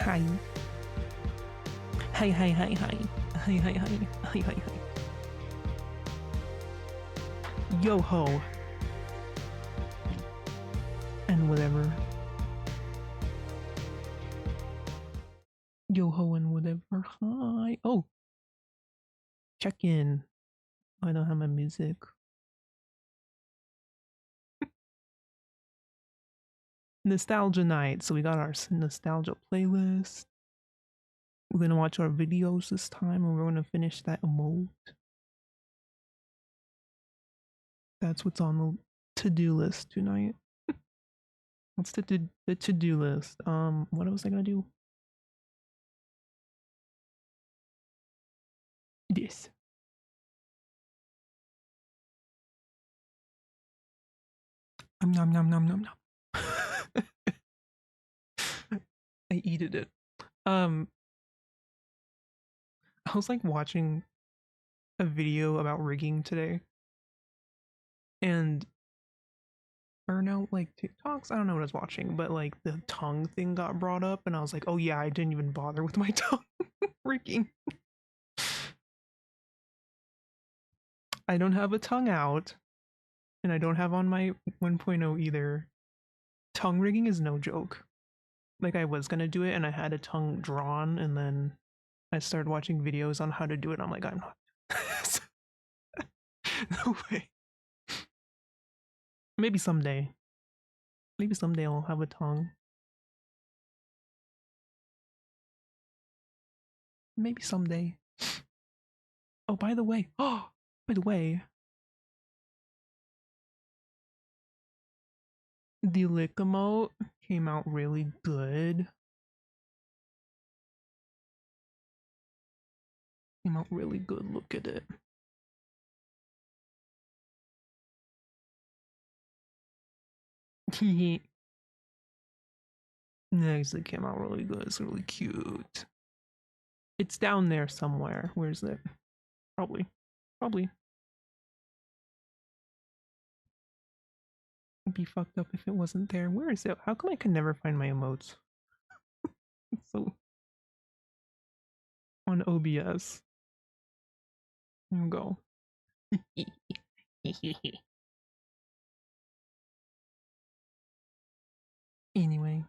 Hi. Hi, hi, hi, hi. Hi, hi, hi. Hi, hi, hi. Yo ho. And whatever. Yo ho and whatever. Hi. Oh. Check in. I don't have my music. Nostalgia night. So we got our nostalgia playlist. We're gonna watch our videos this time and we're gonna finish that emote. That's what's on the to-do list tonight. What's the to-do list? What was I gonna do? This. Nom nom nom nom nom. I eated it. I was like watching a video about rigging today, and or no, like TikToks. I don't know what I was watching, but like the tongue thing got brought up, and I was like, oh yeah, I didn't even bother with my tongue rigging. I don't have a tongue out, and I don't have on my 1.0 either. Tongue rigging is no joke. Like I was gonna do it, and I had a tongue drawn, and then I started watching videos on how to do it. And I'm like, I'm not. No way. Maybe someday. Maybe someday I'll have a tongue. Maybe someday. Oh, by the way. Oh, by the way. The lick emote came out really good. Came out really good. Look at it. Nice. It came out really good. It's really cute. It's down there somewhere. Where's it? Probably. Probably. It'd be fucked up if it wasn't there. Where is it? How come I can never find my emotes? So on OBS. There we go. Anyway.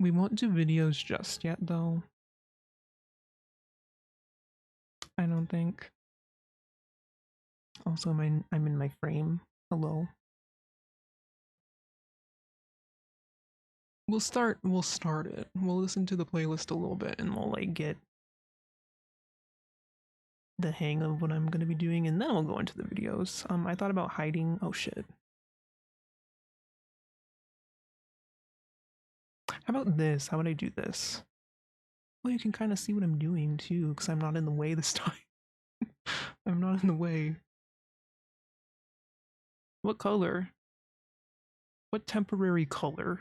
We won't do videos just yet though. I don't think. Also, I'm in my frame. Hello. We'll start it. We'll listen to the playlist a little bit and we'll like get the hang of what I'm gonna be doing and then we'll go into the videos. I thought about hiding. Oh shit. How about this? How would I do this? Well, you can kind of see what I'm doing too, because I'm not in the way this time. I'm not in the way. What color? What temporary color?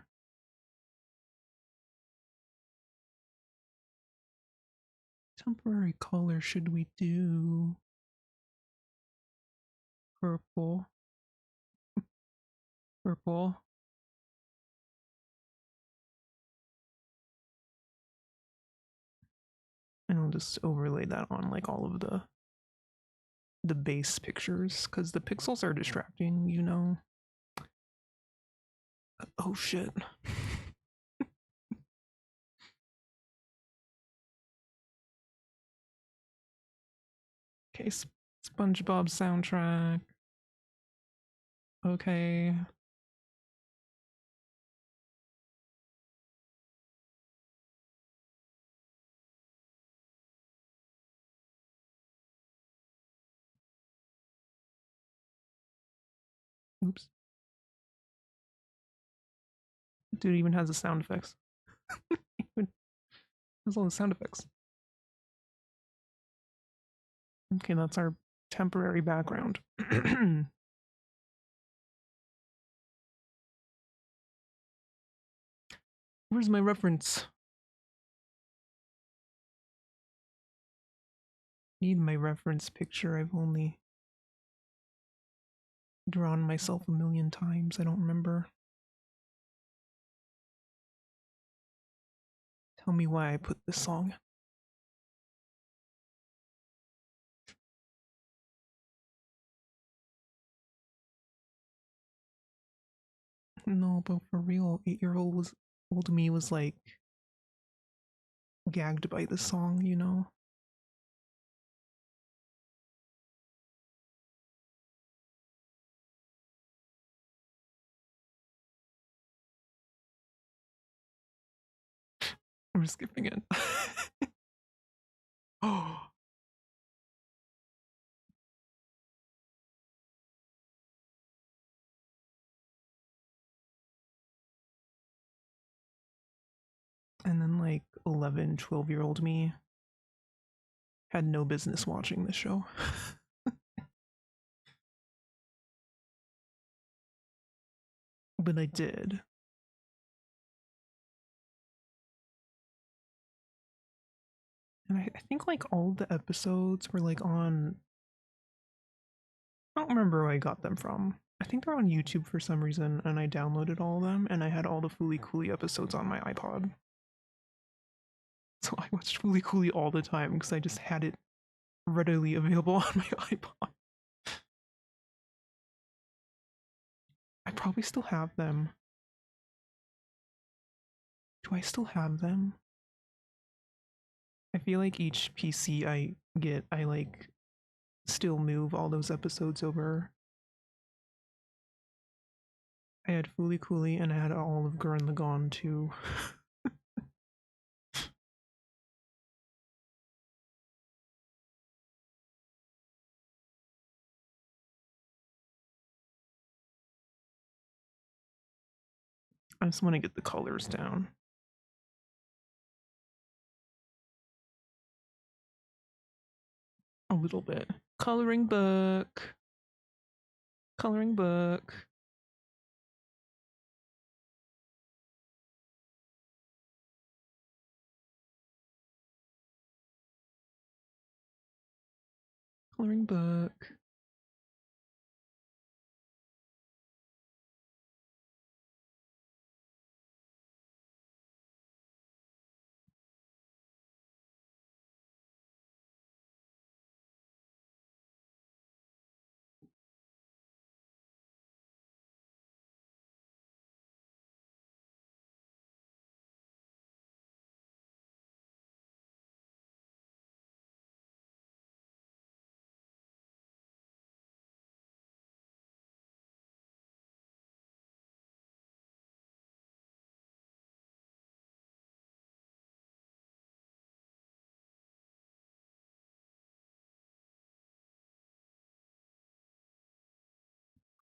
Temporary color should we do? Purple. Purple. And I'll just overlay that on like all of the base pictures because the pixels are distracting, you know. Oh shit. Okay, SpongeBob soundtrack. Okay. Oops. Dude even has the sound effects. Has all the sound effects. Okay, that's our temporary background. Where's my reference? Need my reference picture. I've only drawn myself a million times. I don't remember. Tell me why I put this song. No, but for real, 8-year-old old me was like gagged by this song, you know? I'm skipping it. Oh. And then like 11, 12-year-old me had no business watching this show. But I did. And I think like all the episodes were like on. I don't remember where I got them from. I think they're on YouTube for some reason, and I downloaded all of them, and I had all the Fooly Cooly episodes on my iPod. So I watched Fooly Cooly all the time because I just had it readily available on my iPod. I probably still have them. Do I still have them? I feel like each PC I get, I like still move all those episodes over. I had Fooly Cooly and I had all of Gurren Lagann too. I just want to get the colors down. A little bit. Coloring book. Coloring book. Coloring book.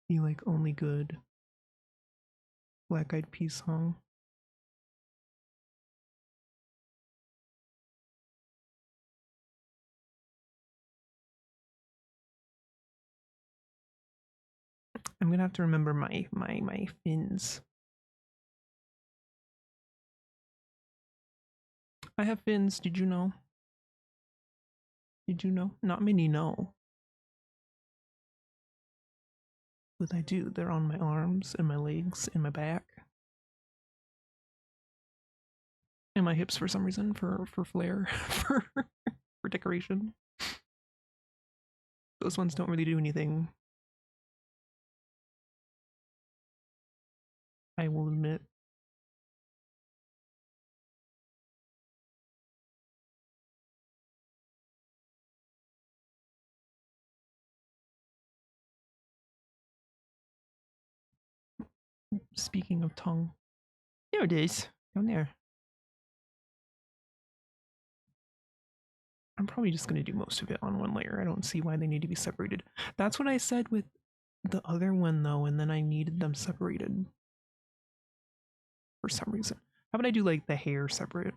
The like only good Black Eyed Peas song. I'm gonna have to remember my fins. I have fins. Did you know? Did you know? Not many know, but I do. They're on my arms and my legs and my back and my hips for some reason for flair for decoration. Those ones don't really do anything. I will admit. Speaking of tongue, there it is down there. I'm probably just going to do most of it on one layer. I don't see why they need to be separated. That's what I said with the other one though, and then I needed them separated for some reason. How about I do like the hair separate?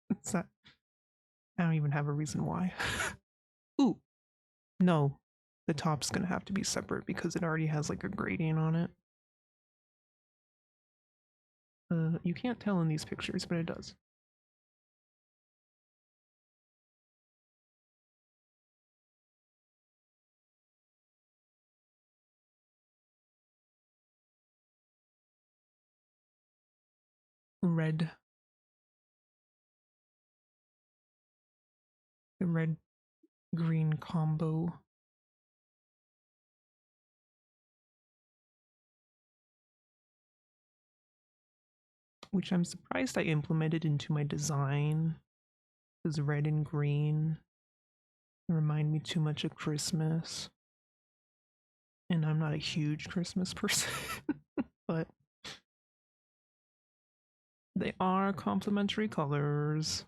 It's that I don't even have a reason why. Ooh, no. The top's gonna have to be separate because it already has like a gradient on it. You can't tell in these pictures, but it does. Red. the red green combo. Which I'm surprised I implemented into my design, because red and green remind me too much of Christmas. And I'm not a huge Christmas person, but they are complementary colors.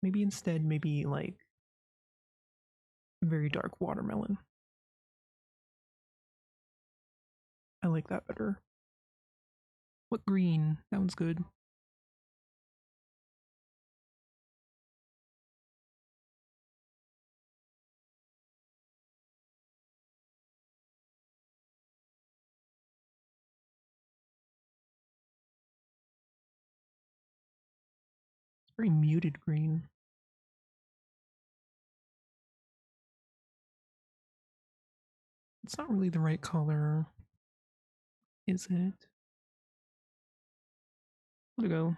Maybe instead, maybe like very dark watermelon. I like that better. What green? That one's good. Very muted green. It's not really the right color, is it? Let it go.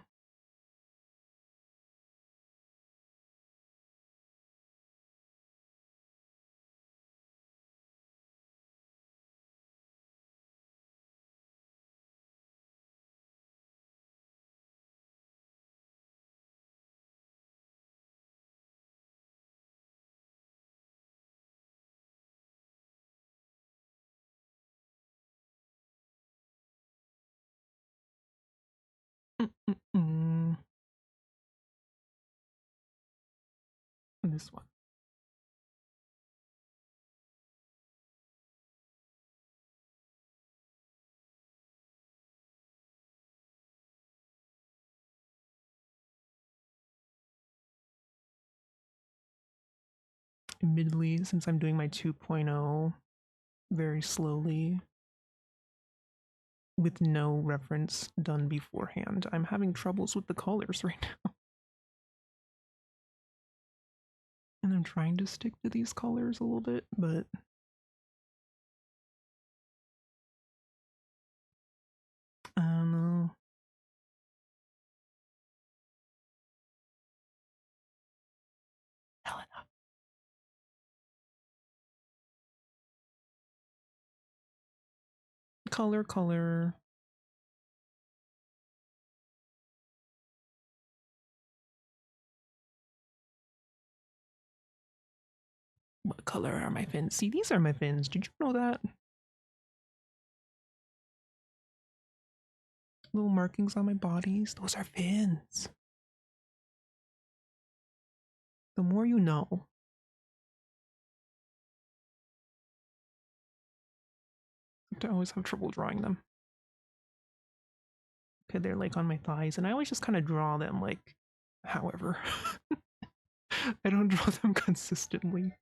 Mm-mm-mm. This one. Admittedly, since I'm doing my 2.0 very slowly with no reference done beforehand, I'm having troubles with the colors right now. And I'm trying to stick to these colors a little bit, but I don't know. Helena. Color. What color are my fins? See, these are my fins. Did you know that? Little markings on my bodies. Those are fins. The more you know. I always have trouble drawing them. Okay, they're like on my thighs, and I always just kind of draw them like however. I don't draw them consistently.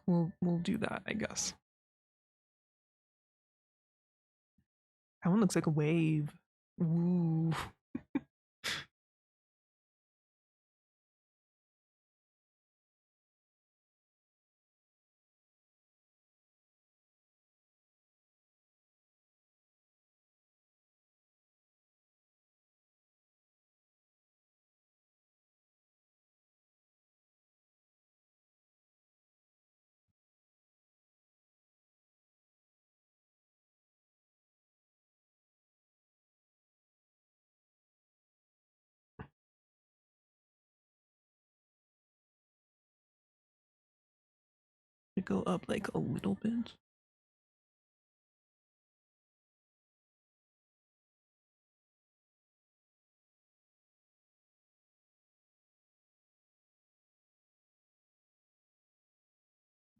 We'll do that, I guess. That one looks like a wave. Ooh. To go up like a little bit.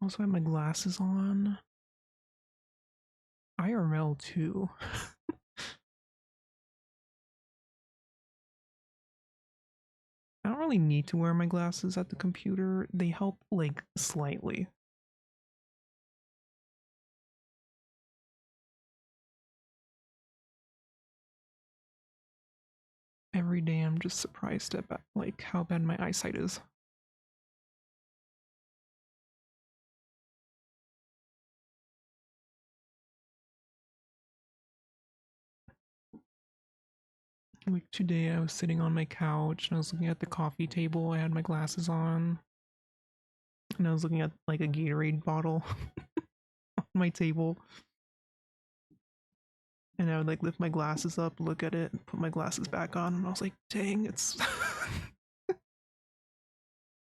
Also have my glasses on. IRL too. I don't really need to wear my glasses at the computer. They help like slightly. Every day I'm just surprised at like how bad my eyesight is. Like today, I was sitting on my couch and I was looking at the coffee table. I had my glasses on, and I was looking at like a Gatorade bottle on my table. And I would like lift my glasses up, look at it, put my glasses back on, and I was like, "Dang, it's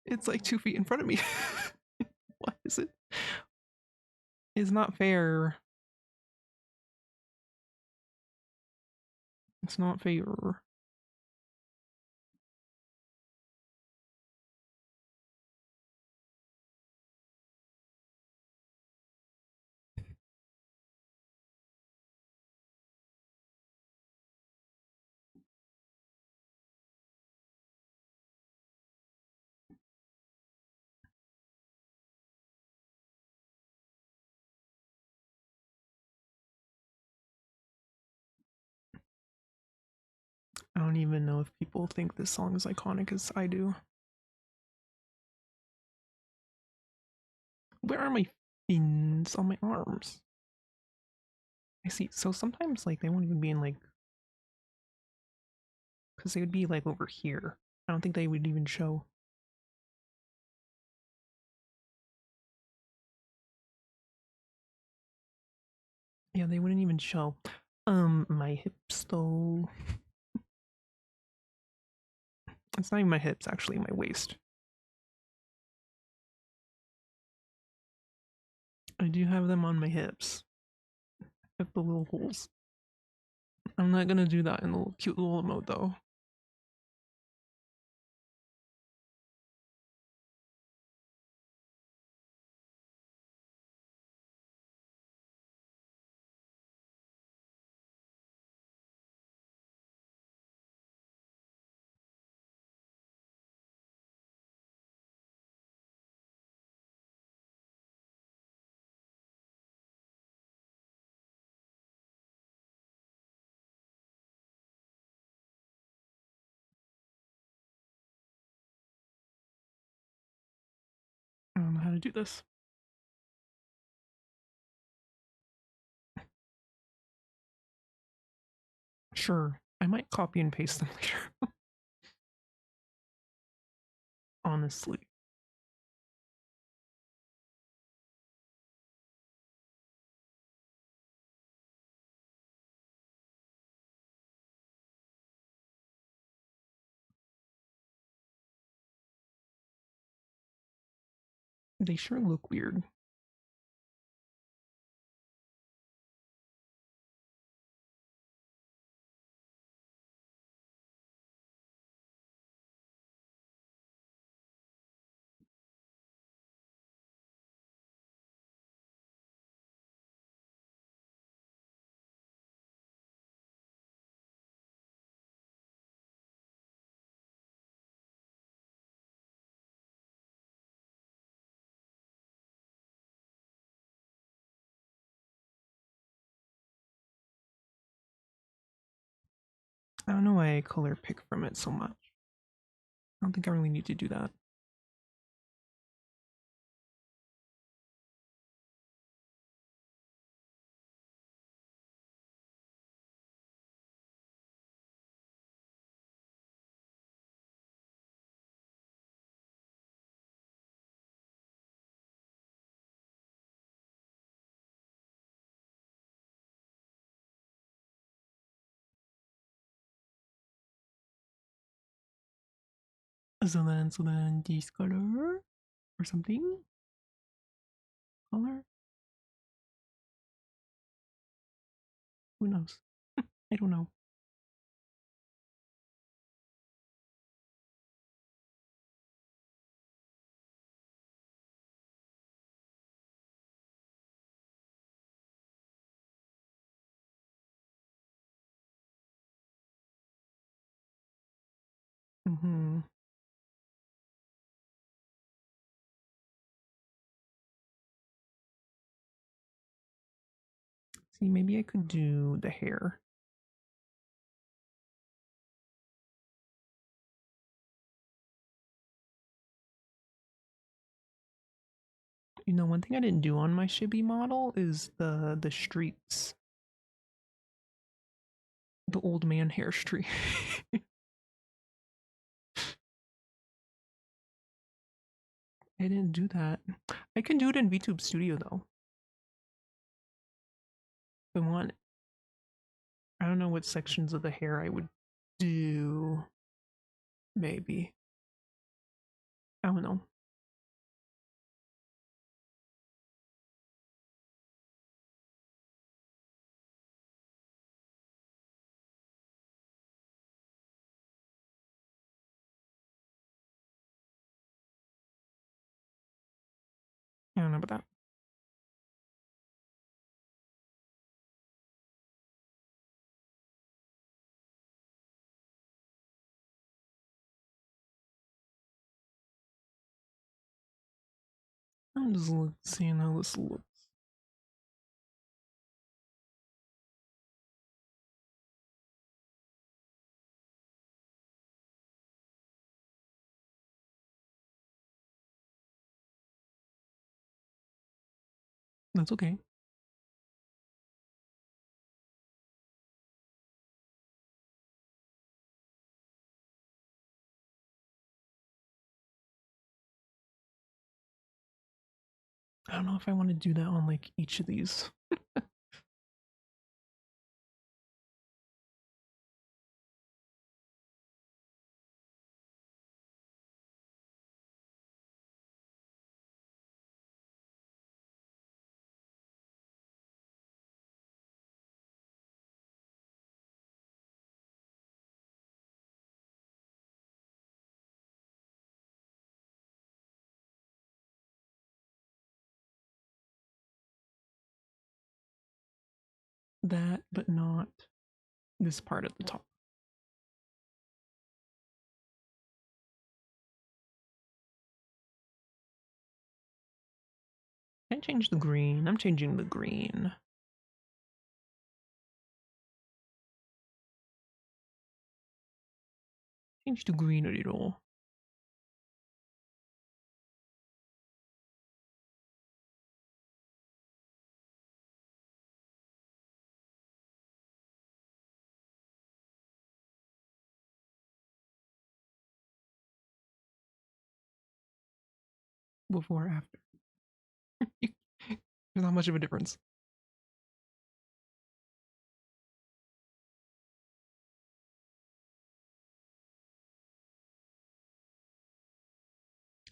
it's like 2 feet in front of me. Why is it? It's not fair. It's not fair." I don't even know if people think this song is iconic as I do. Where are my fins on my arms? I see. So sometimes like they won't even be in like, because they would be like over here. I don't think they would even show. Yeah, they wouldn't even show. My hips though. It's not even my hips, actually, my waist. I do have them on my hips. With the little holes. I'm not gonna do that in the cute little emote though. I don't know how to do this. Sure, I might copy and paste them later. Honestly. They sure look weird. I don't know why I color pick from it so much. I don't think I really need to do that. So then this color or something? Color? Who knows? I don't know. Mm-hmm. See, maybe I could do the hair. You know, one thing I didn't do on my Chibi model is the streaks. The old man hair tree. I didn't do that. I can do it in VTube Studio though. If I want. I don't know what sections of the hair I would do. Maybe. I don't know. I don't know about that. I'm just seeing how this looks. That's okay. I don't know if I want to do that on like each of these. That, but not this part at the top. Can I change the green? I'm changing the green. Change to green a little. Before or after. There's not much of a difference.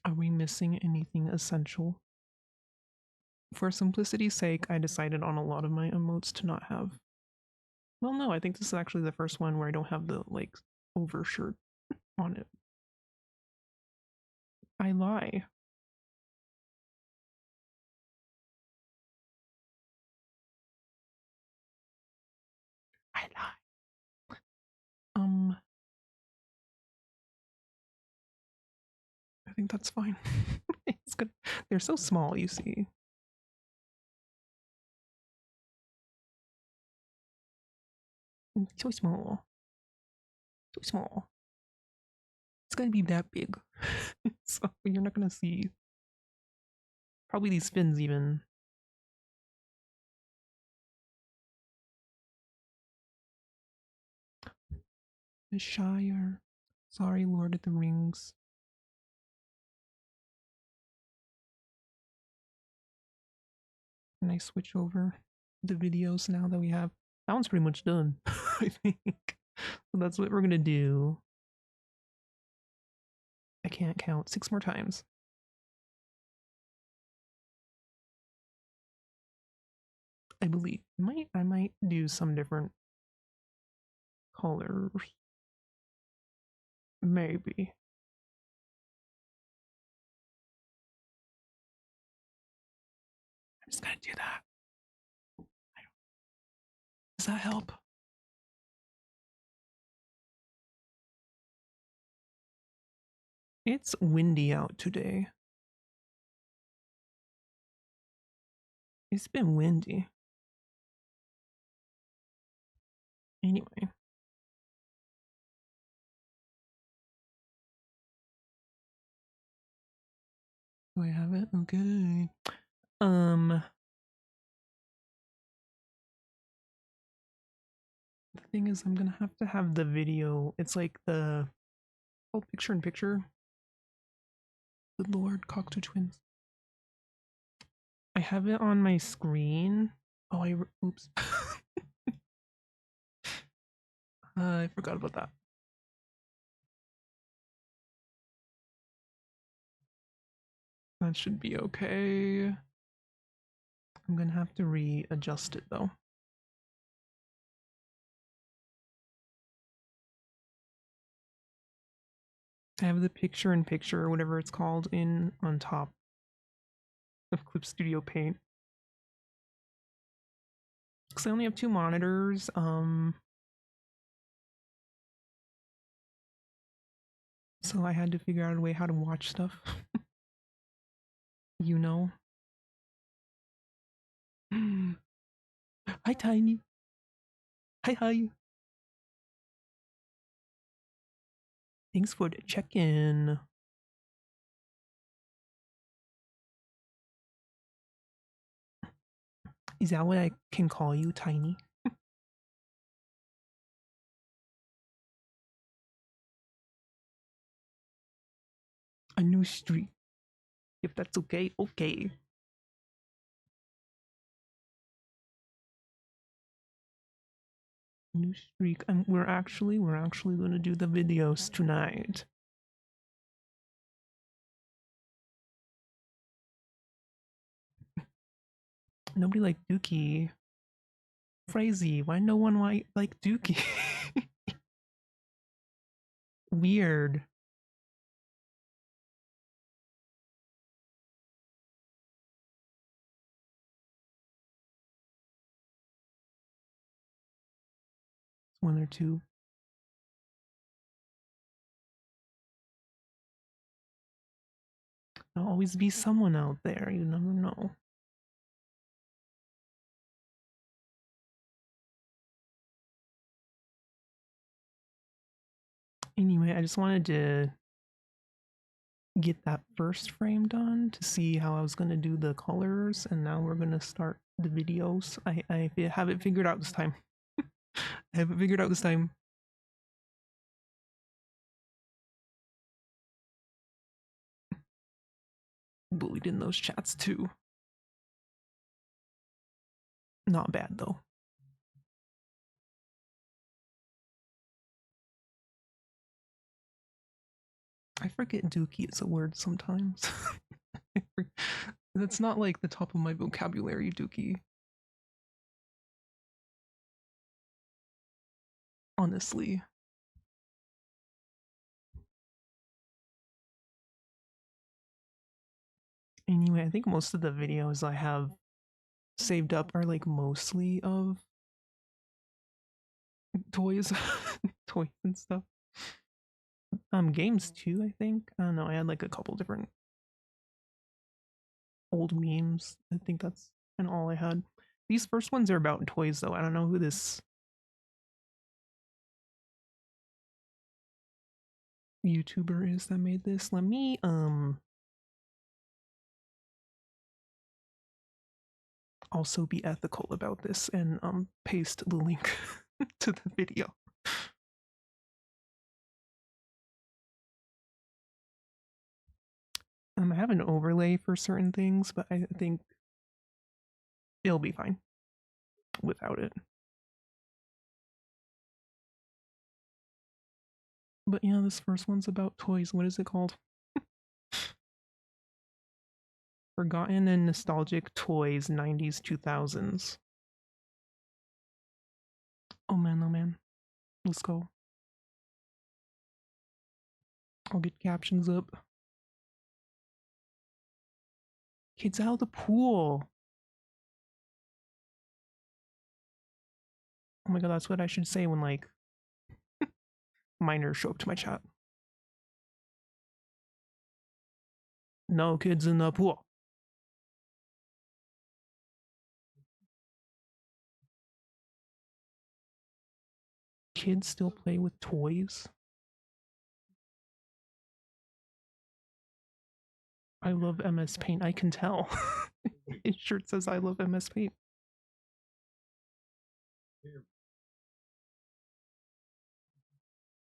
Are we missing anything essential? For simplicity's sake, I decided on a lot of my emotes to not have. Well, no, I think this is actually the first one where I don't have the like overshirt on it. I lie. I lie. I think that's fine. It's good. They're so small, you see. So small. So small. It's gonna be that big. So you're not gonna see. Probably these fins even. The Shire. Sorry, Lord of the Rings. Can I switch over the videos now that we have? That one's pretty much done, I think. So that's what we're gonna do. I can't count 6 more times. I believe I might do some different colors. Maybe. I'm just gonna do that. Does that help? It's windy out today. It's been windy. Anyway. Do I have it? Okay. The thing is I'm gonna have to have the video. It's like the picture in picture. Good lord, Cocteau twins. I have it on my screen. Oh, oops. I forgot about that. That should be okay. I'm gonna have to readjust it though. I have the picture in picture or whatever it's called on top of Clip Studio Paint. Because I only have 2 monitors. So I had to figure out a way how to watch stuff. You know. Hi, Tiny. Hi. Thanks for the check-in. Is that what I can call you, Tiny? A new streak. If that's okay, okay. New streak. We're actually gonna do the videos tonight. Nobody liked Dookie. Crazy. Why no one like Dookie? Weird. One or two. There'll always be someone out there. You never know. Anyway, I just wanted to get that first frame done to see how I was going to do the colors, and now we're going to start the videos. I have it figured out this time. I have it figured out this time. Bullied in those chats too. Not bad though. I forget Dookie is a word sometimes. That's not like the top of my vocabulary, Dookie. Honestly. Anyway, I think most of the videos I have saved up are like mostly of toys. Toys and stuff. Games too, I think. I don't know, I had like a couple different old memes. I think that's kind of all I had. These first ones are about toys though. I don't know who this YouTuber is that made this. Let me also be ethical about this and paste the link to the video. I have an overlay for certain things, but I think it'll be fine without it. But yeah, this first one's about toys. What is it called? Forgotten and Nostalgic Toys 90s 2000s. Oh man. Let's go. I'll get captions up. Kids out of the pool. Oh my god, that's what I should say when like minors show up to my chat. No kids in the pool. Kids still play with toys? I love MS Paint. I can tell. His shirt says I love MS Paint.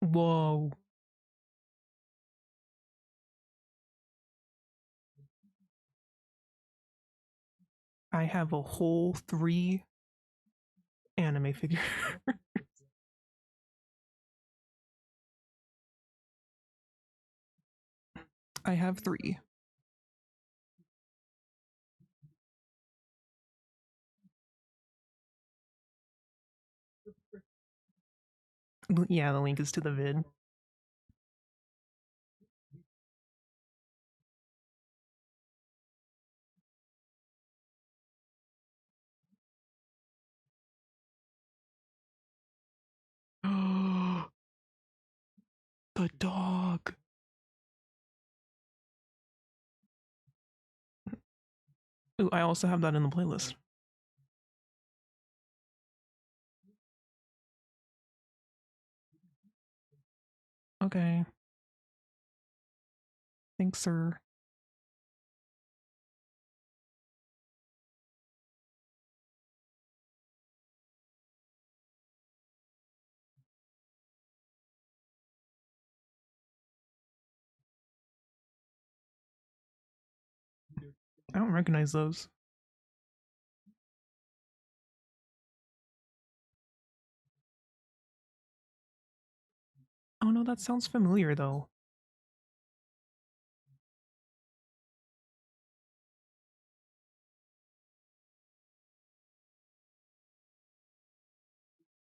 Whoa. I have a whole 3 anime figure. I have 3. Yeah, the link is to the vid. The dog. Ooh, I also have that in the playlist. Okay. Thanks, sir. I don't recognize those. Oh no, that sounds familiar though.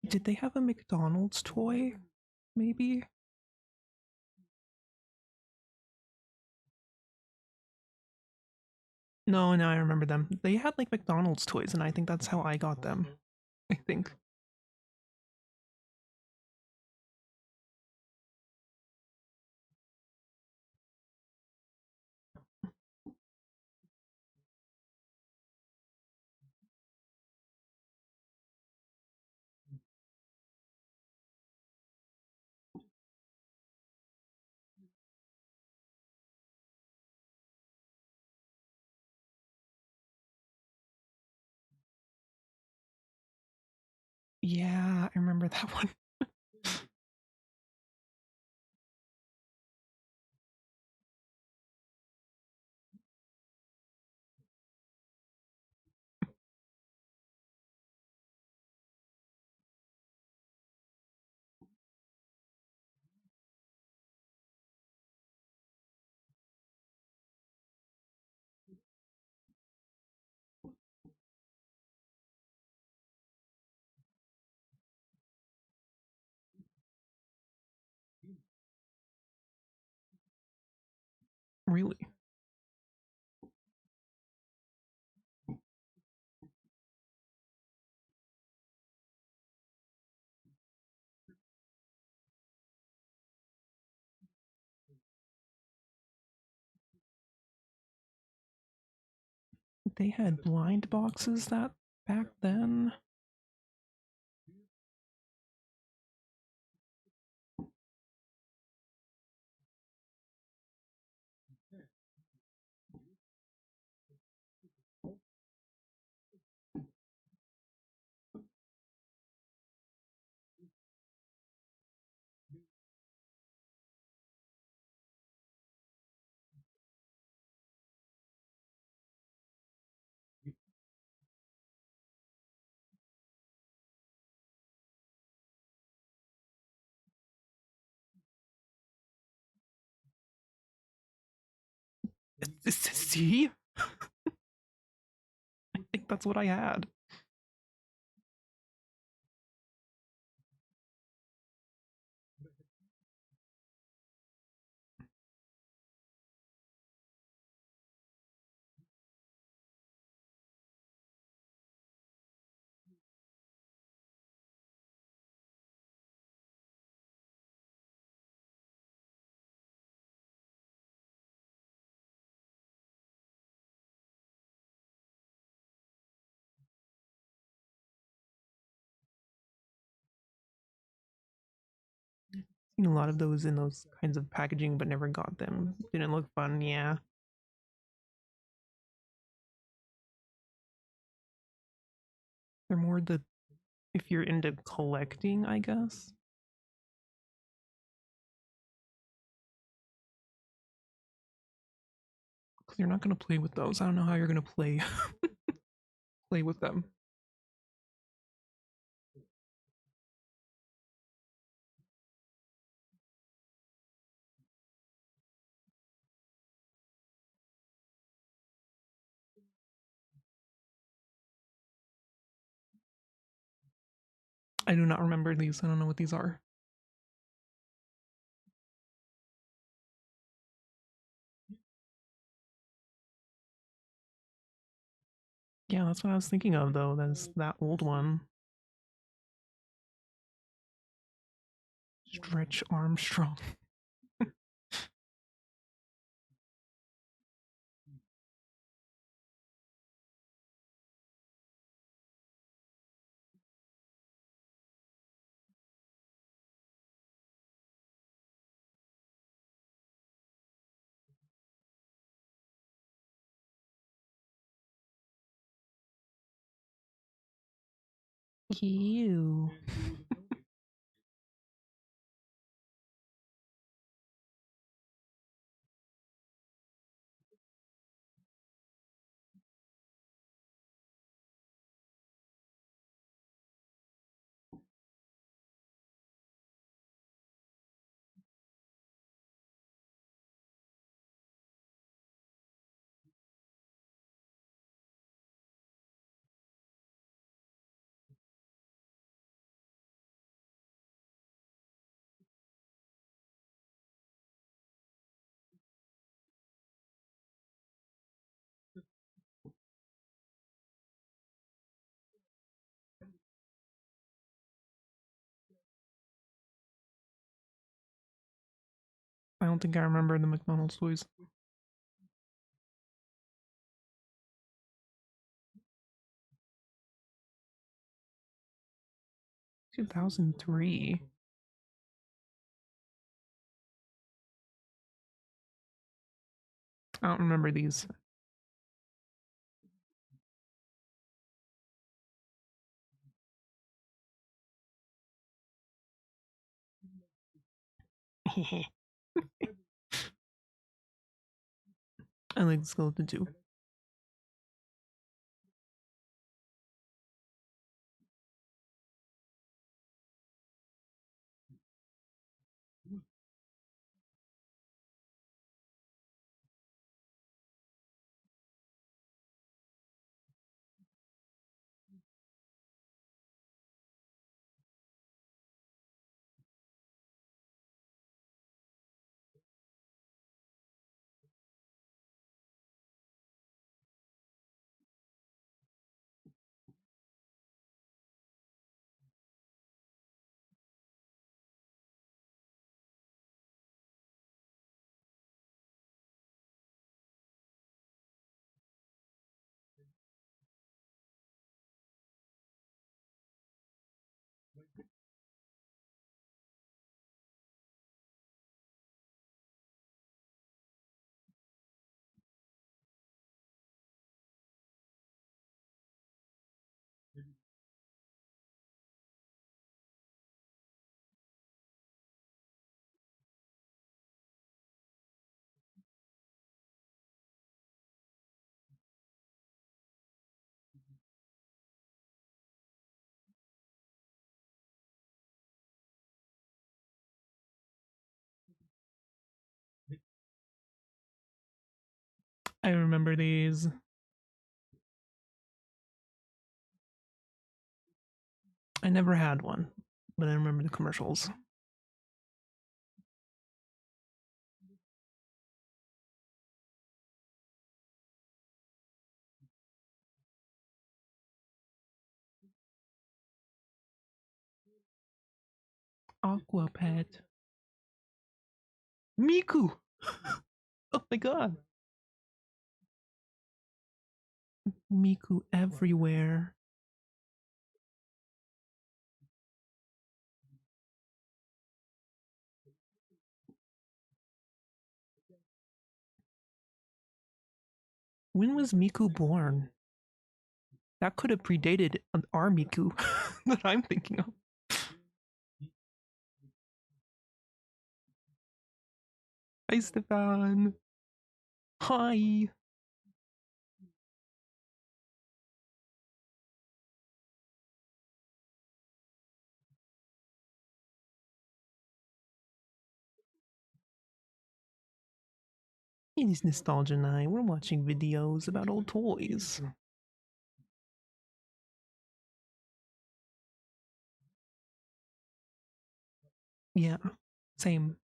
Did they have a McDonald's toy? Maybe? No, no, I remember them. They had like McDonald's toys, and I think that's how I got them. I think. Yeah, I remember that one. Really? They had blind boxes that back then? See? I think that's what I had. Seen a lot of those in those kinds of packaging, but never got them. Didn't look fun, yeah. They're more the if you're into collecting, I guess. Because you're not gonna play with those. I don't know how you're gonna play play with them. I do not remember these. I don't know what these are. Yeah, that's what I was thinking of though. That's that old one. Stretch Armstrong. Ew. I don't think I remember the McDonald's toys. 2003. I don't remember these. I like the skeleton too. I remember these. I never had one, but I remember the commercials. Aqua Pet. Miku! Oh my god. Miku everywhere. When was Miku born? That could have predated our Miku that I'm thinking of. Hi, Stefan. Hi. It is nostalgia night. We're watching videos about old toys. Yeah, same.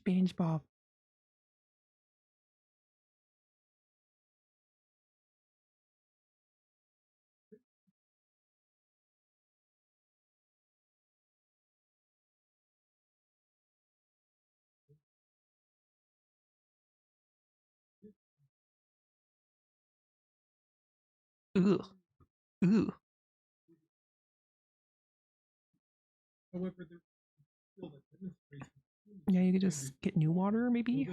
SpongeBob. Ugh. Ugh. Yeah, you could just get new water, maybe?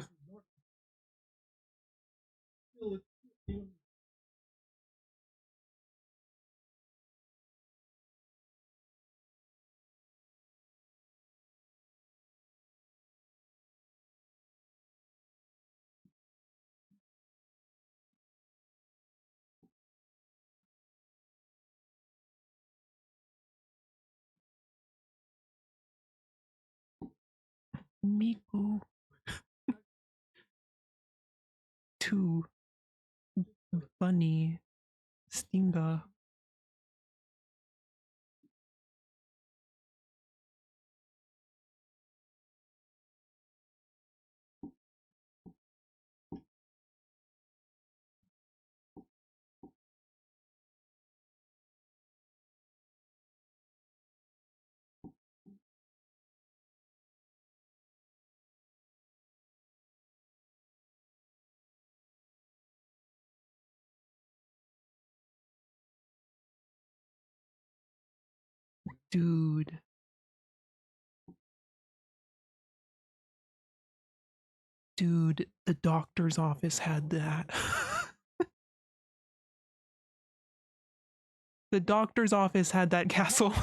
Miku. 2. Bunny. Stinga. Dude. Dude, the doctor's office had that. The doctor's office had that castle.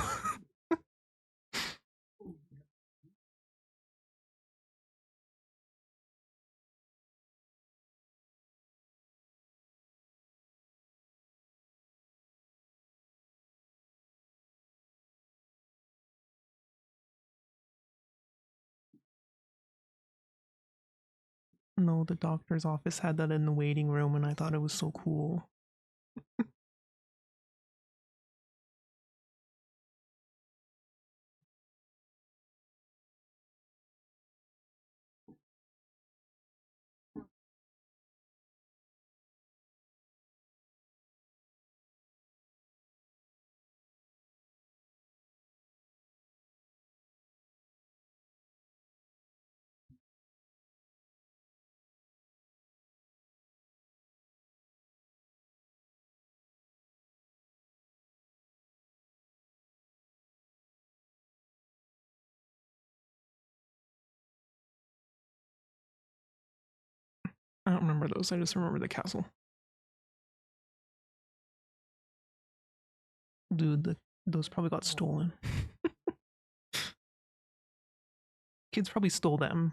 No, the doctor's office had that in the waiting room, and I thought it was so cool. I don't remember those, I just remember the castle. Dude, those probably got stolen. Kids probably stole them.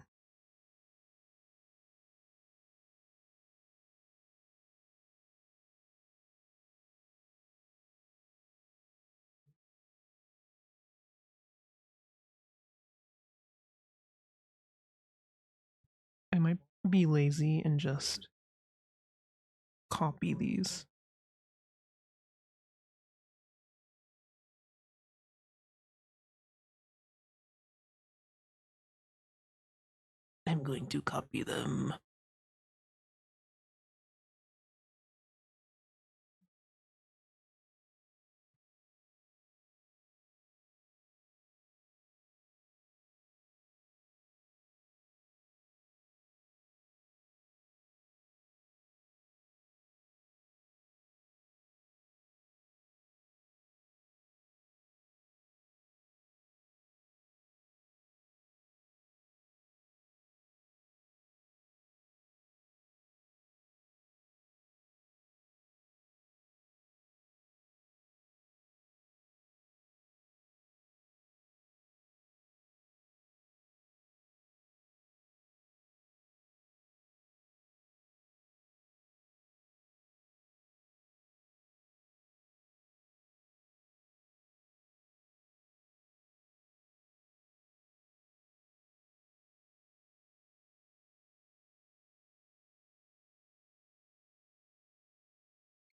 I might be lazy and just copy these. I'm going to copy them.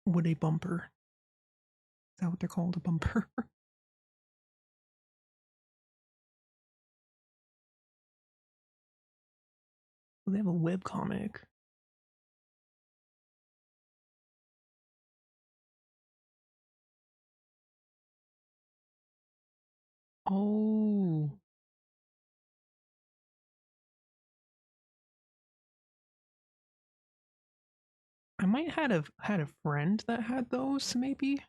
Would a bumper? Is that what they're called? A bumper? They have a webcomic. Oh. I might have had a friend that had those, maybe.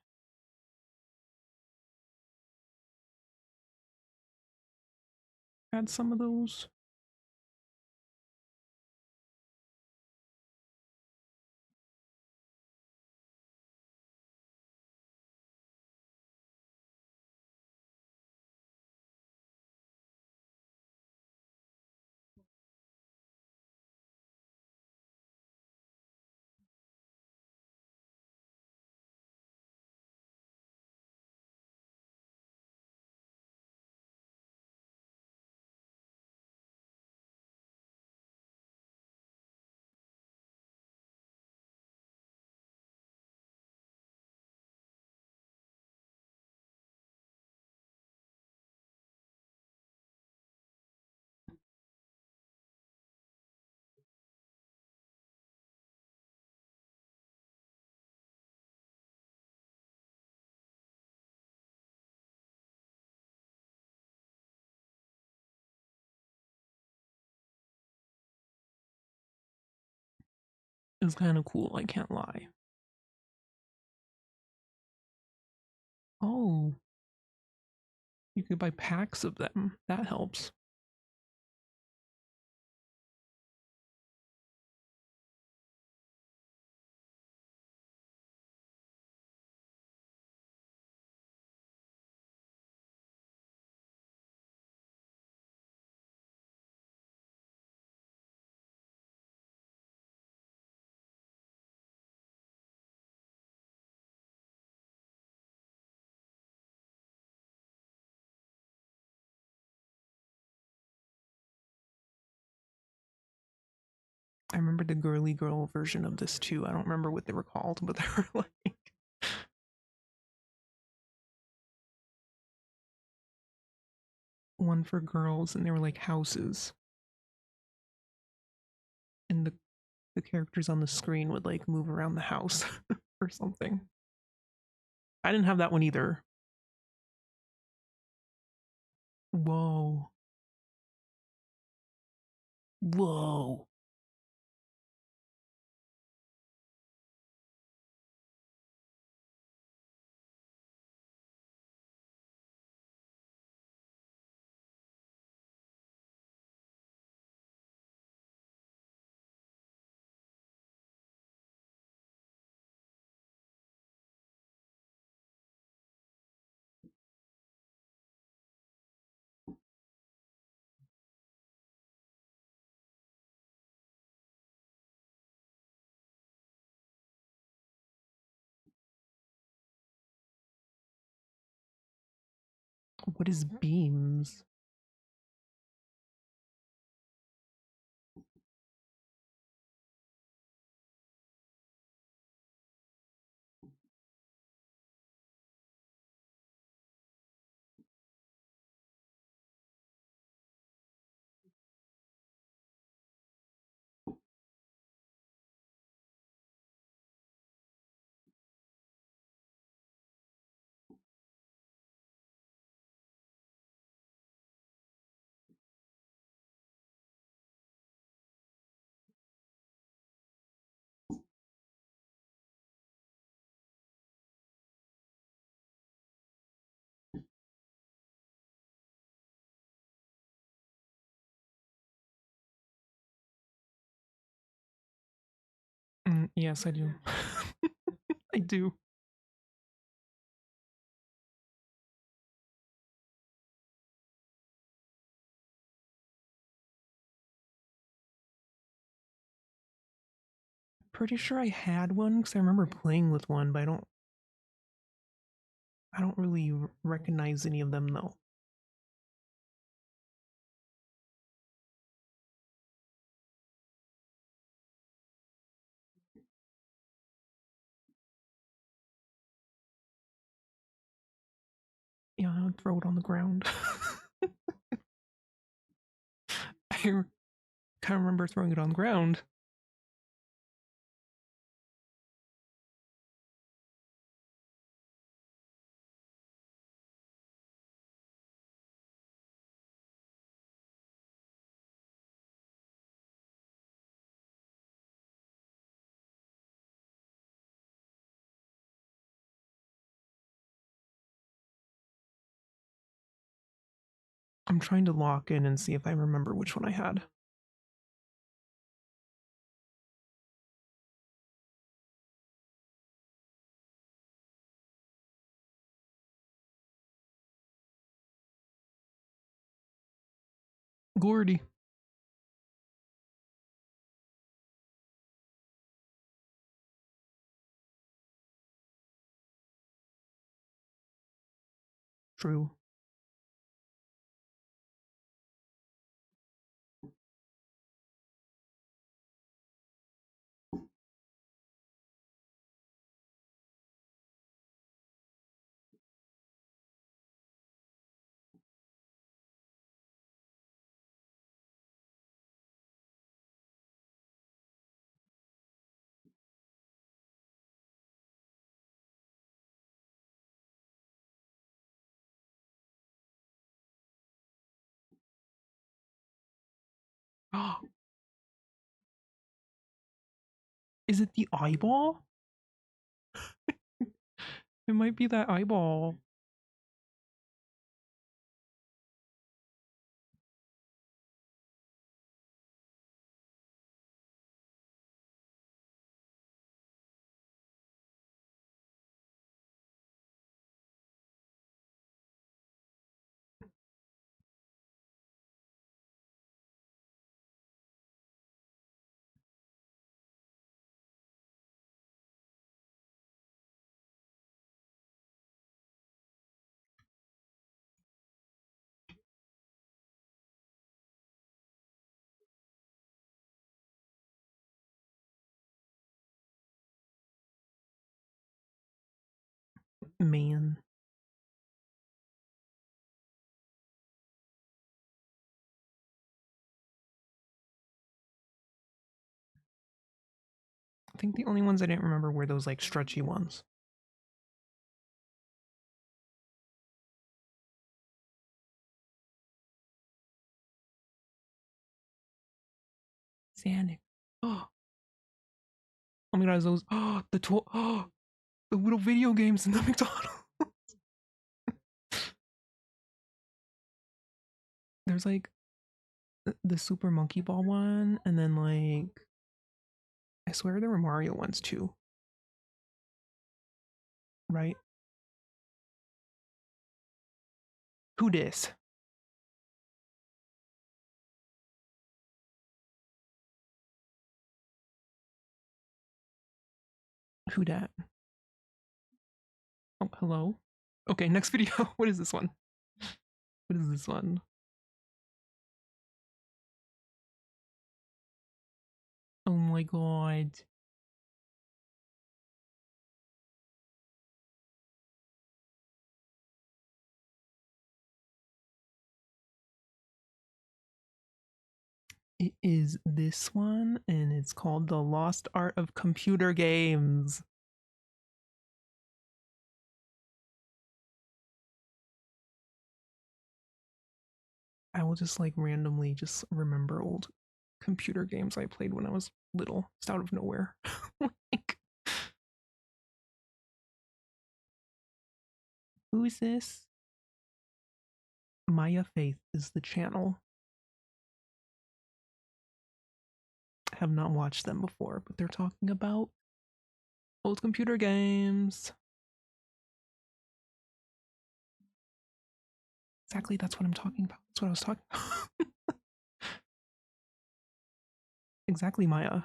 Had some of those. It was kind of cool, I can't lie. Oh, you could buy packs of them. That helps. I remember the girly girl version of this too. I don't remember what they were called, but they were like one for girls, and they were like houses, and the characters on the screen would like move around the house or something. I didn't have that one either. Whoa. Whoa. What is beams? Yes, I do. I do. Pretty sure I had one because I remember playing with one, but I don't really recognize any of them though. throw it on the ground. I can't remember throwing it on the ground. I'm trying to lock in and see if I remember which one I had. Gordy. True. Is it the eyeball? It might be that eyeball. Man. I think the only ones I didn't remember were those like stretchy ones. Sanic. Oh my god, those the little video games in the McDonald's. There's like the Super Monkey Ball one, and then like I swear there were Mario ones too. Right? Who dis? Who dat? Oh, hello. Okay, next video. What is this one? What is this one? Oh my god. It is this one, and it's called The Lost Art of Computer Games. I will just like randomly just remember old computer games I played when I was little, just out of nowhere. Like, who is this? Maya Faith is the channel. I have not watched them before, but they're talking about old computer games. Exactly, that's what I'm talking about. That's what I was talking about. Exactly, Maya.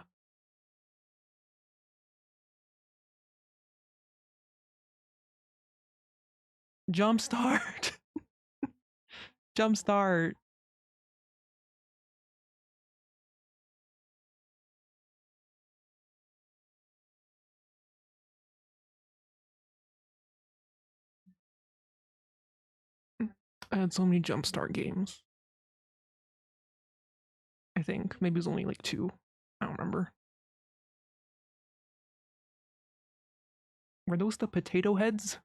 Jumpstart. Jumpstart. I had so many Jumpstart games. I think maybe it was only like two. I don't remember. Were those the potato heads?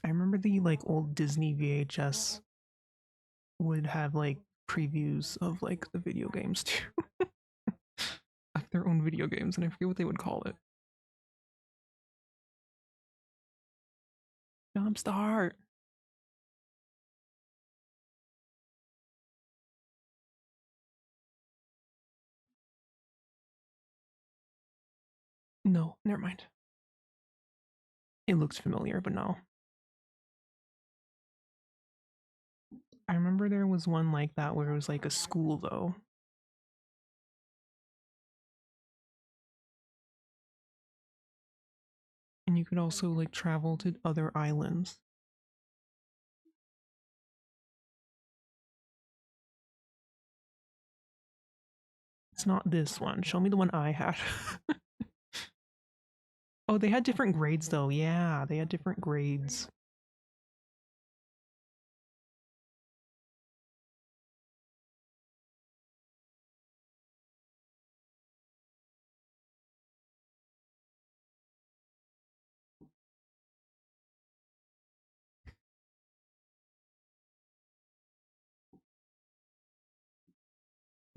I remember the like old Disney VHS would have like previews of like the video games too. Of their own video games, and I forget what they would call it. Jumpstart. No, never mind. It looks familiar, but no. I remember there was one like that where it was like a school though. And you could also like travel to other islands. It's not this one. Show me the one I had. Oh, they had different grades though. Yeah, they had different grades.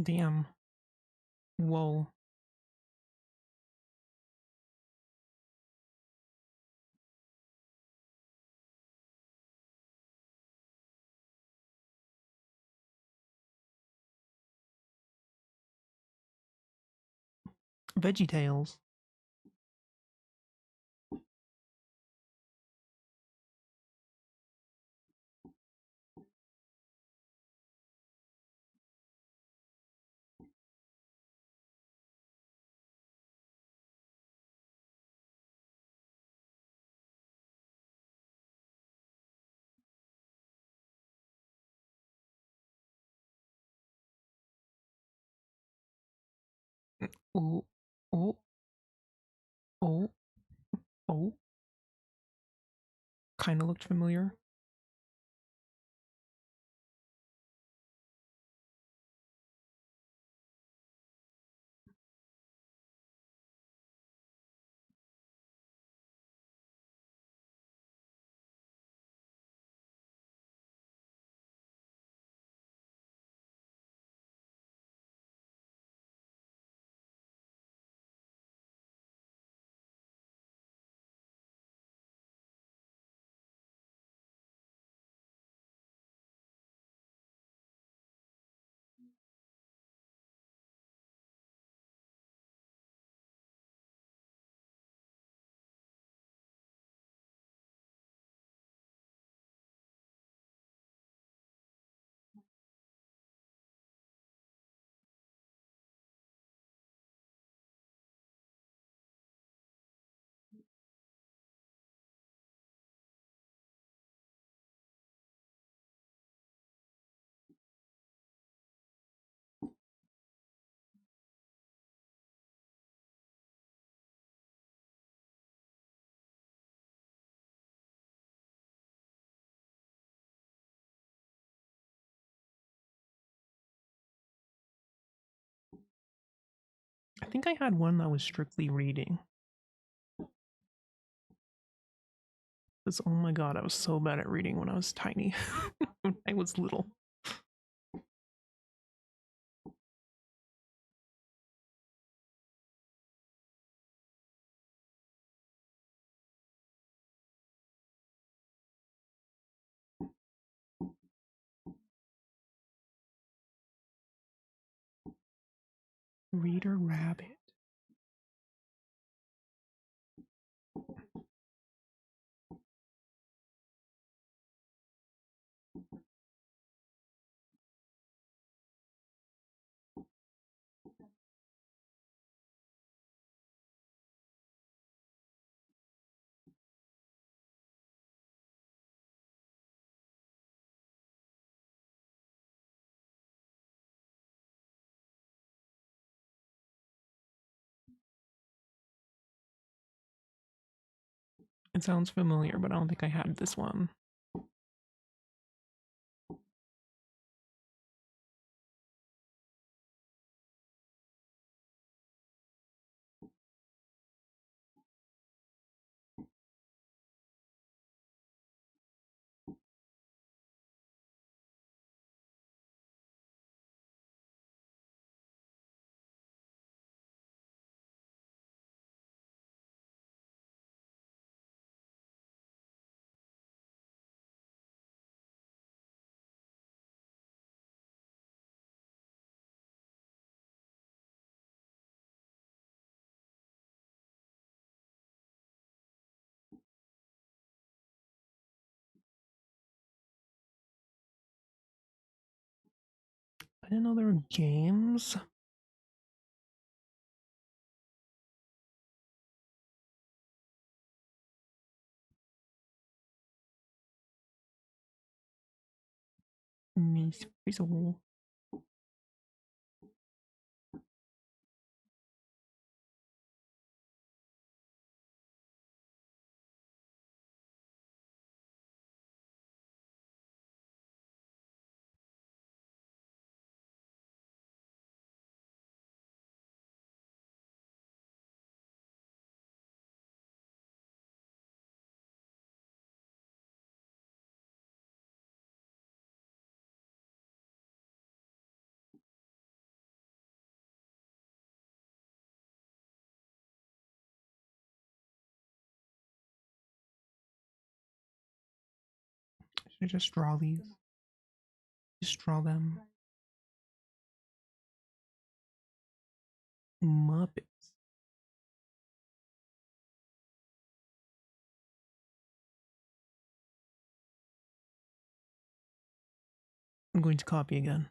Damn. Whoa. Veggie Tales. Oh, oh, oh, oh. Kind of looked familiar. I think I had one that was strictly reading. Because, oh my god, I was so bad at reading when I was tiny. When I was little. Reader Rabbit. It sounds familiar, but I don't think I had this one. I didn't know there were games. Miss Frizzle. Should I just draw these? Just draw them. Muppets. I'm going to copy again.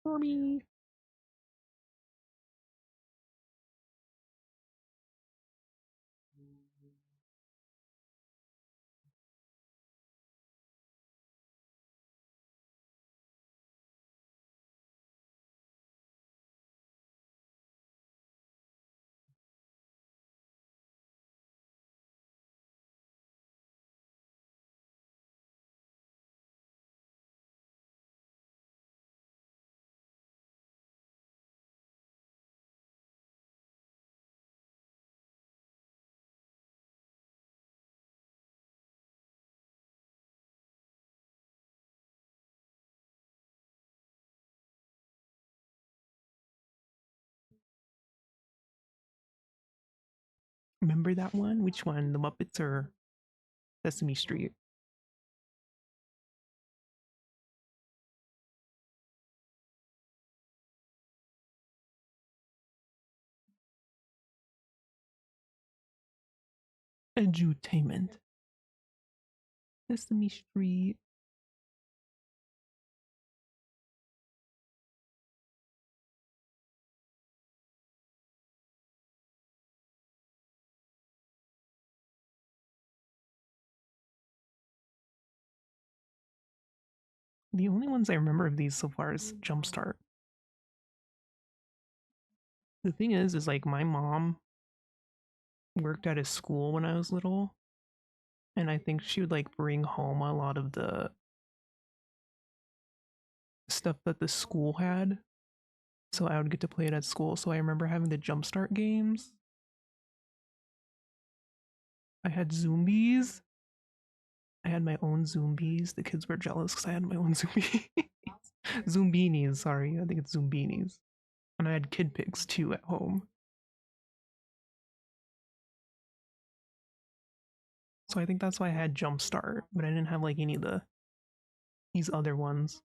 Barbie. Remember that one? Which one? The Muppets or Sesame Street? Edutainment. Sesame Street. The only ones I remember of these so far is Jumpstart. The thing is like my mom worked at a school when I was little, and I think she would like bring home a lot of the stuff that the school had. So I would get to play it at school. So I remember having the Jumpstart games. I had Zombies. I had my own Zombies. The kids were jealous because I had my own Zombie. Zombinis, sorry. I think it's Zombinis. And I had Kid Pigs too at home. So I think that's why I had Jumpstart, but I didn't have like any of these other ones.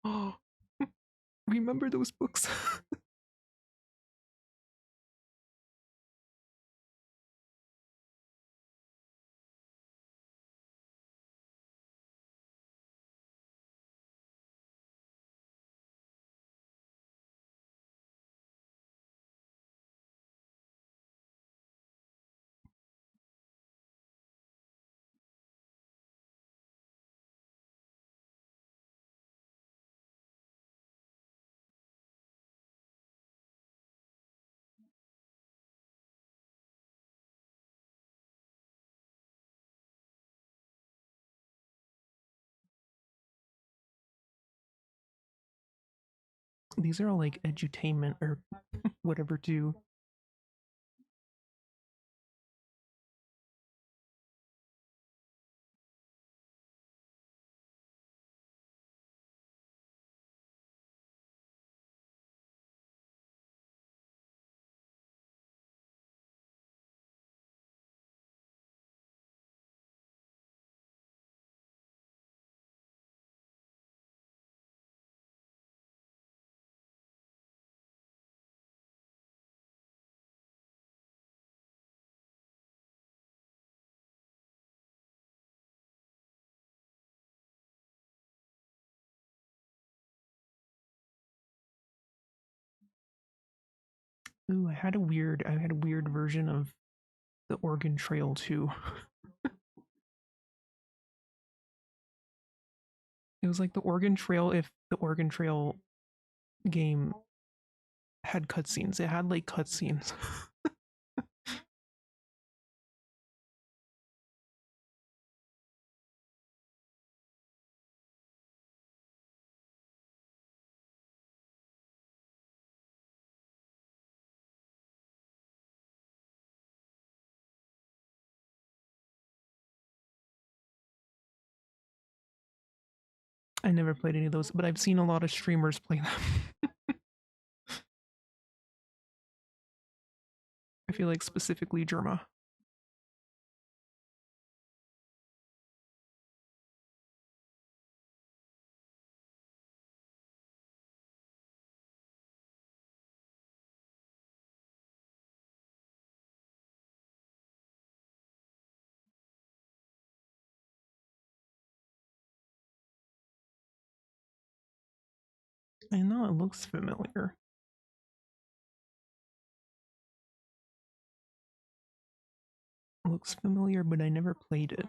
Oh, remember those books? These are all like edutainment or whatever too. Ooh, I had a weird version of the Oregon Trail too. It was like the Oregon Trail if the Oregon Trail game had cutscenes. It had like cutscenes. I never played any of those, but I've seen a lot of streamers play them. I feel like specifically Germa. I know it looks familiar. It looks familiar, but I never played it.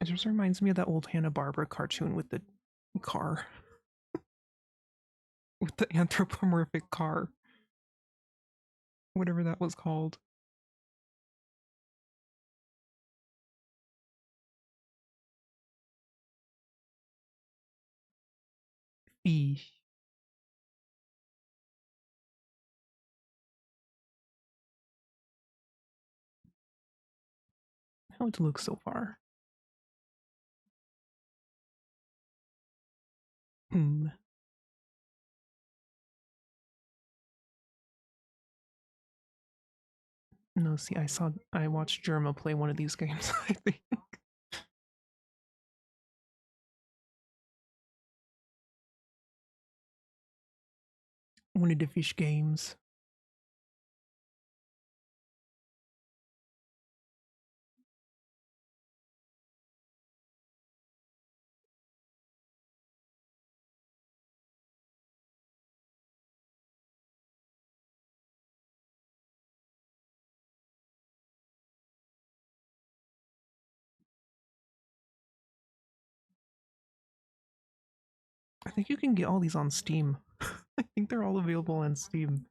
It just reminds me of that old Hanna-Barbera cartoon with the car, with the anthropomorphic car, whatever that was called. E. How it looks so far. Hmm. No, see, I watched Germa play one of these games, I think. One of the fish games. I think you can get all these on Steam. I think they're all available on Steam.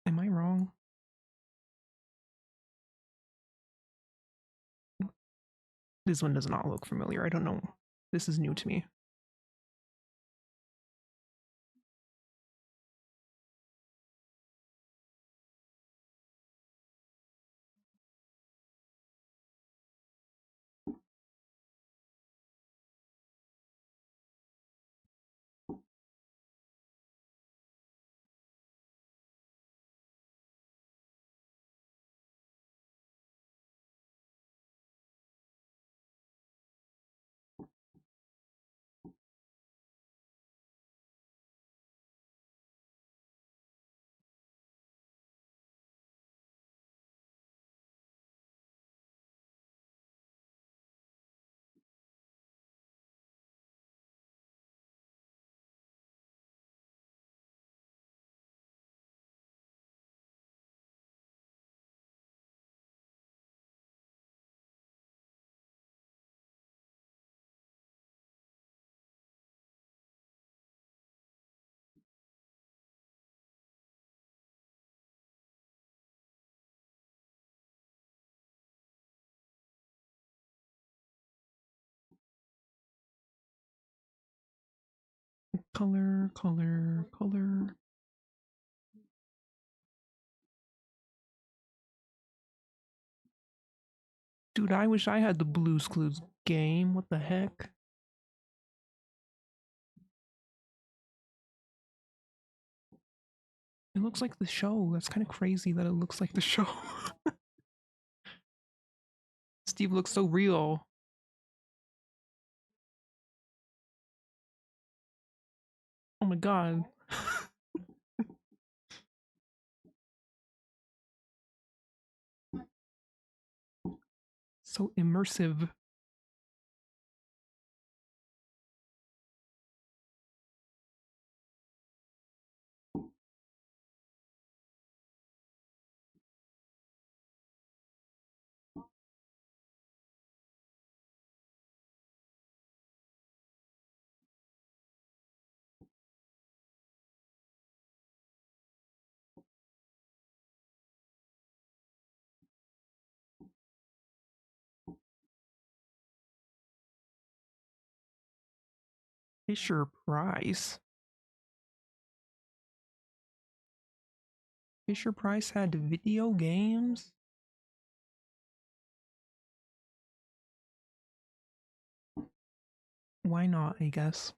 Am I wrong? This one does not look familiar. I don't know. This is new to me. Color, color, color. Dude, I wish I had the Blue's Clues game. What the heck? It looks like the show. That's kind of crazy that it looks like the show. Steve looks so real. Oh my god. So immersive. Fisher Price. Fisher Price had video games? Why not, I guess?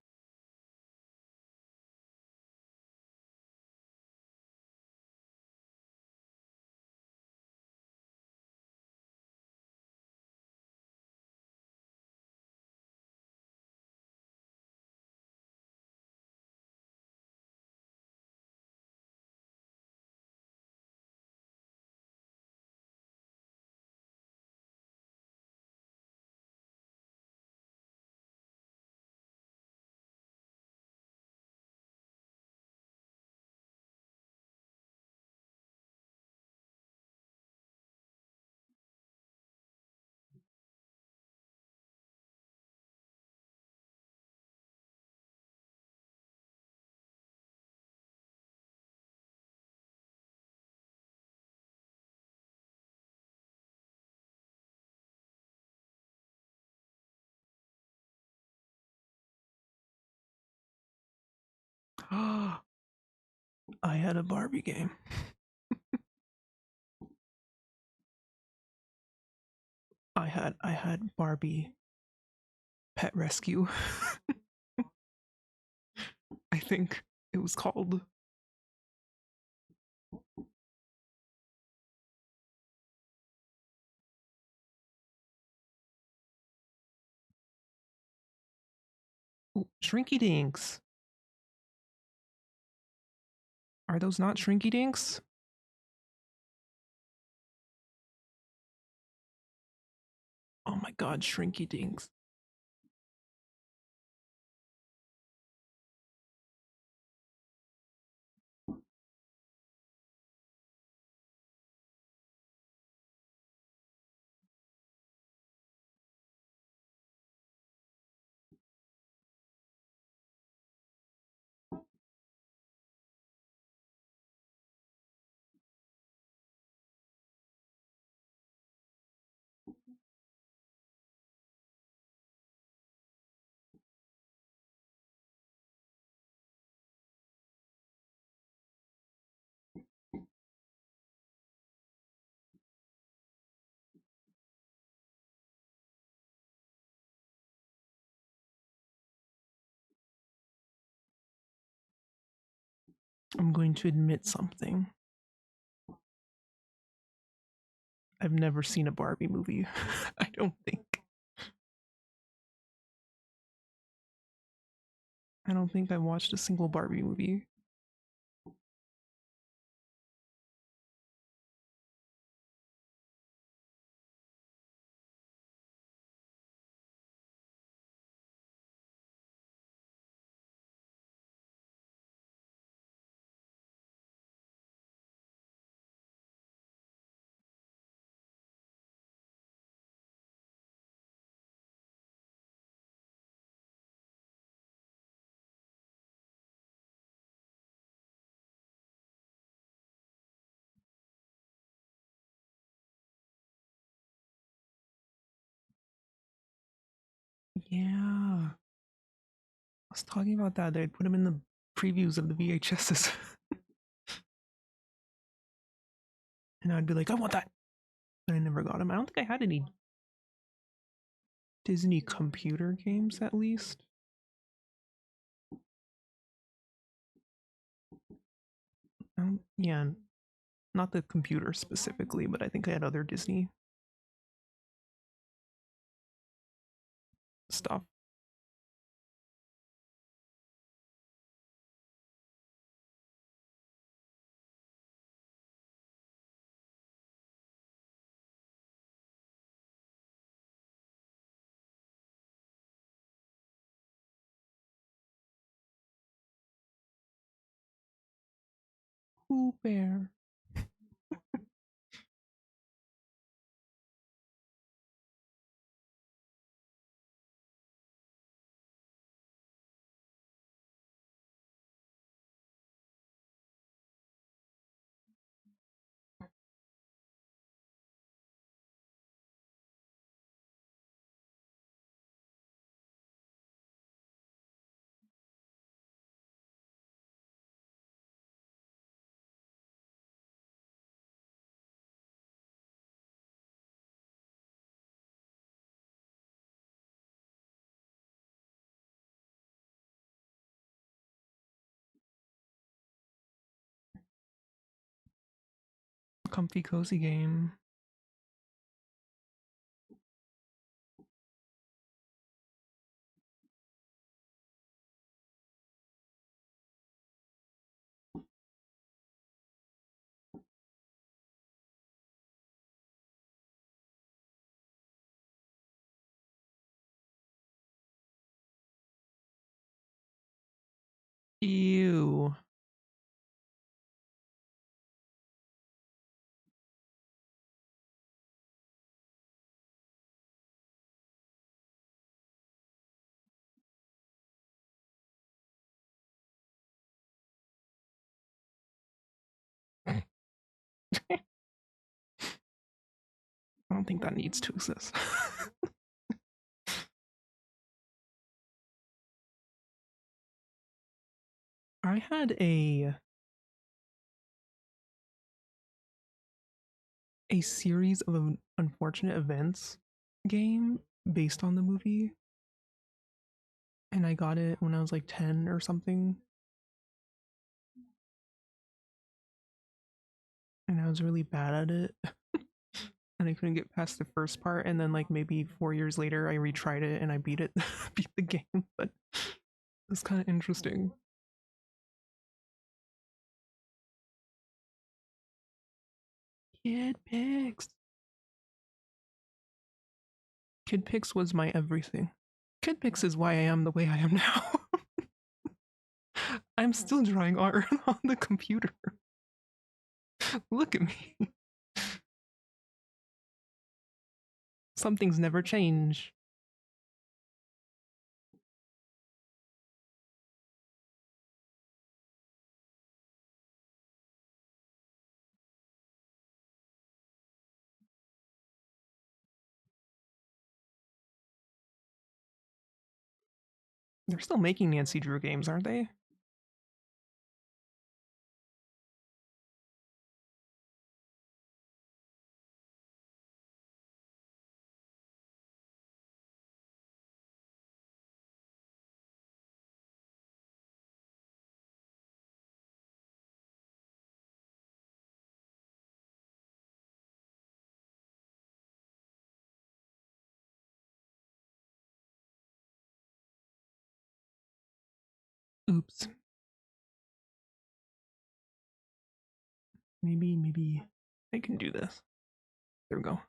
I had a Barbie game. I had Barbie Pet Rescue. I think it was called. Ooh, Shrinky Dinks. Are those not Shrinky Dinks? Oh my god, Shrinky Dinks. I'm going to admit something. I've never seen a Barbie movie. I don't think. I don't think I watched a single Barbie movie. Yeah. was talking about that. They'd put them in the previews of the VHSs. And I'd be like, I want that. But I never got them. I don't think I had any Disney computer games, at least. Yeah, not the computer specifically, but I think I had other Disney stuff. Ooh, bear. Comfy cozy game. Ew. I don't think that needs to exist. I had a series of unfortunate events game based on the movie, and I got it when I was like 10 or something, and I was really bad at it. And I couldn't get past the first part, and then like maybe 4 years later I retried it and I beat it. Beat the game, but it's kind of interesting. Kid Pix. Kid Pix was my everything. Kid Pix is why I am the way I am now. I'm still drawing art on the computer. Look at me. Some things never change. They're still making Nancy Drew games, aren't they? Oops. Maybe I can do this. There we go.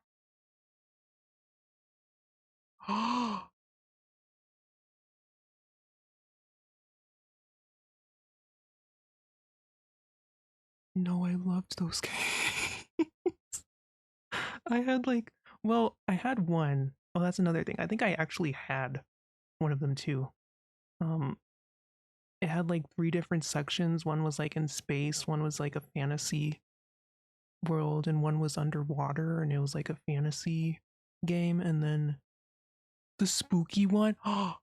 No, I loved those games. I had like, well, I had one. Oh, that's another thing. I think I actually had one of them too. Um, it had like three different sections. One was like in space, one was like a fantasy world, and one was underwater, and it was like a fantasy game. And then the spooky one, oh,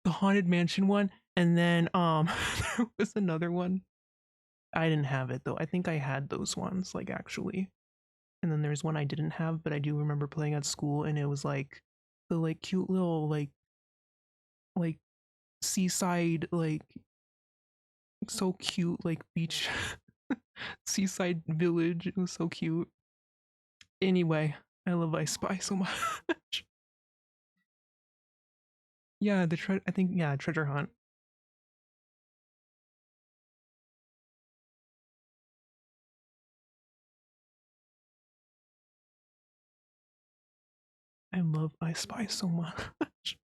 the haunted mansion one. And then there was another one. I didn't have it though. I think I had those ones, like actually. And then there's one I didn't have, but I do remember playing at school, and it was like the like cute little like seaside, like so cute, like beach seaside village. It was so cute. Anyway, I love I Spy so much. Yeah, I think yeah, treasure hunt. I love I Spy so much.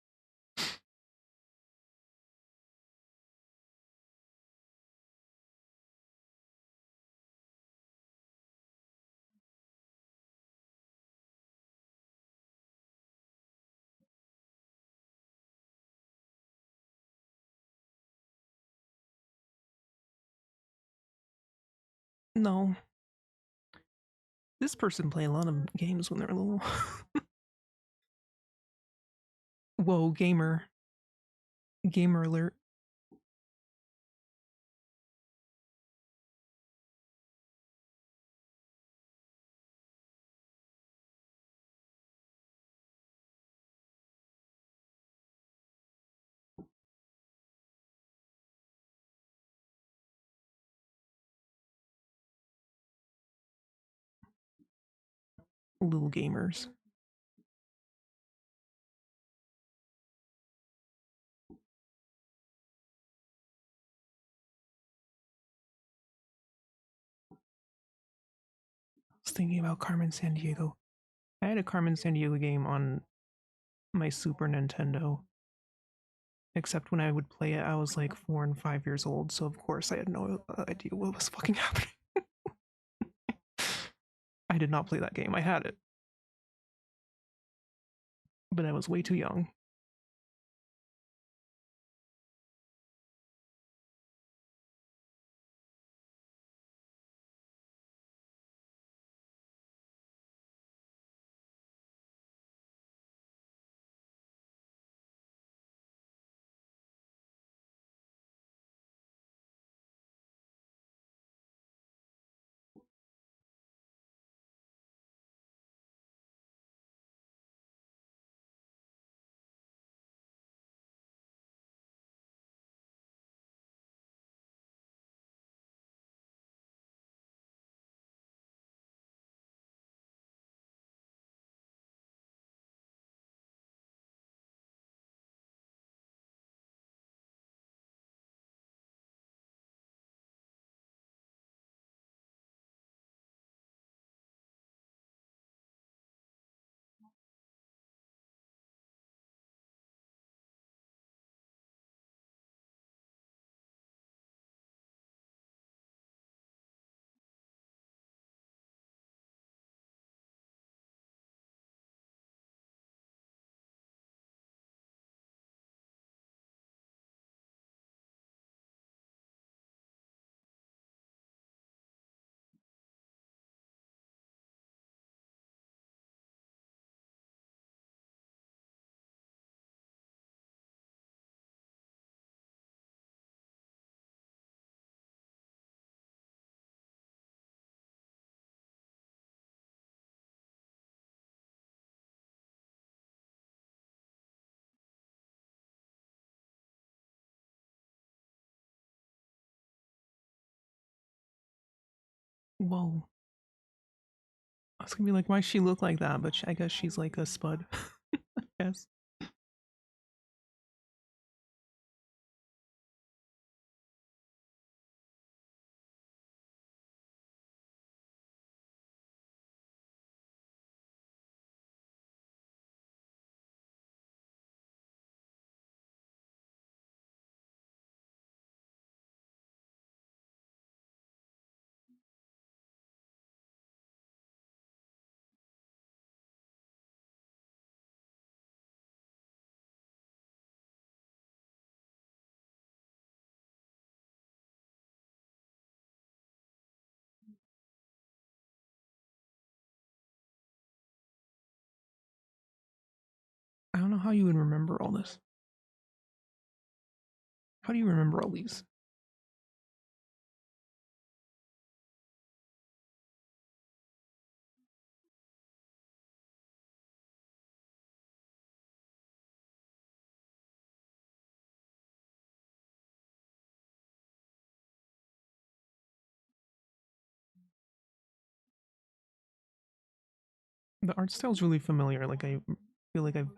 No, this person play a lot of games when they're little. Whoa, gamer alert. Little gamers. I was thinking about Carmen Sandiego. I had a Carmen Sandiego game on my Super Nintendo. Except when I would play it, I was like 4 and 5 years old, so of course I had no idea what was fucking happening. I did not play that game. I had it, but I was way too young. Whoa. I was gonna be like, why she look like that? But I guess she's like a spud. Yes. I don't know how you would remember all this. How do you remember all these? The art style's really familiar. Like I feel like I've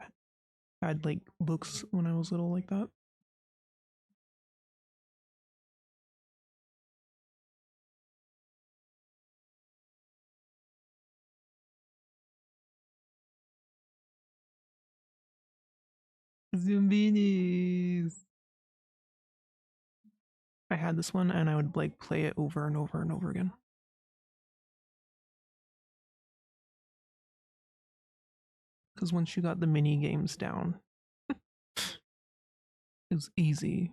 had like books when I was little like that. Zumbinis. I had this one and I would like play it over and over and over again. Because once you got the mini games down, it was easy.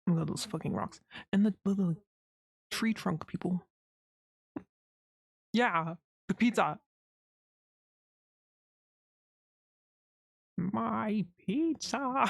Oh my god, those fucking rocks. And the tree trunk people. Yeah, the pizza. My pizza.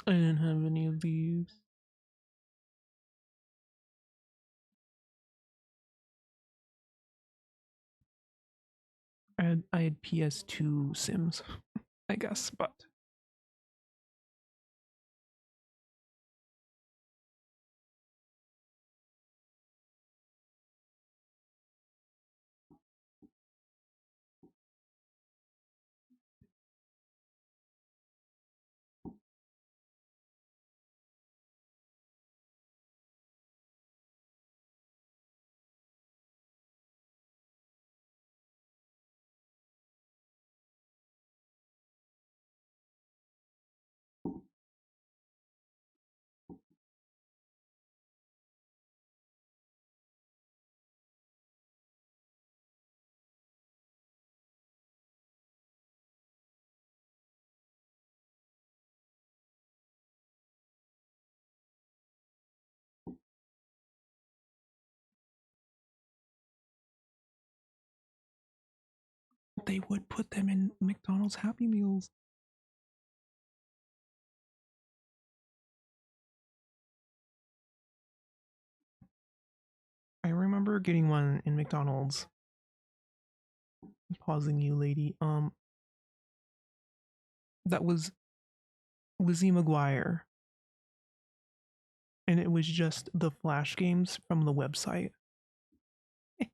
I didn't have any of these. I had PS2 Sims, I guess, but they would put them in McDonald's Happy Meals. I remember getting one in McDonald's. Pausing you, lady. That was Lizzie McGuire, and it was just the flash games from the website.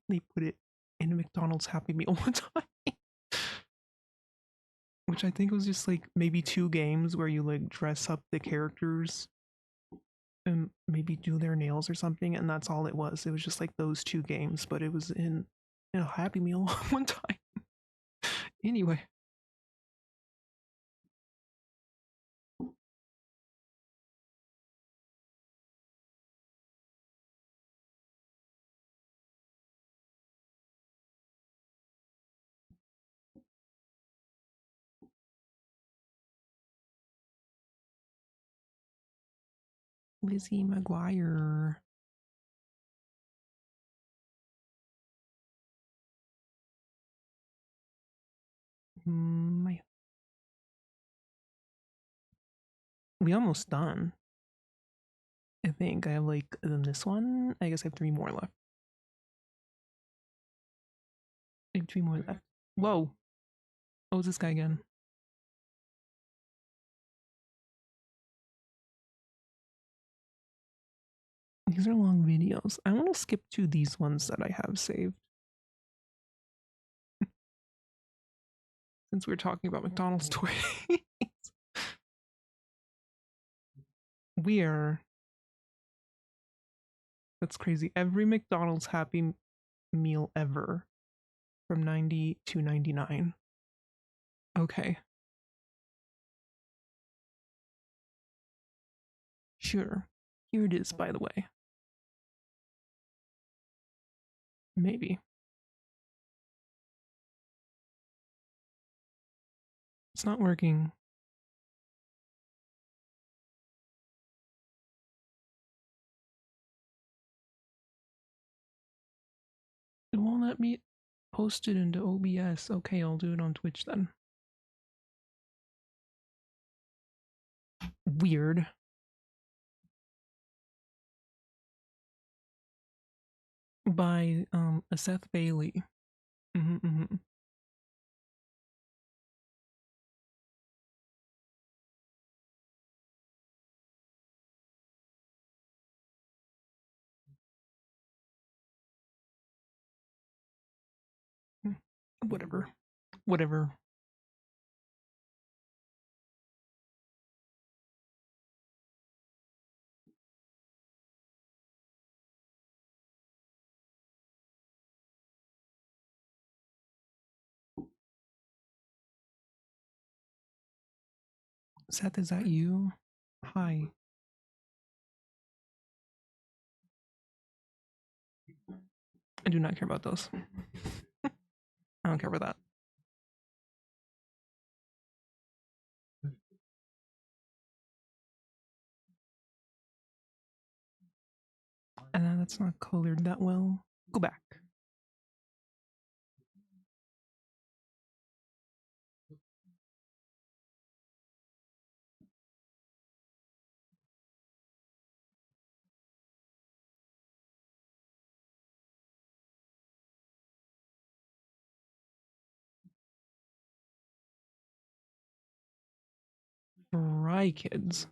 They put it in a McDonald's Happy Meal one time, which I think was just like maybe two games where you like dress up the characters and maybe do their nails or something, and that's all it was. It was just like those two games, but it was in a Happy Meal one time. Anyway, Lizzie McGuire. My, we almost done. I think I have like this one. I guess I have three more left. I have three more left. Whoa. Oh, is this guy again? These are long videos. I want to skip to these ones that I have saved. Since we're talking about McDonald's toys. That's crazy. Every McDonald's Happy Meal ever from 90 to 99. Okay. Sure. Here it is, by the way. Maybe. It's not working. It won't let me post it into OBS. Okay, I'll do it on Twitch then. Weird. By 𝕎ℍ𝕀𝕄𝕊𝕐. Whatever. Whatever. Seth, is that you? Hi. I do not care about those. I don't care about that. And that's not colored that well. Go back. Fry kids.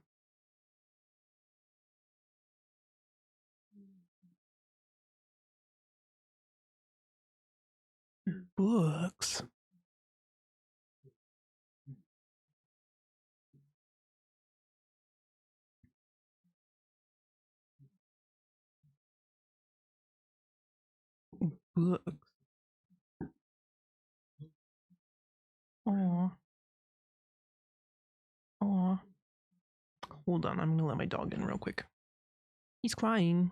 Books. Books. Aw. Aw. Hold on, I'm gonna let my dog in real quick. He's crying.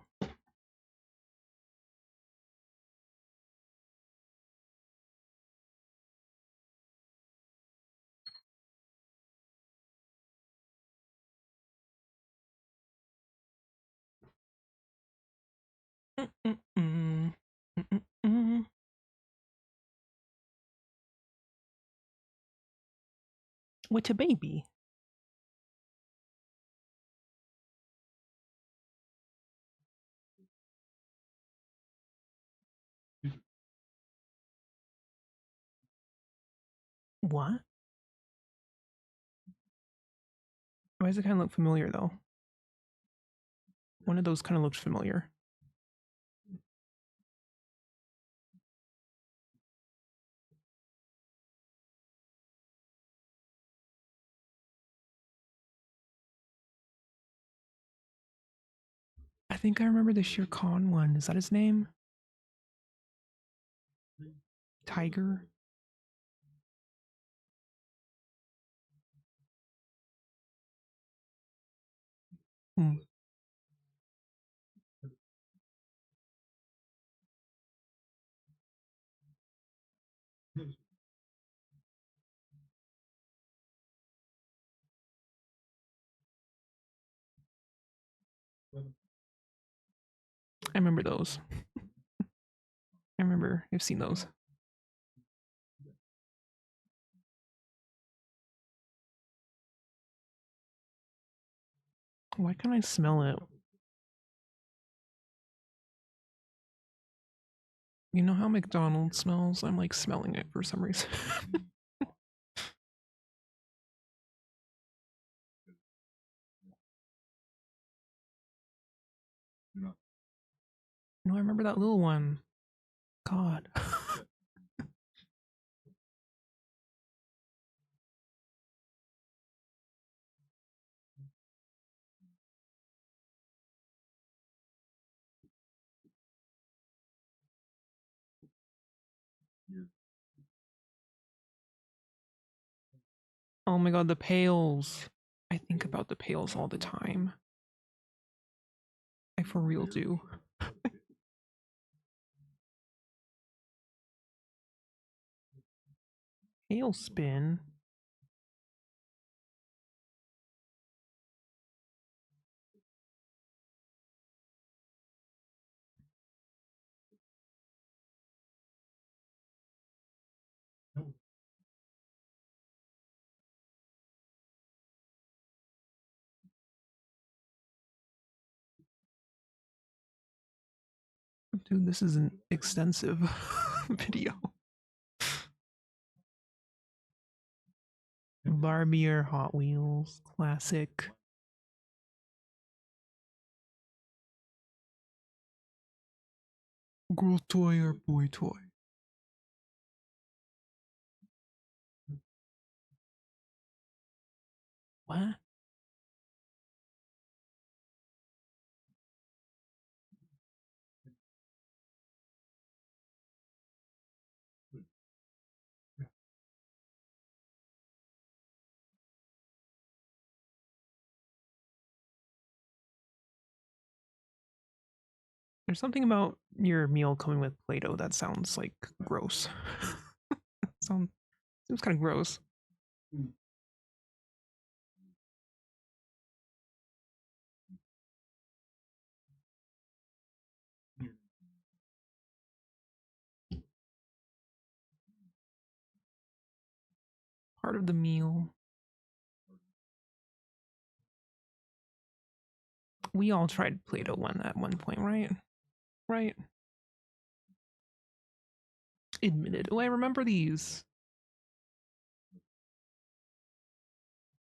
What a baby. What? Why does it kind of look familiar though? One of those kind of looks familiar. I think I remember the Shere Khan one. Is that his name? Tiger? Hmm. I remember those. I remember. I've seen those. Why can't I smell it? You know how McDonald's smells? I'm like smelling it for some reason. No, I remember that little one. God. Oh my god, the pails. I think about the pails all the time. I for real do. Pail spin. Dude, this is an extensive video. Barbie or Hot Wheels, classic. Girl toy or boy toy? What? There's something about your meal coming with Play-Doh that sounds like gross. Sounds seems kind of gross. Part of the meal. We all tried Play-Doh one at one point, right? Right. Admitted. Oh, I remember these.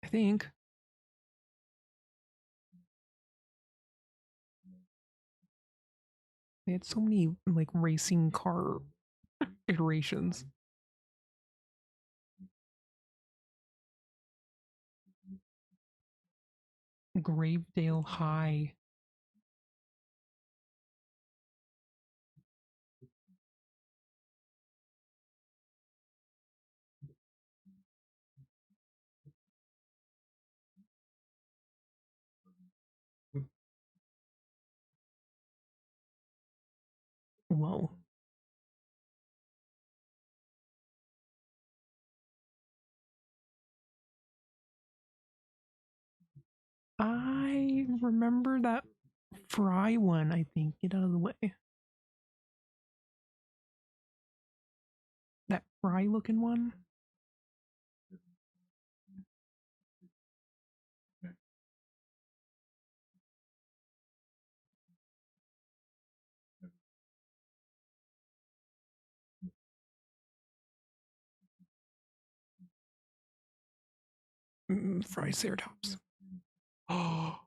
I think. They had so many like racing car iterations. Gravedale High. Whoa. I remember that fry one, I think. Get out of the way. That fry looking one. Fry Ceratops. Oh,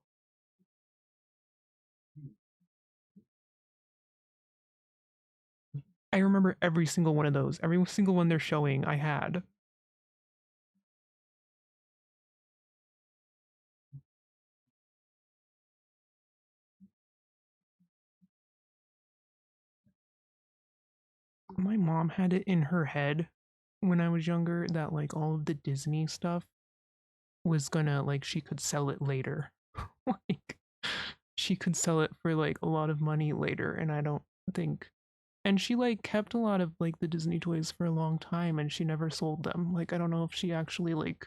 I remember every single one of those. Every single one they're showing, I had. My mom had it in her head when I was younger that like all of the Disney stuff was gonna like she could sell it later. Like she could sell it for like a lot of money later, and I don't think and she like kept a lot of like the Disney toys for a long time and she never sold them. Like I don't know if she actually like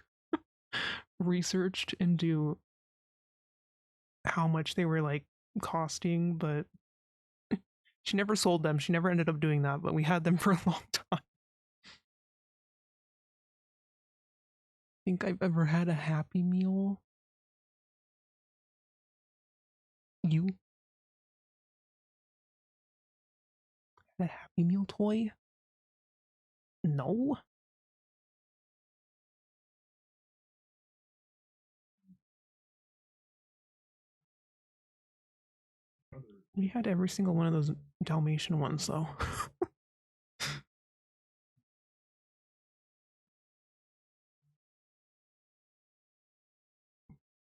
researched into how much they were like costing, but she never sold them. She never ended up doing that, but we had them for a long time. Think I've ever had a Happy Meal. You had a Happy Meal toy? No. We had every single one of those Dalmatian ones though.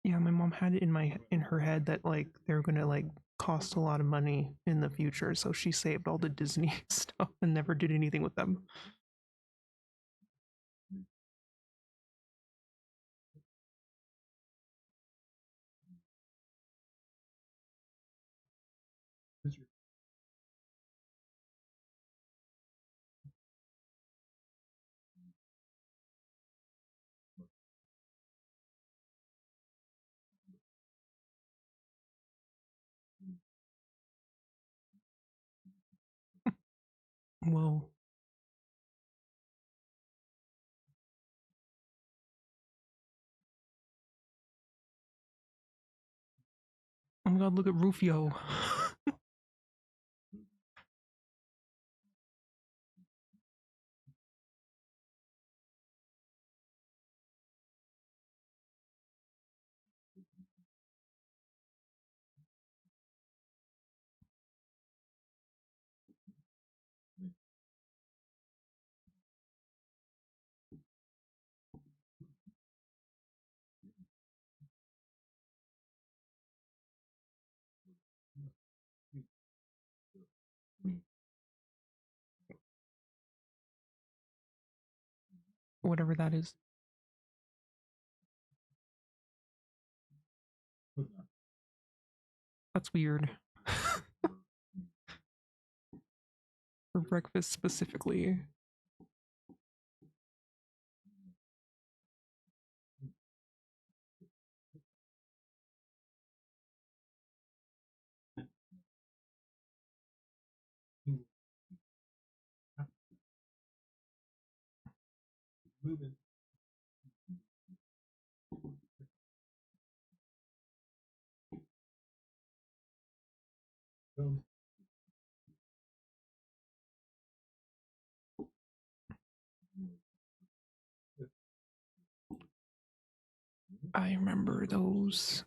Yeah, my mom had it in her head that like they're gonna like cost a lot of money in the future, so she saved all the Disney stuff and never did anything with them. Whoa. Oh my god, look at Rufio. Whatever that is. That's weird. For breakfast specifically. I remember those.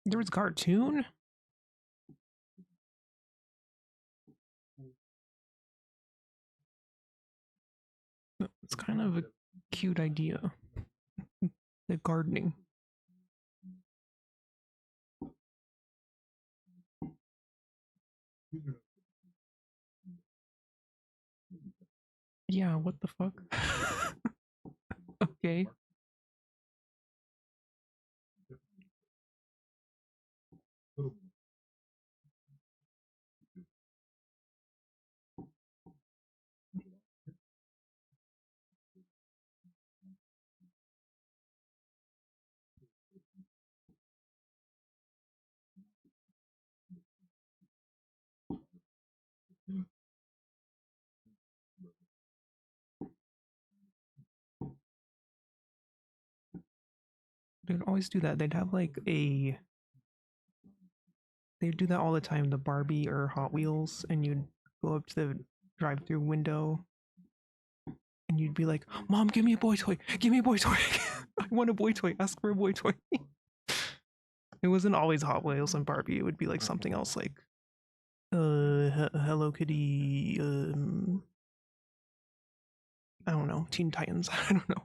There was cartoon? It's kind of a cute idea. The gardening. Yeah, what the fuck? Okay. They'd always do that. They'd have like a. They'd do that all the time, the Barbie or Hot Wheels, and you'd go up to the drive through window and you'd be like, Mom, give me a boy toy. Give me a boy toy. I want a boy toy. Ask for a boy toy. It wasn't always Hot Wheels and Barbie. It would be like something else like Hello Kitty, I don't know, Teen Titans. I don't know.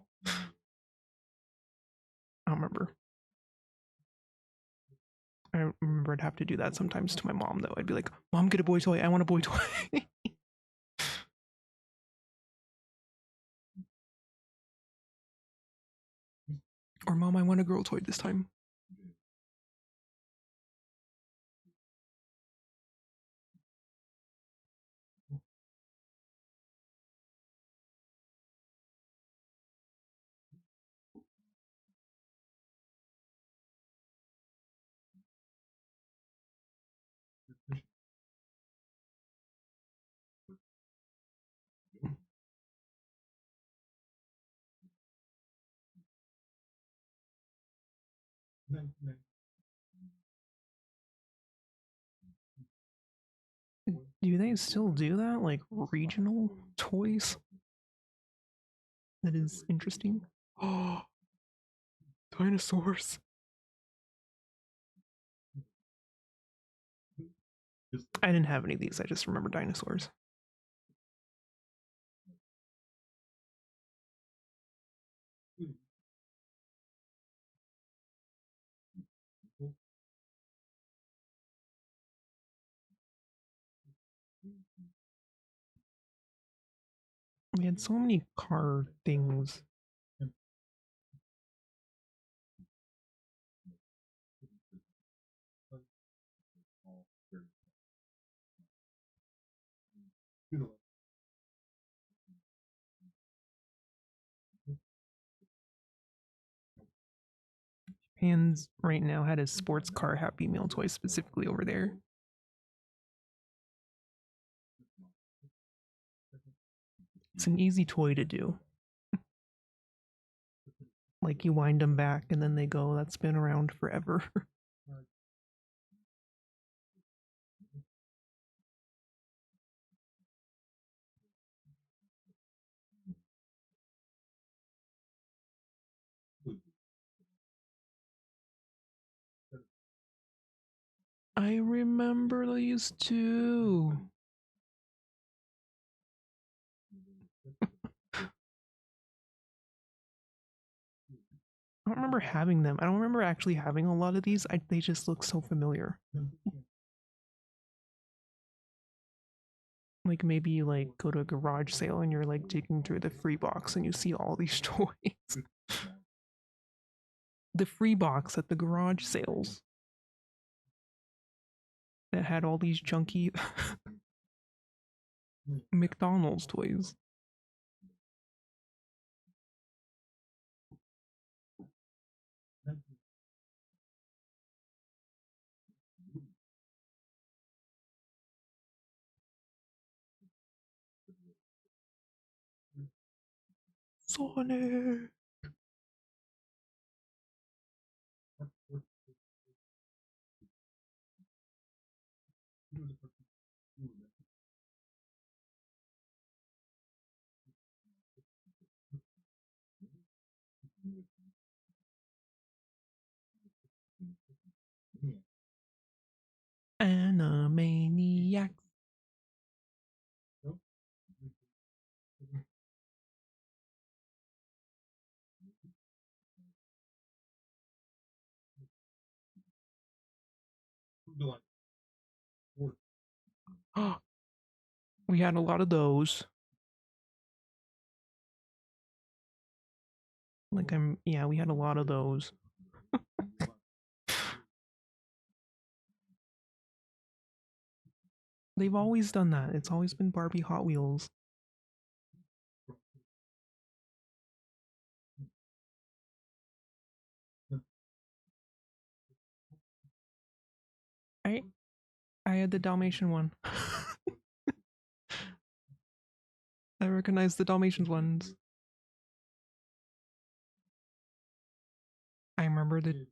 I don't remember. I remember I'd have to do that sometimes to my mom though. I'd be like, Mom, get a boy toy. I want a boy toy. Or Mom, I want a girl toy this time. Do they still do that? Like regional toys? That is interesting. Oh, dinosaurs. I didn't have any of these, I just remember dinosaurs. We had so many car things. Japan's right now had a sports car Happy Meal toy specifically over there. It's an easy toy to do. Like you wind them back and then they go. That's been around forever. I remember these too. I don't remember having them. I don't remember actually having a lot of these. They just look so familiar. Like maybe you like go to a garage sale and you're like digging through the free box and you see all these toys. The free box at the garage sales that had all these junky McDonald's toys. Sonic. Animaniacs. We had a lot of those. Yeah, we had a lot of those. They've always done that. It's always been Barbie Hot Wheels. I I had the Dalmatian one. I recognize the Dalmatians ones. I remember the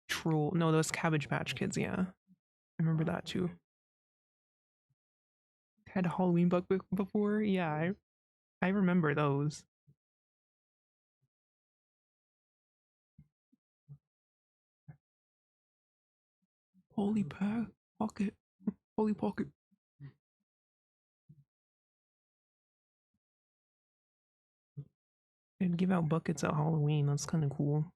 troll. No, those Cabbage Patch Kids. Yeah, I remember that too. Had a Halloween book before. Yeah, I remember those. Holy pocket. Holy pocket. They'd give out buckets at Halloween. That's kind of cool.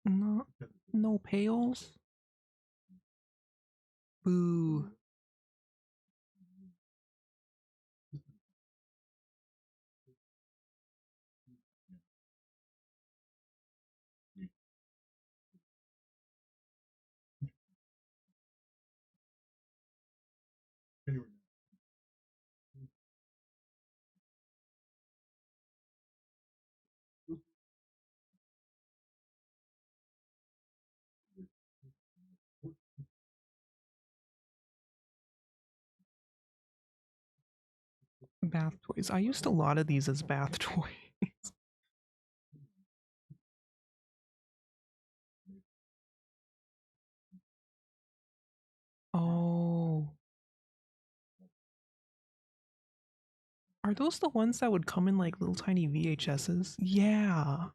No, no pails. Boo. Bath toys. I used a lot of these as bath toys. Oh. Are those the ones that would come in like little tiny VHSs? Yeah.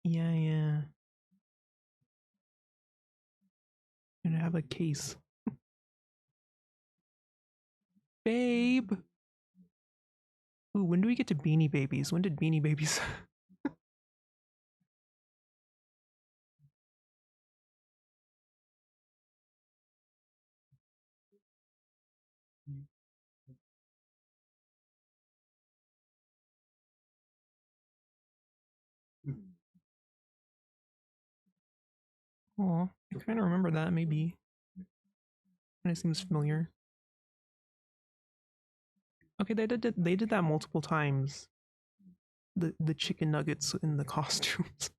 Yeah, yeah. And have a case. Babe. Ooh, when do we get to Beanie Babies? When did Beanie Babies? Oh, I kind of remember that, maybe. And it seems familiar. Okay, they did that multiple times. The chicken nuggets in the costumes.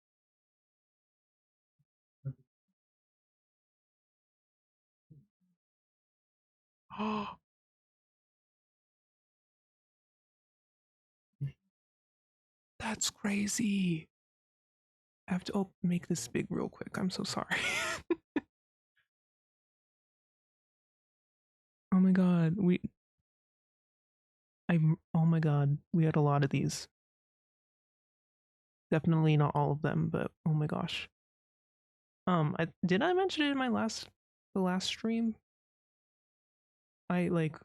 Oh, that's crazy. I have to make this big real quick. I'm so sorry. Oh my god, oh my god, we had a lot of these. Definitely not all of them, but oh my gosh. Did I mention it in the last stream? I like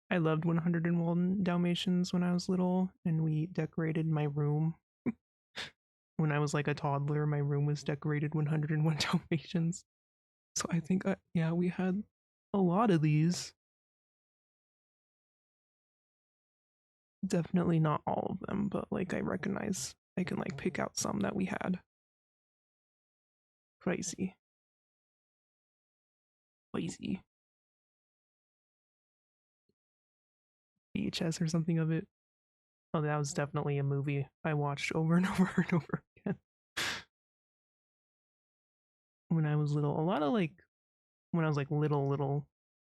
I loved 101 Dalmatians when I was little, and we decorated my room. When I was like a toddler, my room was decorated 101 Dalmatians. So I think, yeah, we had a lot of these. Definitely not all of them, but like I recognize I can like pick out some that we had. Crazy. Crazy. VHS or something of it. Oh, that was definitely a movie I watched over and over and over again when I was little. A lot of like when I was like little,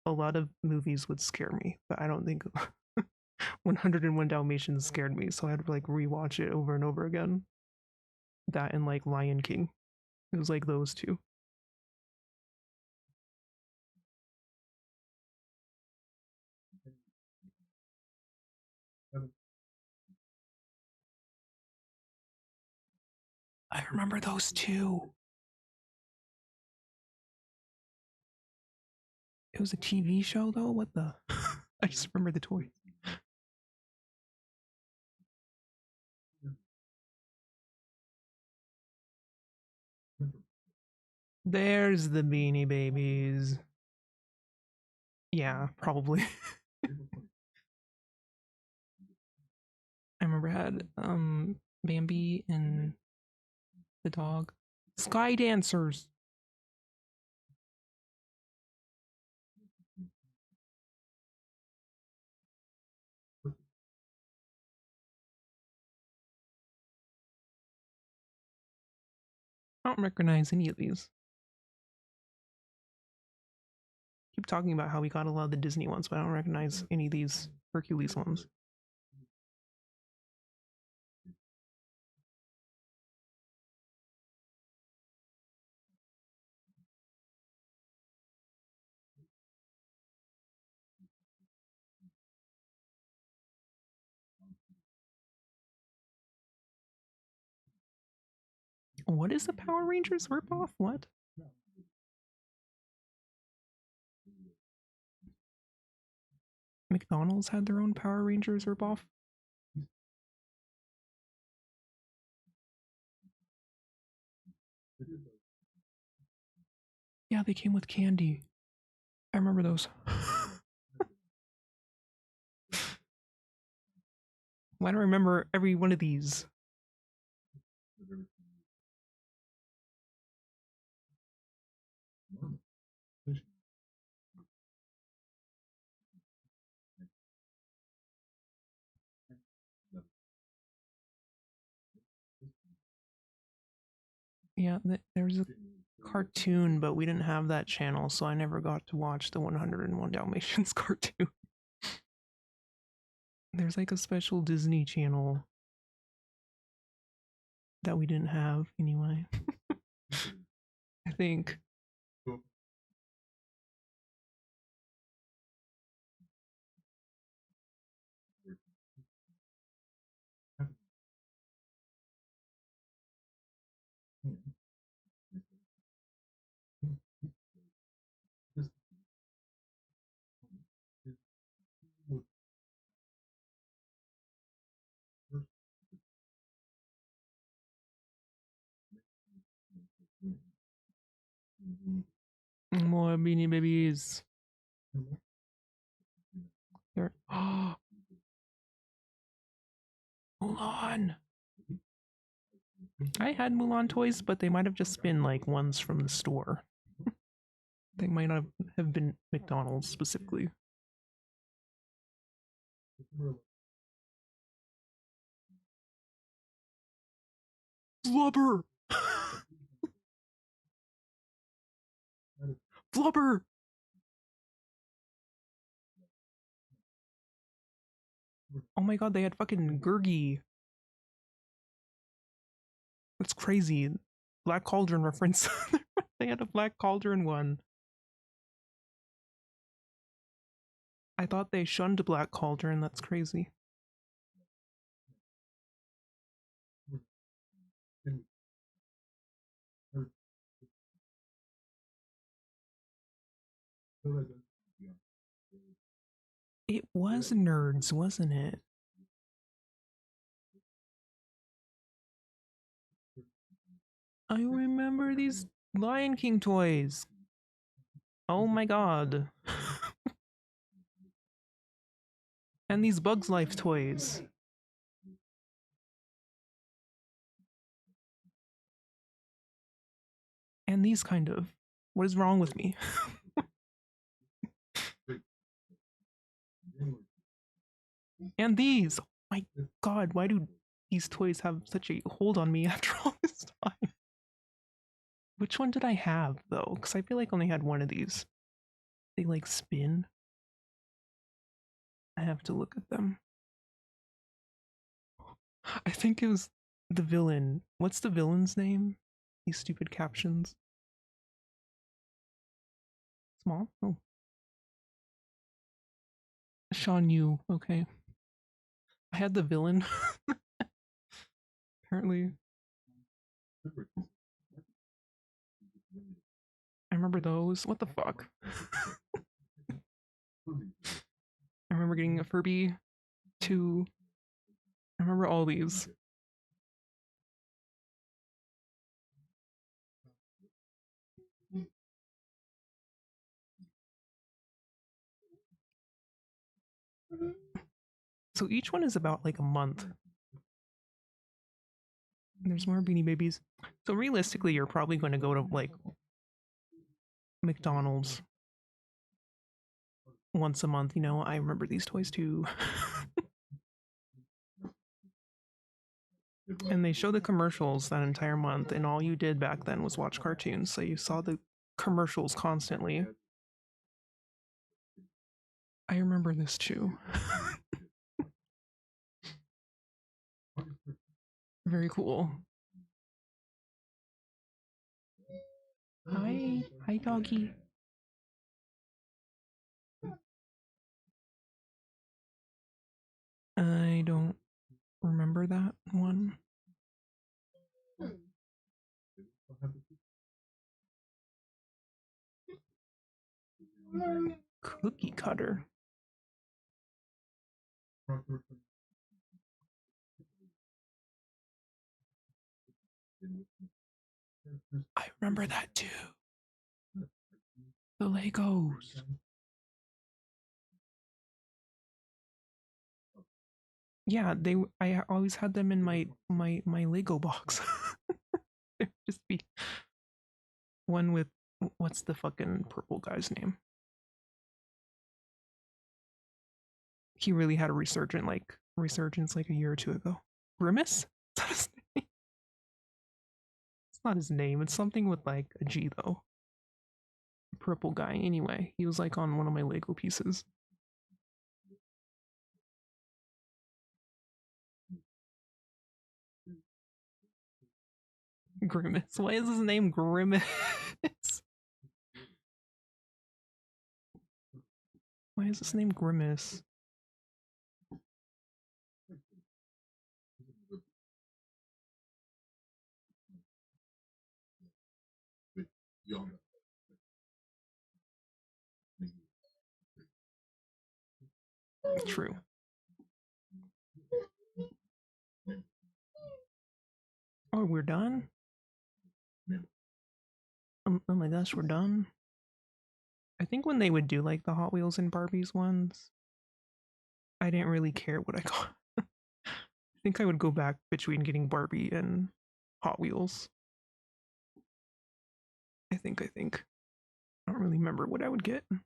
a lot of movies would scare me, but I don't think 101 Dalmatians scared me, so I had to like rewatch it over and over again. That and like Lion King. It was like those two. I remember those two. It was a TV show though. What the? I just remember the toy. There's the Beanie Babies. Yeah, probably. I remember I had Bambi and the dog. Sky Dancers. I don't recognize any of these. Keep talking about how we got a lot of the Disney ones, but I don't recognize any of these Hercules ones. What is the Power Rangers ripoff? What? McDonald's had their own Power Rangers ripoff? Yeah, they came with candy. I remember those. Why don't I remember every one of these? Yeah, there was a cartoon, but we didn't have that channel, so I never got to watch the 101 Dalmatians cartoon. There's like a special Disney channel that we didn't have anyway. I think. More Beanie Babies. There. Oh, Mulan. I had Mulan toys, but they might have just been like ones from the store. They might not have been McDonald's specifically. Flubber! Flubber! Oh my god, they had fucking Gurgi. That's crazy. Black Cauldron reference. They had a Black Cauldron one. I thought they shunned Black Cauldron. That's crazy. It was Nerds, wasn't it? I remember these Lion King toys. Oh my god. And these Bugs Life toys. And these kind of. What is wrong with me? And these. Oh my god, why do these toys have such a hold on me after all this time? Which one did I have though? Because I feel like I only had one of these. They like spin. I have to look at them. I think it was the villain. What's the villain's name? These stupid captions. Small? Oh. Sean Yu. Okay. I had the villain. Apparently. I remember those. What the fuck? I remember getting a Furby 2. I remember all these. So each one is about like a month. There's more Beanie Babies. So realistically, you're probably going to go to like McDonald's once a month. You know, I remember these toys too. And they show the commercials that entire month, and all you did back then was watch cartoons. So you saw the commercials constantly. I remember this too. Very cool. Hi, hi, doggy. I don't remember that one. Cookie cutter. I remember that too. The Legos. Yeah, I always had them in my Lego box. There'd just be one with what's the fucking purple guy's name? He really had a resurgence like a year or two ago. Grimace? It's not his name. It's something with like a G though. Purple guy. Anyway, he was like on one of my Lego pieces. Grimace. Why is his name Grimace? Why is his name Grimace? True. Oh, we're done? Oh my gosh, we're done? I think when they would do like the Hot Wheels and Barbies ones, I didn't really care what I got. I think I would go back between getting Barbie and Hot Wheels. I think. I don't really remember what I would get. I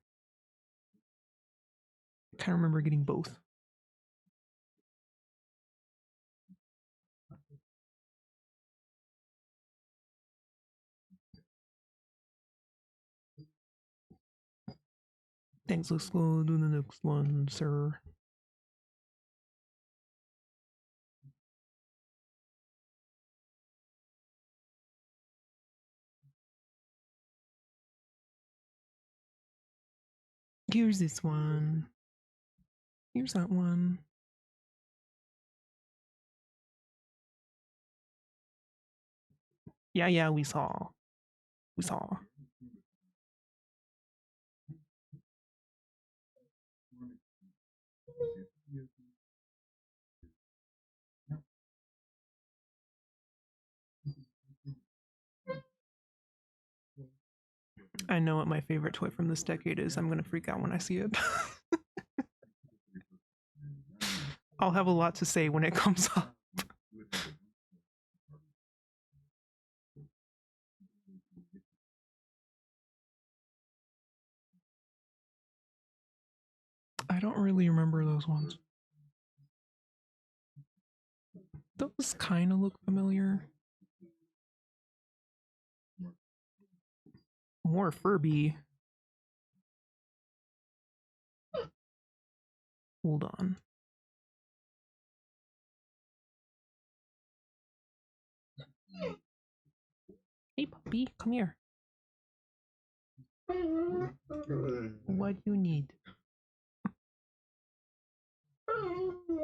kind of remember getting both. Thanks, let's go do the next one, sir. Here's this one. Here's that one. Yeah, we saw. We saw. I know what my favorite toy from this decade is. I'm gonna freak out when I see it. I'll have a lot to say when it comes up. I don't really remember those ones. Those kind of look familiar. More Furby. Hold on. Hey puppy, come here. What do you need?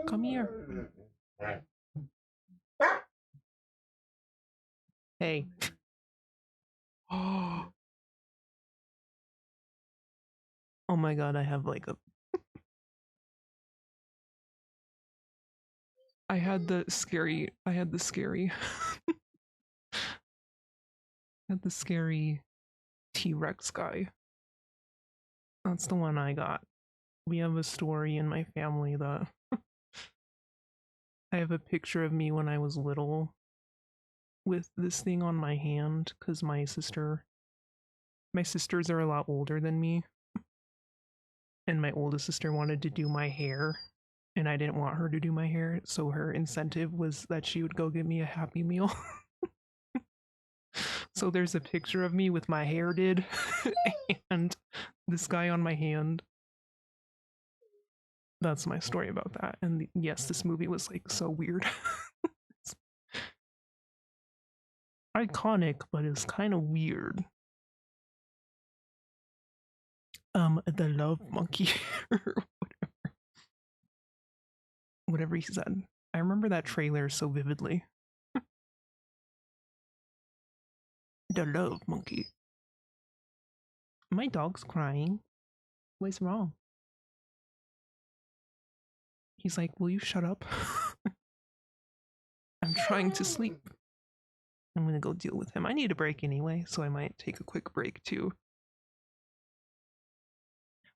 Come here. Hey. Oh my god, I have like a I had the scary I had the scary T-Rex guy. That's the one I got. We have a story in my family that I have a picture of me when I was little with this thing on my hand because my sisters are a lot older than me, and my oldest sister wanted to do my hair, and I didn't want her to do my hair, so her incentive was that she would go get me a Happy Meal. So there's a picture of me with my hair did and this guy on my hand. That's my story about that. And yes, this movie was like so weird. Iconic, but it's kind of weird. The love monkey or whatever he said. I remember that trailer so vividly. The love monkey. My dog's crying. What's wrong? He's like, will you shut up? I'm trying to sleep. I'm gonna go deal with him. I need a break anyway, so I might take a quick break too.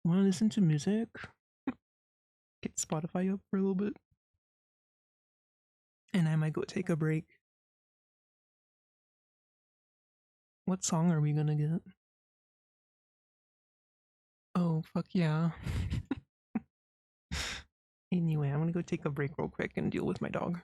Want to listen to music? Get Spotify up for a little bit. And I might go take a break. What song are we gonna get? Oh, fuck yeah. Anyway, I'm gonna go take a break real quick and deal with my dog.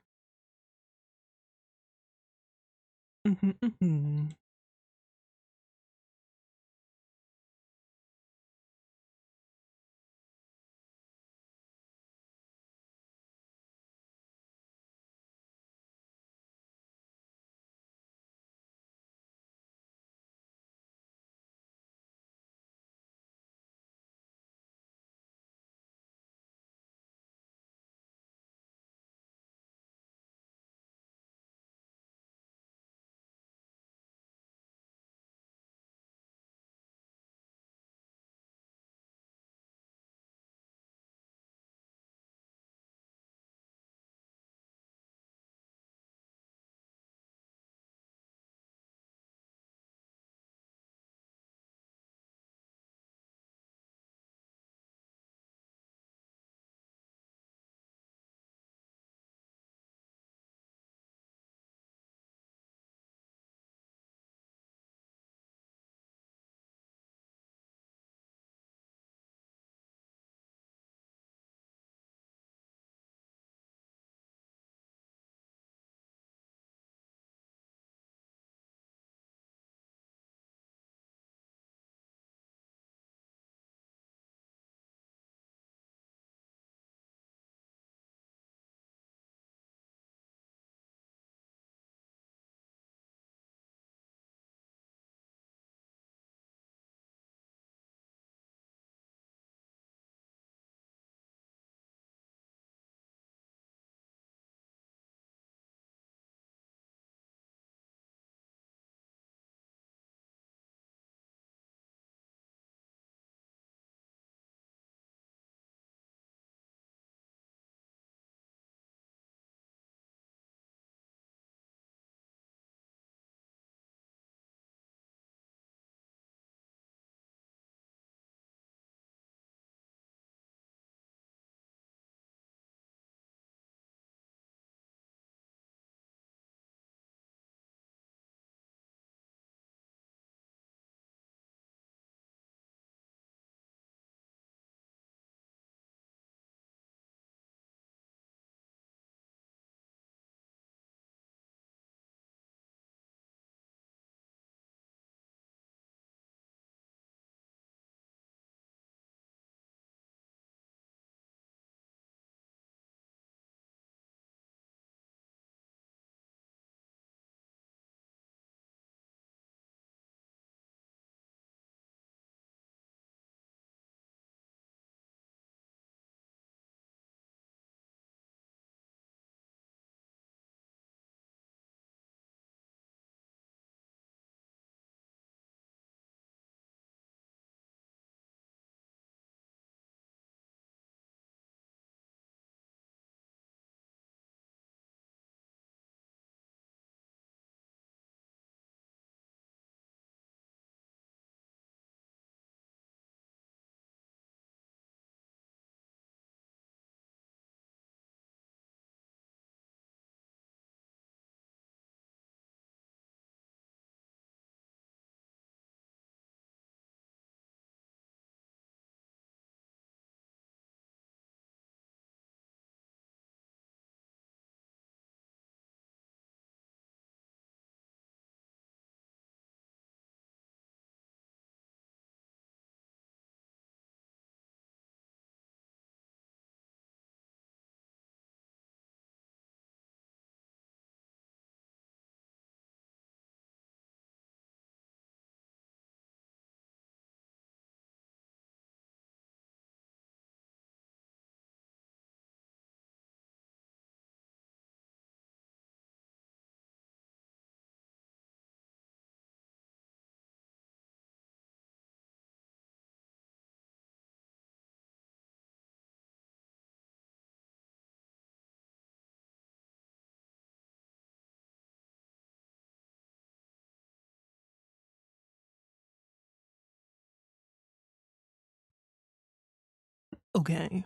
Okay.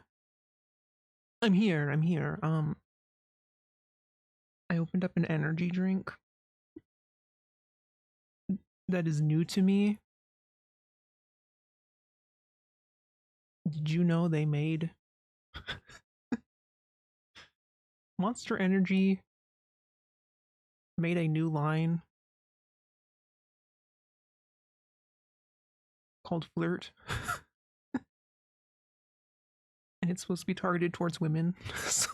I'm here, I'm here. I opened up an energy drink that is new to me. Did you know they made Monster Energy made a new line called Flirt? And it's supposed to be targeted towards women. So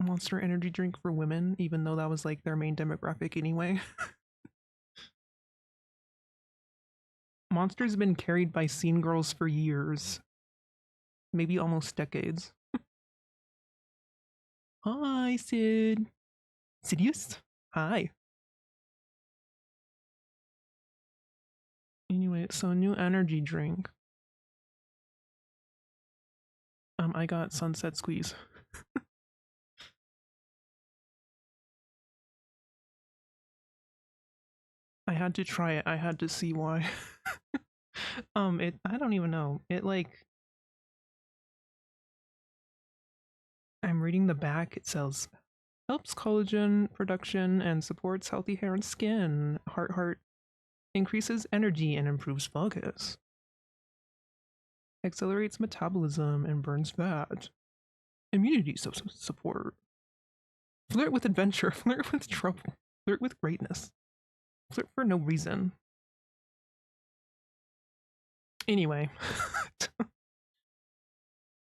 Monster Energy drink for women, even though that was like their main demographic anyway. Monster's been carried by scene girls for years, maybe almost decades. Hi, Sid. Sidious? Hi. Anyway, so new energy drink. I got Sunset Squeeze. I had to try it. I had to see why. I don't even know. It like I'm reading the back. It says helps collagen production and supports healthy hair and skin. Heart increases energy and improves focus. Accelerates metabolism and burns fat. Immunity support. Flirt with adventure. Flirt with trouble. Flirt with greatness. Flirt for no reason. Anyway,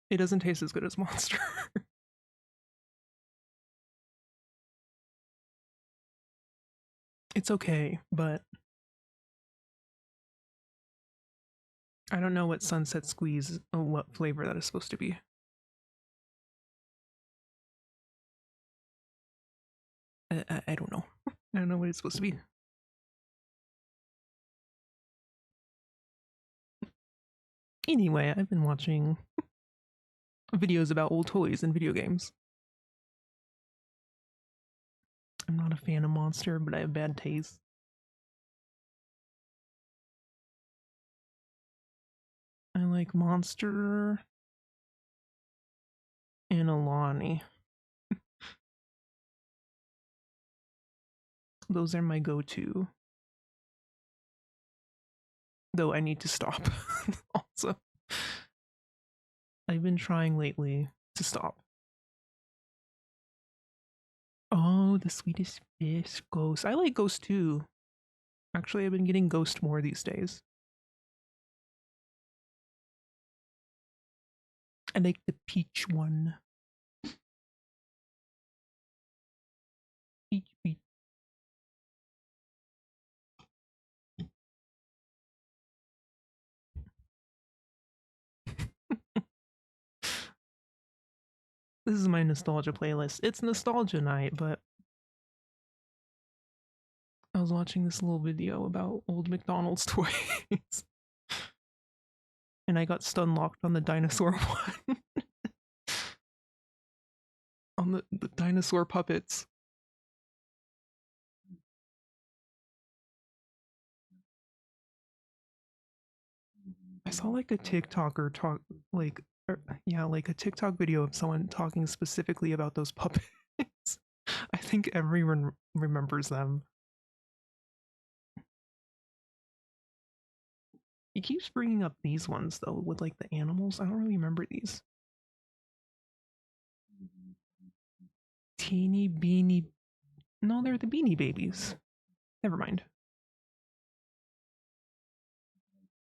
it doesn't taste as good as Monster. It's okay, but I don't know what Sunset Squeeze, what flavor that is supposed to be. I don't know. I don't know what it's supposed to be. Anyway, I've been watching videos about old toys and video games. I'm not a fan of Monster, but I have bad taste. I like Monster and Alani. Those are my go-to. Though I need to stop. Also, I've been trying lately to stop. Oh, the sweetest fish, Ghost. I like Ghost too. Actually, I've been getting Ghost more these days. I like the peach one. Peach, peach. This is my nostalgia playlist. It's nostalgia night, but I was watching this little video about old McDonald's toys. And I got stun locked on the dinosaur one. On the dinosaur puppets. I saw like a TikToker talk like yeah, like a TikTok video of someone talking specifically about those puppets. I think everyone remembers them. He keeps bringing up these ones though with like the animals. I don't really remember these. Teeny beanie. No, they're the Beanie Babies. Never mind.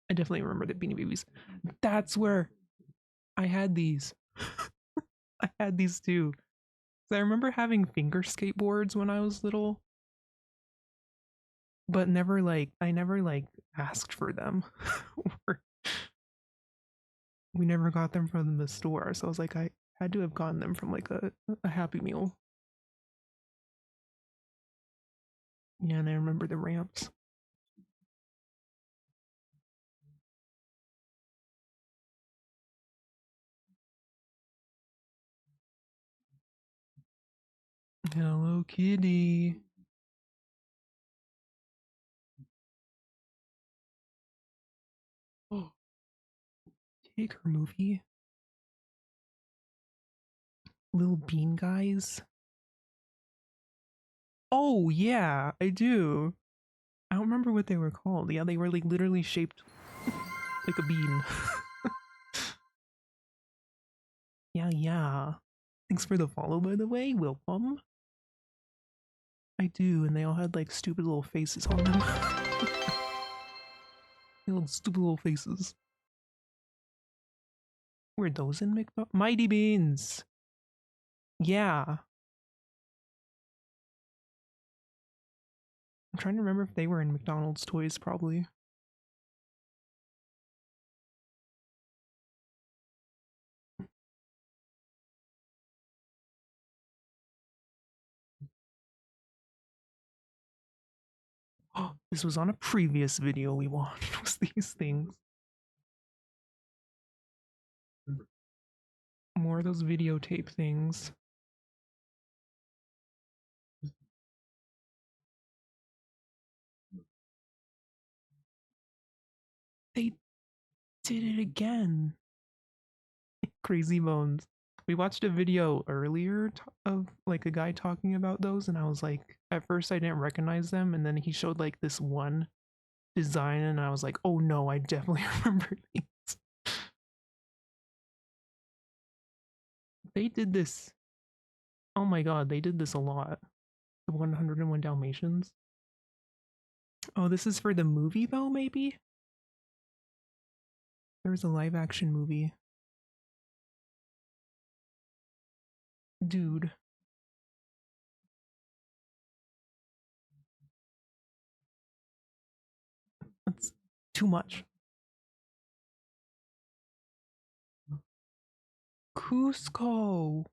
I definitely remember the Beanie Babies. That's where I had these. I had these too. So I remember having finger skateboards when I was little, but never like I never like asked for them. Or we never got them from the store. So I was like, I had to have gotten them from like a Happy Meal. Yeah, and I remember the ramps. Hello Kitty. Pig or movie? Little Bean Guys? Oh, yeah, I do. I don't remember what they were called. Yeah, they were like literally shaped like a bean. Yeah, yeah. Thanks for the follow, by the way, Wilpom. I do, and they all had like stupid little faces on them. Little stupid little faces. Were those in McDonald's? Mighty Beans! Yeah. I'm trying to remember if they were in McDonald's toys, probably. Oh, this was on a previous video we watched, was these things. More of those videotape things. They did it again. Crazy Bones. We watched a video earlier of like a guy talking about those, and I was like, at first I didn't recognize them, and then he showed like this one design, and I was like, oh no, I definitely remember these. They did this. Oh my god, they did this a lot. The 101 Dalmatians. Oh, this is for the movie though, maybe? There was a live action movie. Dude. That's too much. Cusco.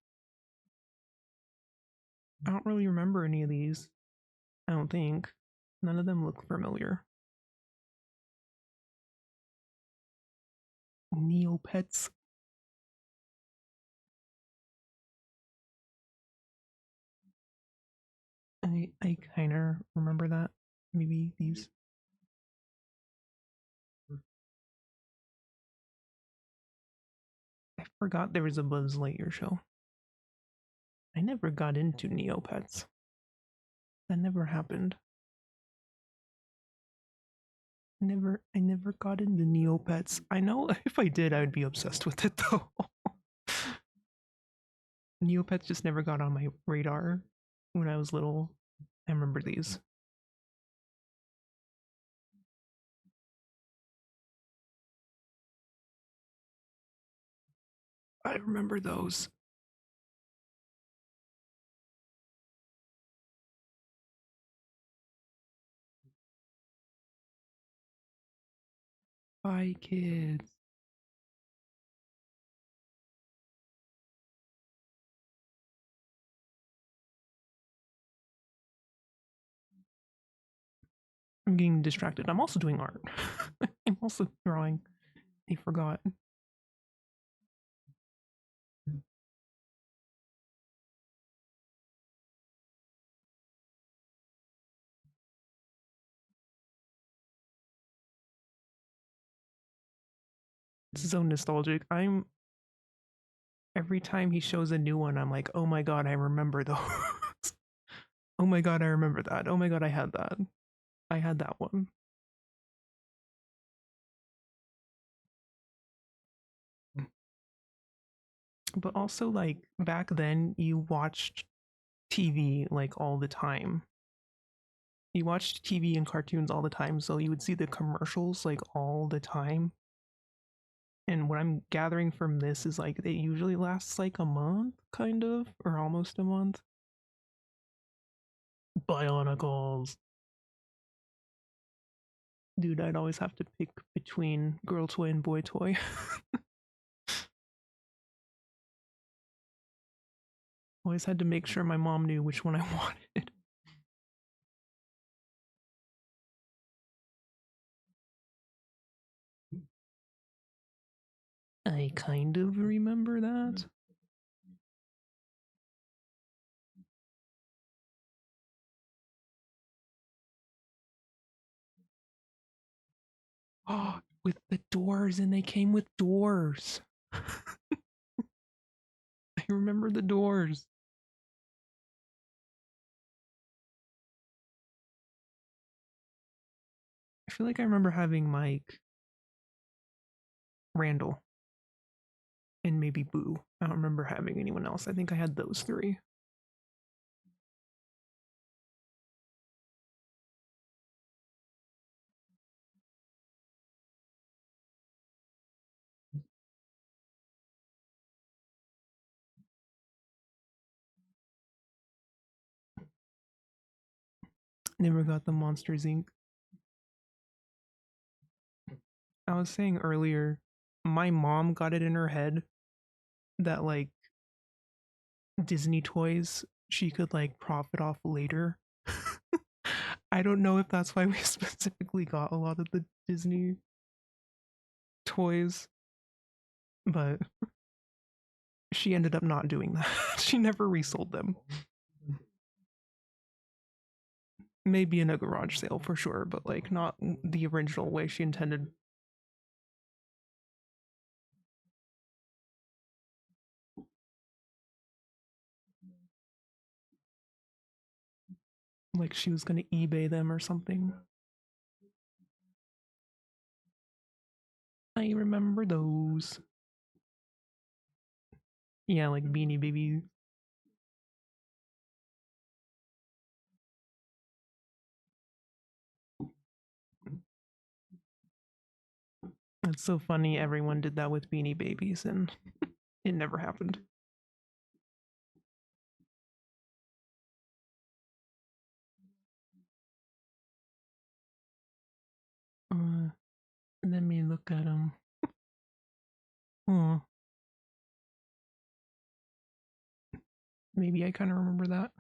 I don't really remember any of these. I don't think. None of them look familiar. Neopets. I kind of remember that. Maybe these. I forgot there was a Buzz Lightyear show. I never got into Neopets. That never happened. I never got into Neopets. I know if I did, I would be obsessed with it though. Neopets just never got on my radar when I was little. I remember these. I remember those. Bye, kids. I'm getting distracted. I'm also doing art. I'm also drawing. I forgot. This is so nostalgic. I'm every time he shows a new one, I'm like, oh my god, I remember those. Oh my god, I remember that. Oh my god, I had that. I had that one. But also, like, back then, you watched TV like all the time. You watched TV and cartoons all the time, so you would see the commercials like all the time. And what I'm gathering from this is like it usually lasts like a month, kind of, or almost a month. Bionicles. Dude, I'd always have to pick between girl toy and boy toy. Always had to make sure my mom knew which one I wanted. I kind of remember that. Oh, with the doors, and they came with doors. I remember the doors. I feel like I remember having Mike, Randall, and maybe Boo. I don't remember having anyone else. I think I had those three. Never got the Monsters Inc. I was saying earlier, my mom got it in her head that like Disney toys she could like profit off later. I don't know if that's why we specifically got a lot of the Disney toys, but she ended up not doing that. She never resold them. Maybe in a garage sale for sure, but like not the original way she intended. Like she was gonna eBay them or something. I remember those. Yeah, like Beanie Baby. It's so funny everyone did that with Beanie Babies and it never happened. Let me look at them. Oh, maybe I kind of remember that.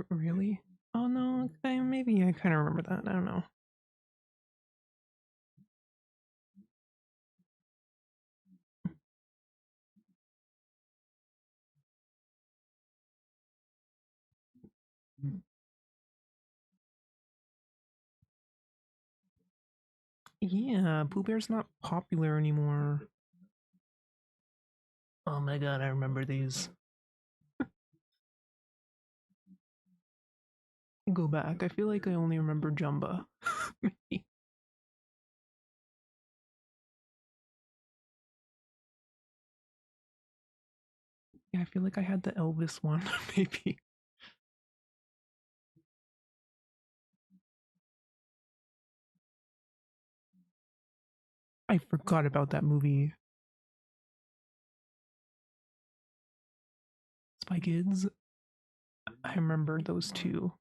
Really? Oh no, maybe I kind of remember that. I don't know. Yeah, Pooh Bear's not popular anymore. Oh my god, I remember these. Go back. I feel like I only remember Jumba. Yeah, I feel like I had the Elvis one, maybe. I forgot about that movie. Spy Kids. I remember those two.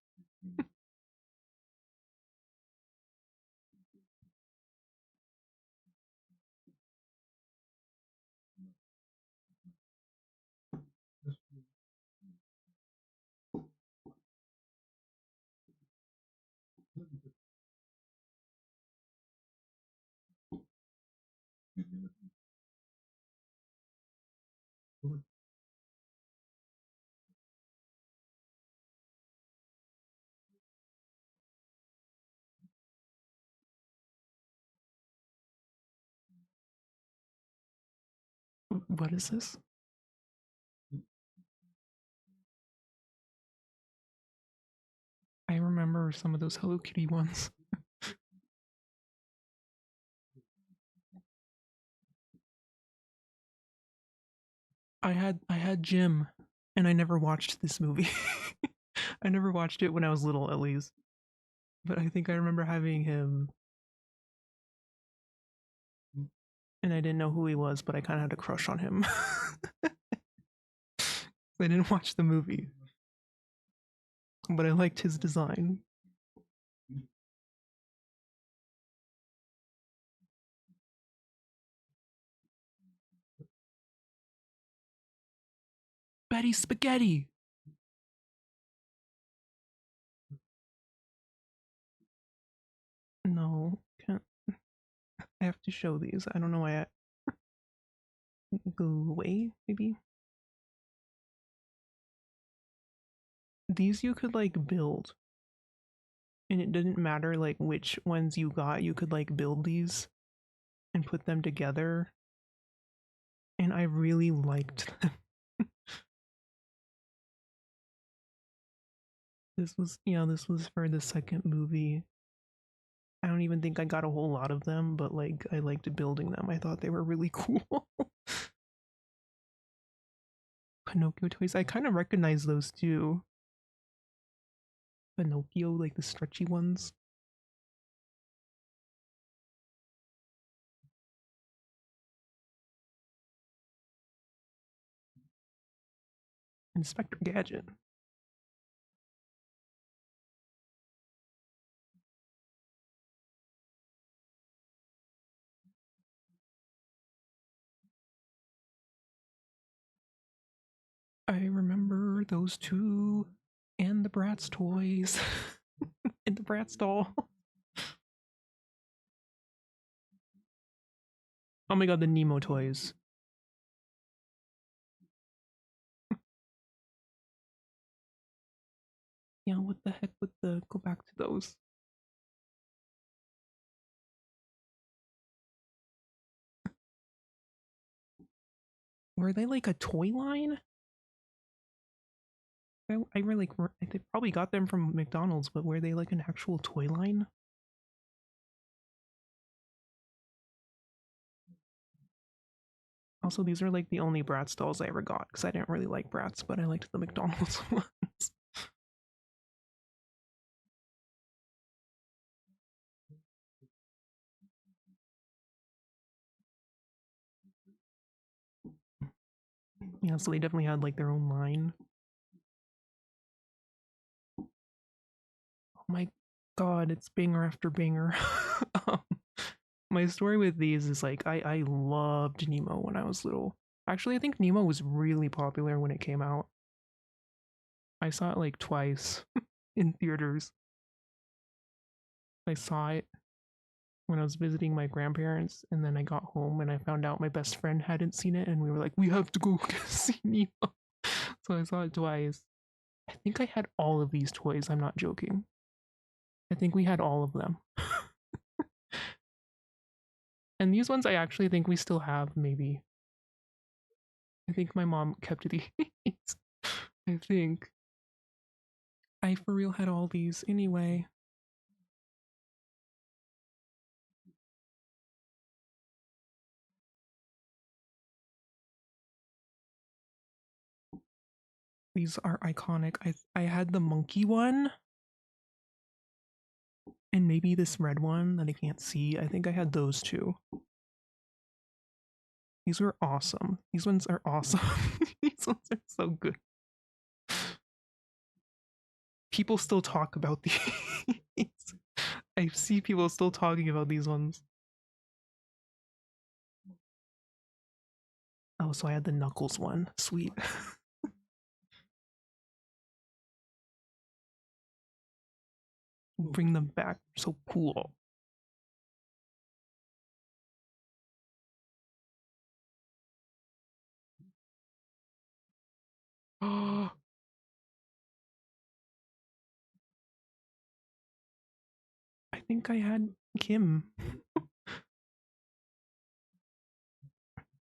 What is this? I remember some of those Hello Kitty ones. I had Jim, and I never watched this movie. I never watched it when I was little, at least. But I think I remember having him, and I didn't know who he was, but I kind of had a crush on him. I didn't watch the movie, but I liked his design. spaghetti, spaghetti. No, can't. I have to show these. I don't know why I go away, maybe. These you could like build. And it didn't matter like which ones you got, you could like build these and put them together. And I really liked them. This was, yeah, this was for the second movie. I don't even think I got a whole lot of them, but like I liked building them. I thought they were really cool. Pinocchio toys. I kind of recognize those too. Pinocchio, like the stretchy ones. Inspector Gadget. I remember those two and the Bratz toys and the Bratz doll. Oh my god, the Nemo toys. Yeah, what the heck with the go back to those? Were they like a toy line? I really they probably got them from McDonald's, but were they like an actual toy line? Also, these are like the only Bratz dolls I ever got because I didn't really like Bratz, but I liked the McDonald's ones. Yeah, so they definitely had like their own line. Oh my god, it's banger after banger. um, my story with these is like I loved Nemo when I was little. Actually, I think Nemo was really popular when it came out. I saw it like twice in theaters. I saw it when I was visiting my grandparents, and then I got home and I found out my best friend hadn't seen it, and we were like, we have to go see Nemo. So I saw it twice. I think I had all of these toys. I'm not joking. I think we had all of them. And these ones I actually think we still have, maybe. I think my mom kept these. I think. I for real had all these anyway. These are iconic. I had the monkey one. And maybe this red one that I can't see. I think I had those two. These were awesome. These ones are awesome. These ones are so good. People still talk about these. I see people still talking about these ones. Oh, so I had the Knuckles one. Sweet. Bring them back. So cool. Oh, I think I had Kim.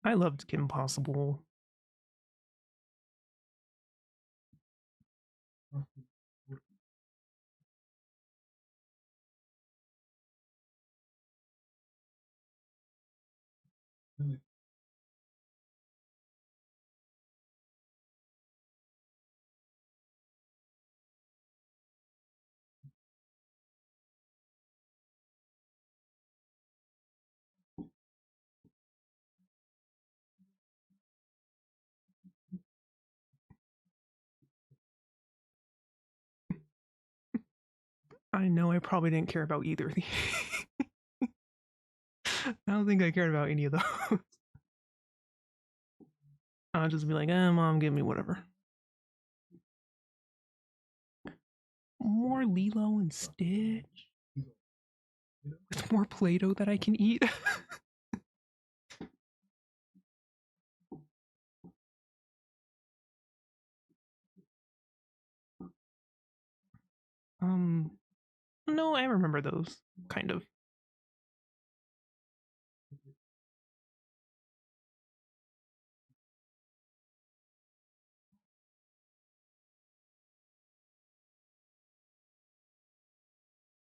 I loved Kim Possible. I know I probably didn't care about either of these. I don't think I cared about any of those. I'll just be like, mom, give me whatever. More Lilo and Stitch. With more Play-Doh that I can eat. No, I remember those, kind of.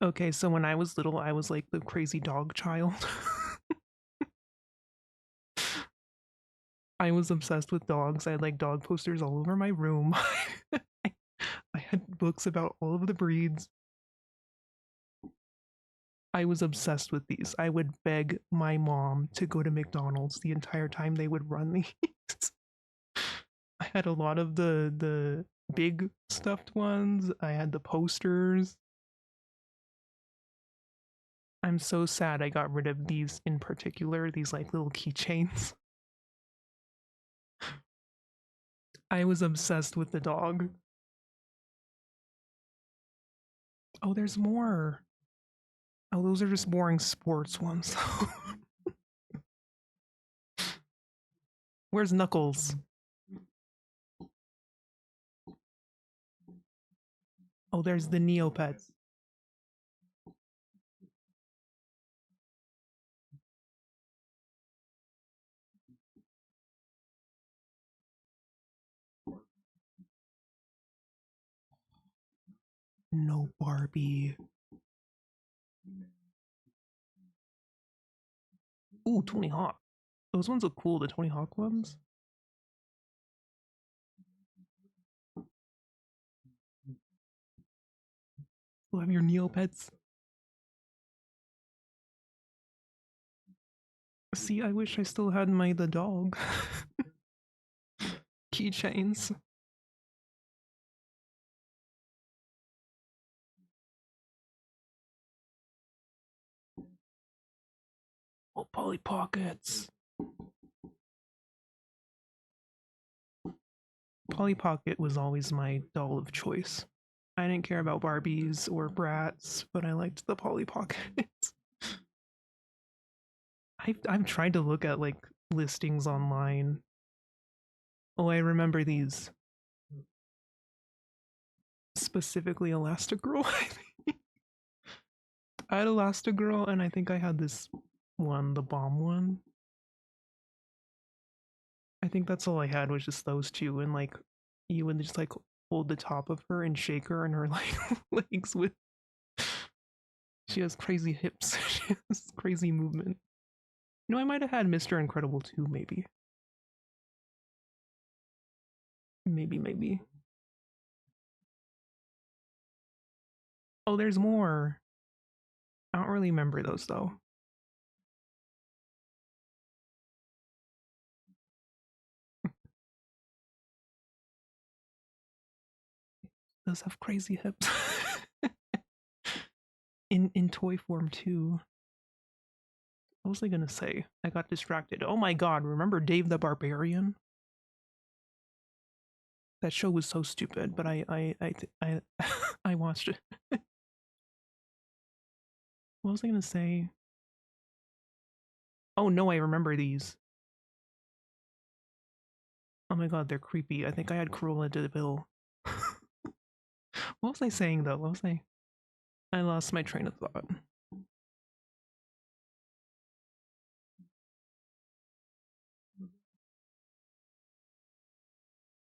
Okay, so when I was little, I was like the crazy dog child. I was obsessed with dogs. I had like dog posters all over my room. I had books about all of the breeds. I was obsessed with these. I would beg my mom to go to McDonald's the entire time they would run these. I had a lot of the big stuffed ones. I had the posters. I'm so sad I got rid of these in particular, these like little keychains. I was obsessed with the dog. Oh, there's more. Oh, those are just boring sports ones. Where's Knuckles? Oh, there's the Neopets. No Barbie. Ooh, Tony Hawk. Those ones look cool, the Tony Hawk ones. You have your Neopets. See, I wish I still had the dog. Keychains. Oh, Polly Pockets. Polly Pocket was always my doll of choice. I didn't care about Barbies or Brats, but I liked the Polly Pockets. I've tried to look at like listings online. Oh, I remember these. Specifically Elastigirl. I had Elastigirl, and I think I had this one, the bomb one. I think that's all I had was just those two, and like you would just like hold the top of her and shake her, and her like legs with. She has crazy hips. She has crazy movement. No, I might have had Mr. Incredible too, maybe. Maybe. Oh, there's more. I don't really remember those though. Those have crazy hips. in toy form too. What was I gonna say? I got distracted. Oh my god, remember Dave the Barbarian? That show was so stupid, but I I watched it. What was I gonna say? Oh no, I remember these. Oh my god, they're creepy. I think I had Cruella de Vil. What was I saying though? What was I? I lost my train of thought.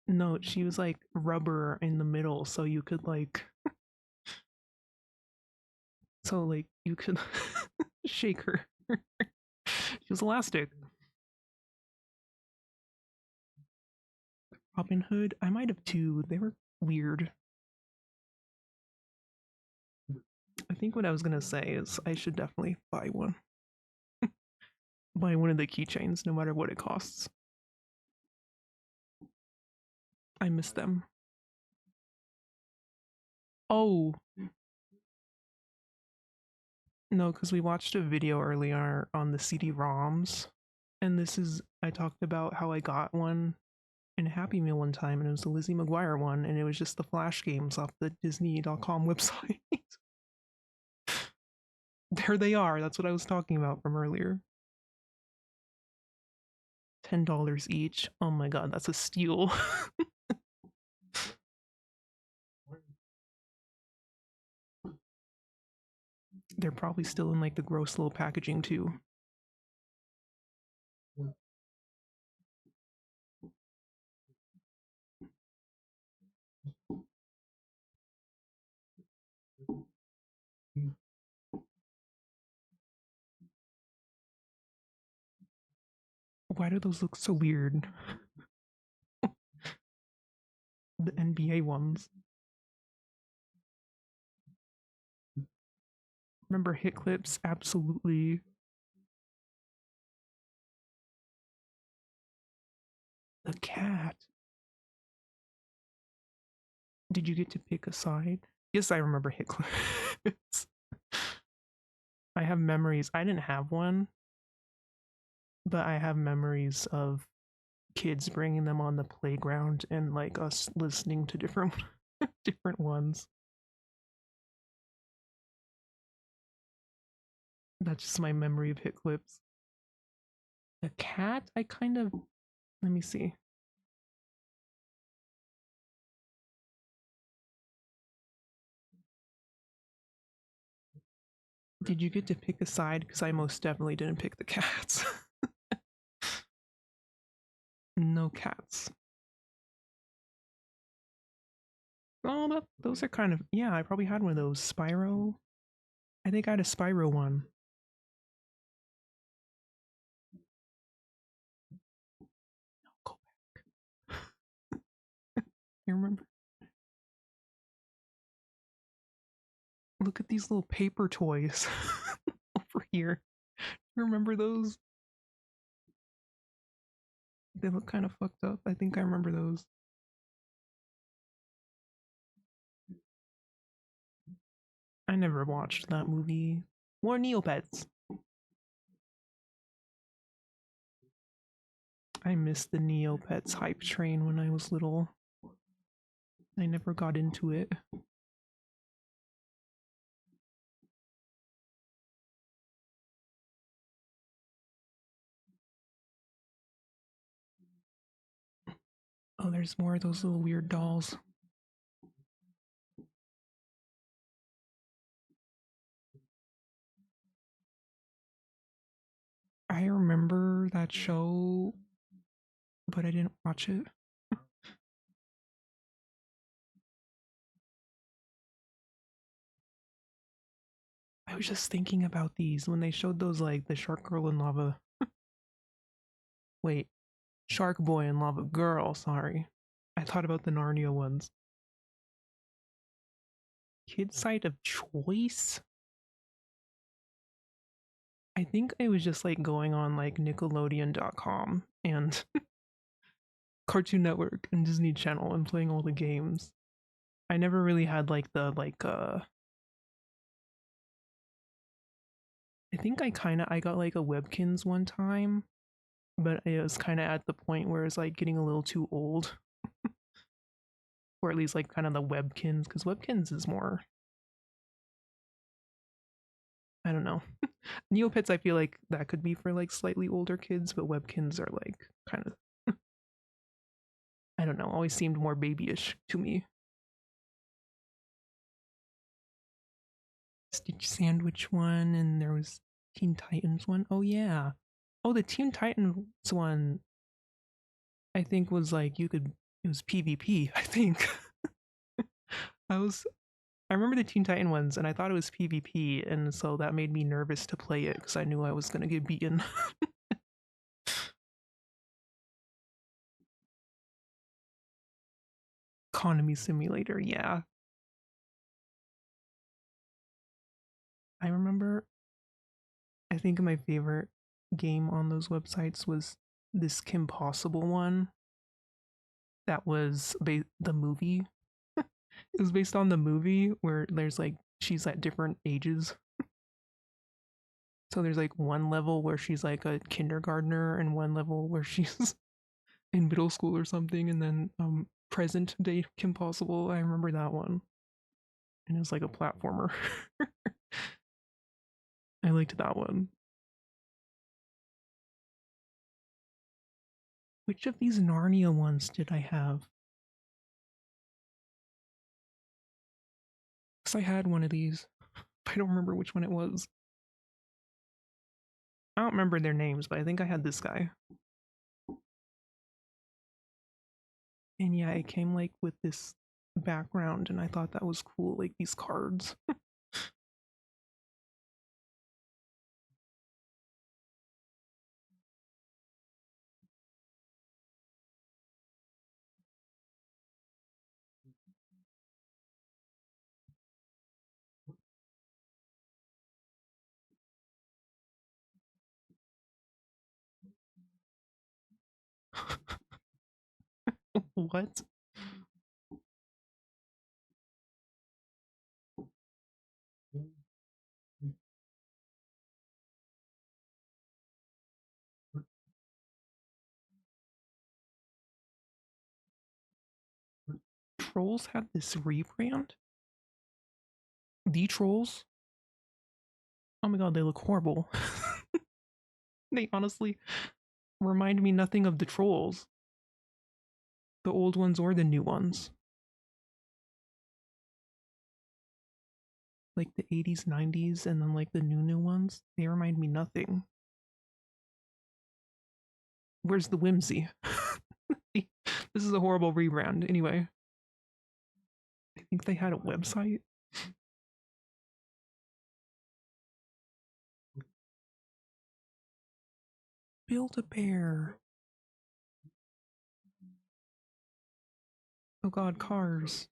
No, she was like rubber in the middle, so you could like, so like you could shake her. She was elastic. Robin Hood, I might have two. They were weird. I think what I was gonna say is I should definitely buy one. Buy one of the keychains, no matter what it costs. I miss them. Oh, no, because we watched a video earlier on the CD-ROMs, and this is I talked about how I got one in Happy Meal one time, and it was the Lizzie McGuire one, and it was just the Flash games off the Disney.com website. There they are. That's what I was talking about from earlier. $10 each. Oh my god, that's a steal. They're probably still in like the gross little packaging too. Why do those look so weird? The NBA ones. Remember hit clips? Absolutely. The cat. Did you get to pick a side? Yes, I remember hit clips. I have memories. I didn't have one, but I have memories of kids bringing them on the playground and like us listening to different different ones. That's just my memory of hit clips. The cat, I kind of, let me see. Did you get to pick a side? Because I most definitely didn't pick the cats. No cats. Oh, those are kind of, yeah, I probably had one of those. Spyro. I think I had a Spyro one. No, go back. You remember? Look at these little paper toys over here. You remember those? They look kind of fucked up. I think I remember those. I never watched that movie. More Neopets. I missed the Neopets hype train when I was little. I never got into it. Oh, there's more of those little weird dolls. I remember that show, but I didn't watch it. I was just thinking about these when they showed those, like the Shark Girl and Lava. Wait, Shark Boy and Lava Girl, sorry. I thought about the Narnia ones. Kid site of choice? I think I was just like going on like Nickelodeon.com and Cartoon Network and Disney Channel and playing all the games. I never really had like the I think I got like a Webkins one time, but it was kind of at the point where it's like getting a little too old. Or at least like kind of the Webkins, because Webkins is more, I don't know. Neopets, I feel like that could be for like slightly older kids, but Webkins are like kind of, I don't know, always seemed more babyish to me. Stitch Sandwich one, and there was Teen Titans one. Oh yeah. Oh, the Teen Titans one, I think was like you could. It was PvP. I think. I was. I remember the Teen Titan ones, and I thought it was PvP, and so that made me nervous to play it because I knew I was gonna get beaten. Economy Simulator, yeah. I remember. I think my favorite game on those websites was this Kim Possible one. That was the movie. It was based on the movie where there's like she's at different ages. So there's like one level where she's like a kindergartner and one level where she's in middle school or something, and then present day Kim Possible. I remember that one, and it was like a platformer. I liked that one. Which of these Narnia ones did I have? Because I had one of these. I don't remember which one it was. I don't remember their names, but I think I had this guy. And yeah, it came like with this background, and I thought that was cool, like these cards. What? Trolls had this rebrand? The Trolls? Oh my god, they look horrible. They honestly remind me nothing of the Trolls. The old ones or the new ones. Like the 80s, 90s, and then like the new ones. They remind me nothing. Where's the whimsy? This is a horrible rebrand. Anyway, I think they had a website. Build-A-Bear. Oh god, cars.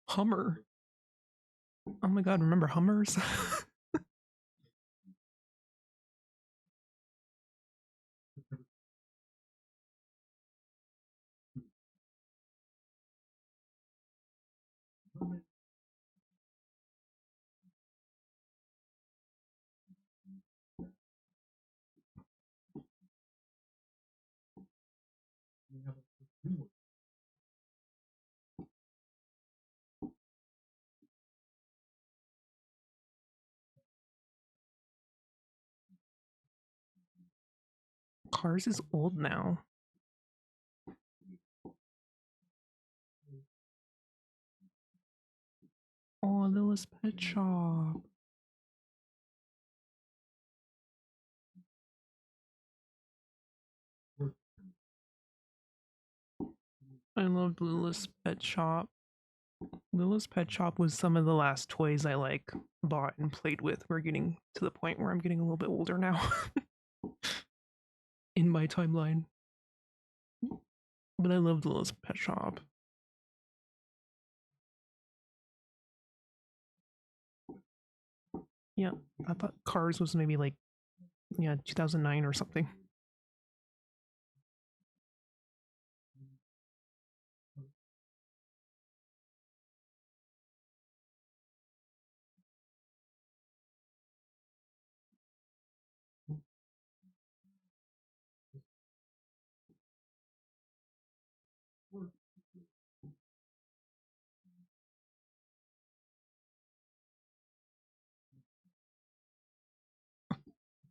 Hummer. Oh my god, remember Hummers? Cars is old now. Oh, Lily's Pet Shop. I loved Lily's Pet Shop. Lily's Pet Shop was some of the last toys I like bought and played with. We're getting to the point where I'm getting a little bit older now in my timeline. But I loved Lily's Pet Shop. Yeah, I thought Cars was maybe like, yeah, 2009 or something.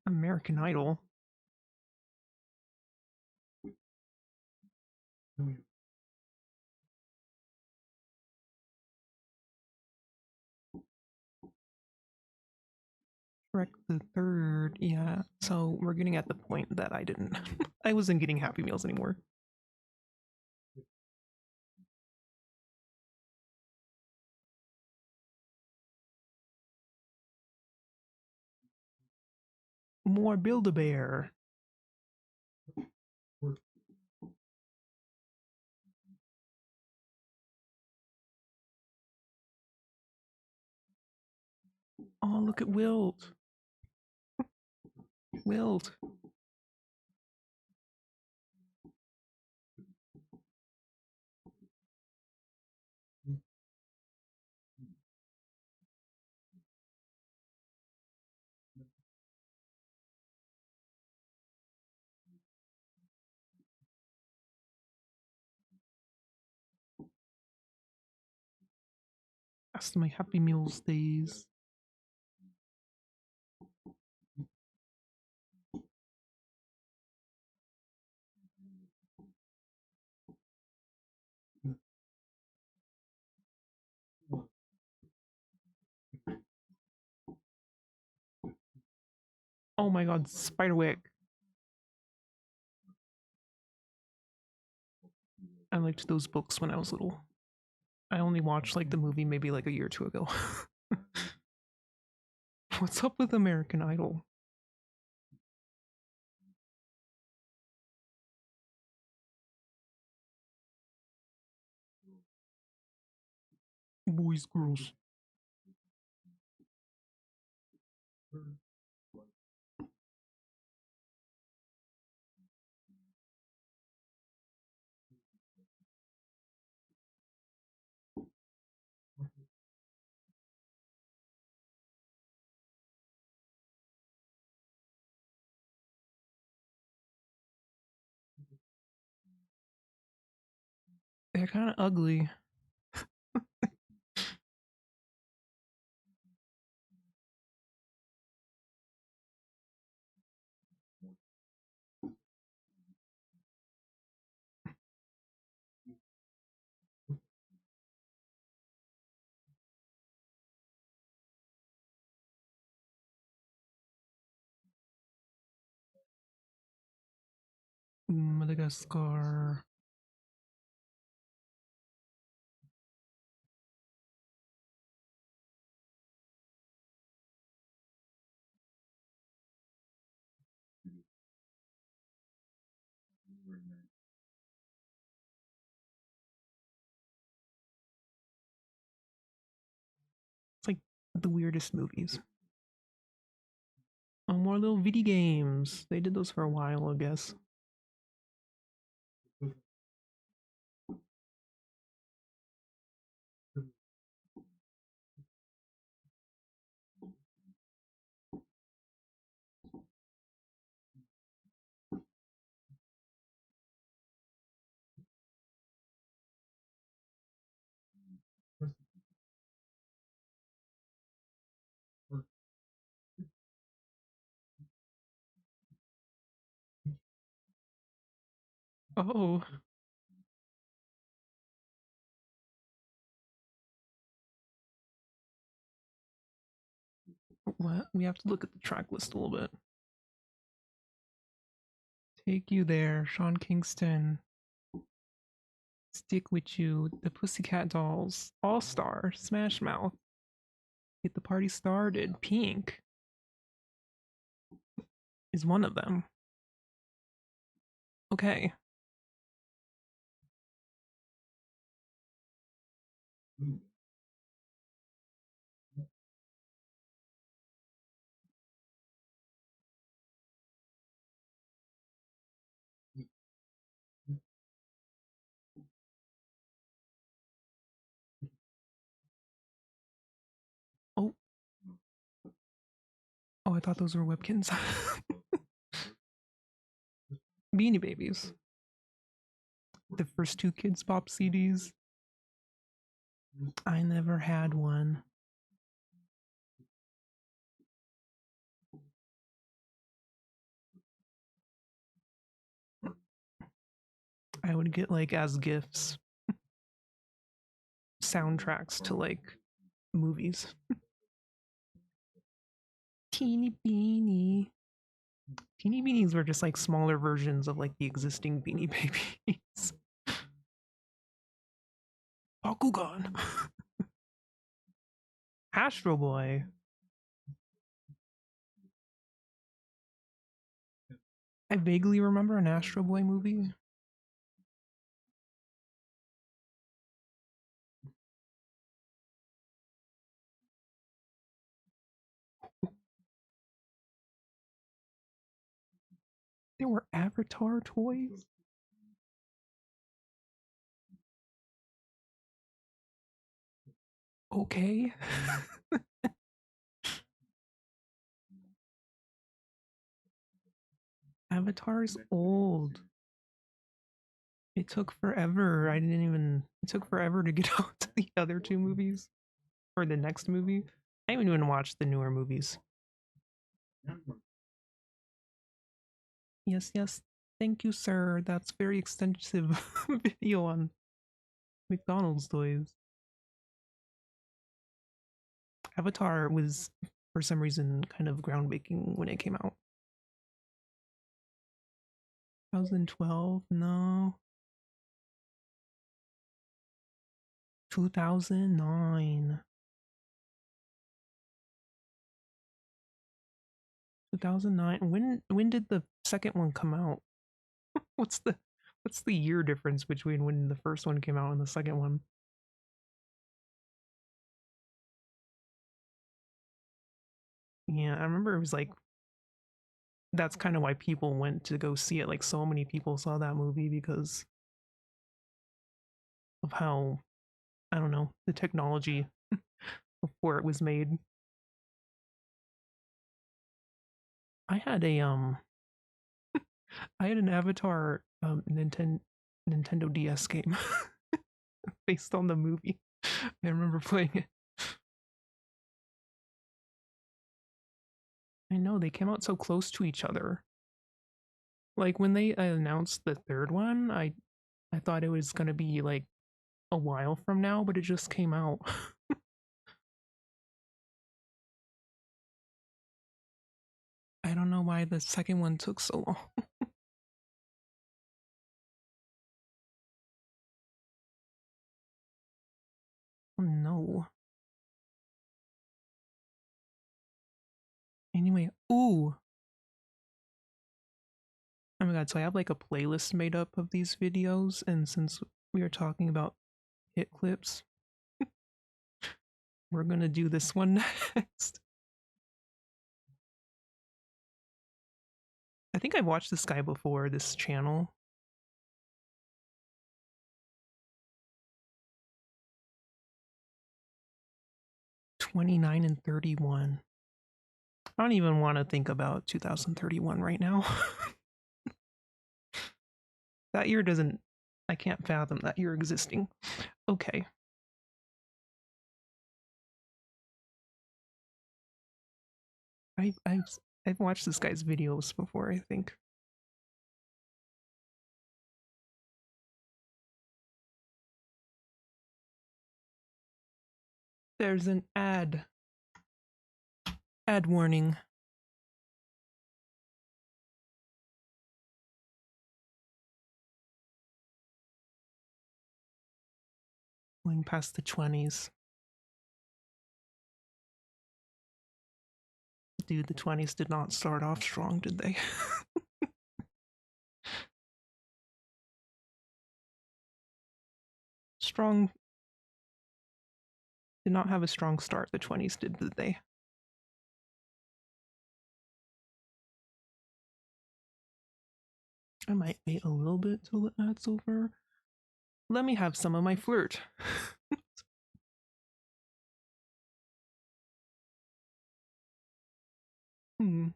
American Idol. Shrek the Third. Yeah. So we're getting at the point that I didn't. I wasn't getting Happy Meals anymore. More Build-A-Bear. Oh, look at Wilt. Wilt. That's my Happy Meals days. Oh my god, Spiderwick. I liked those books when I was little. I only watched like the movie maybe like a year or two ago. What's up with American Idol? Boys, girls. They're kind of ugly. Madagascar. It's like the weirdest movies. Oh, more little video games. They did those for a while, I guess. Oh, what? We have to look at the track list a little bit. Take You There, Sean Kingston. Stick With You, The Pussycat Dolls, All Star, Smash Mouth, Get the Party Started, Pink is one of them. Okay. Oh, oh, I thought those were Webkins. Beanie Babies. The first two Kids Pop CDs. I never had one. I would get like as gifts soundtracks to like movies. Teeny Beanie. Teeny Beanies were just like smaller versions of like the existing Beanie Babies. Bakugan. Astro Boy. I vaguely remember an Astro Boy movie. There were Avatar toys. Okay. Avatar's old. It took forever. I didn't even. It took forever to get out to the other two movies. or the next movie. I haven't even watched the newer movies. Yes, yes. Thank you, sir. That's very extensive video on McDonald's toys. Avatar was, for some reason, kind of groundbreaking when it came out. 2012? No. 2009. 2009. When did the second one come out? What's the year difference between when the first one came out and the second one? Yeah, I remember it was like that's kind of why people went to go see it. Like so many people saw that movie because of how, I don't know, the technology before it was made. I had a I had an Avatar Nintendo DS game based on the movie. I remember playing it. I know they came out so close to each other. Like when they announced the third one, I thought it was gonna be like a while from now, but it just came out. I don't know why the second one took so long. Oh, no. Anyway, ooh. Oh my god, so I have like a playlist made up of these videos, and since we are talking about hit clips, we're gonna do this one next. I think I've watched this guy before, this channel. '29 and 31. I don't even want to think about 2031 right now. That year doesn't, I can't fathom that year existing. Okay. I've, I've, I've watched this guy's videos before, I think. There's an ad. Ad warning. Going past the 20s. Dude, the 20s did not start off strong, did they? Strong did not have a strong start, the 20s did they? I might wait a little bit till the ad's over. Let me have some of my flirt. Hmm.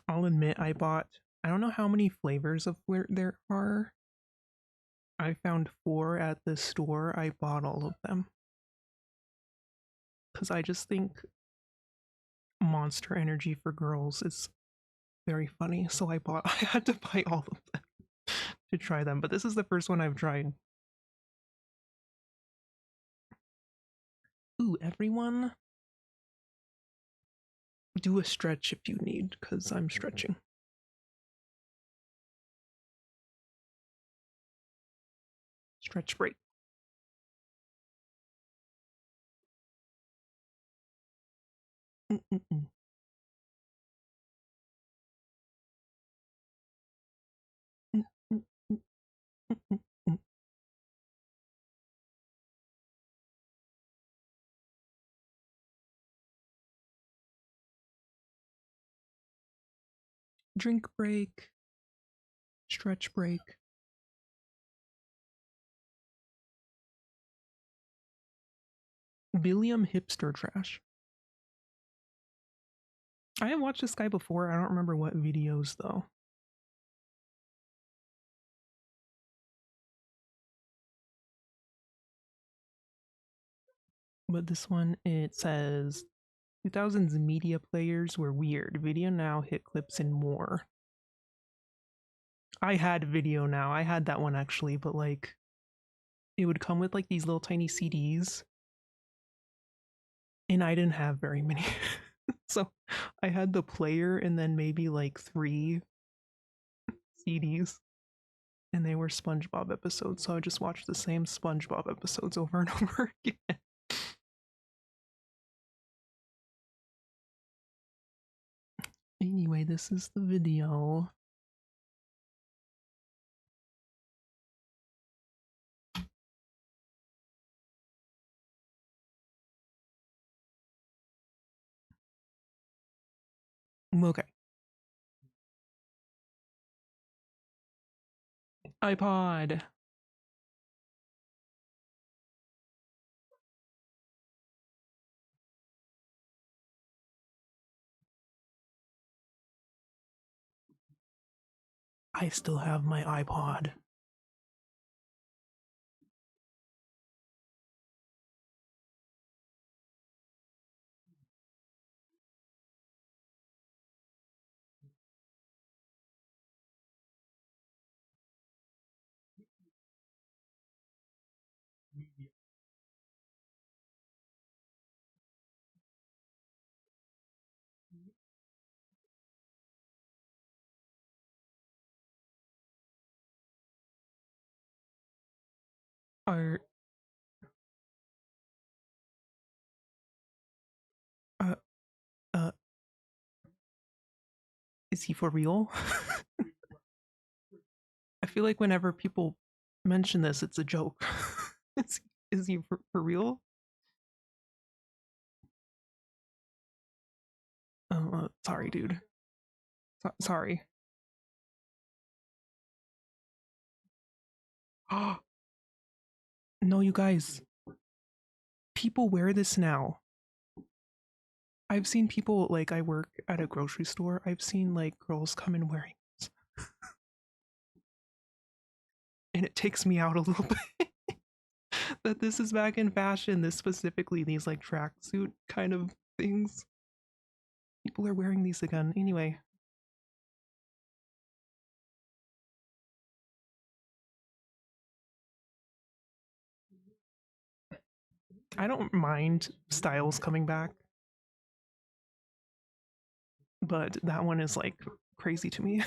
I'll admit I don't know how many flavors of flirt there are. I found 4 at the store. I bought all of them. Because I just think Monster Energy for girls is very funny. So I had to buy all of them to try them. But this is the first one I've tried. Ooh, everyone do a stretch if you need, because I'm stretching. Stretch break. Mm-mm-mm. Mm-mm-mm-mm-mm. Drink break. Stretch break. Billiam hipster trash. I have watched this guy before. I don't remember what videos though. But this one, it says 2000s media players were weird. Video now, hit clips, and more. I had Video Now. I had that one actually, but like it would come with like these little tiny CDs, and I didn't have very many. So I had the player and then maybe like 3 CDs, and they were SpongeBob episodes. So I just watched the same SpongeBob episodes over and over again. Anyway, this is the video. Okay. iPod. I still have my iPod. Are uh uh is he for real? I feel like whenever people mention this, it's a joke. Is he for real? Oh, sorry, dude. Sorry. No, you guys. People wear this now. I've seen people, like, I work at a grocery store. I've seen like girls come in wearing this, and it takes me out a little bit that this is back in fashion. This specifically, these like tracksuit kind of things. People are wearing these again. Anyway, I don't mind styles coming back, but that one is like crazy to me.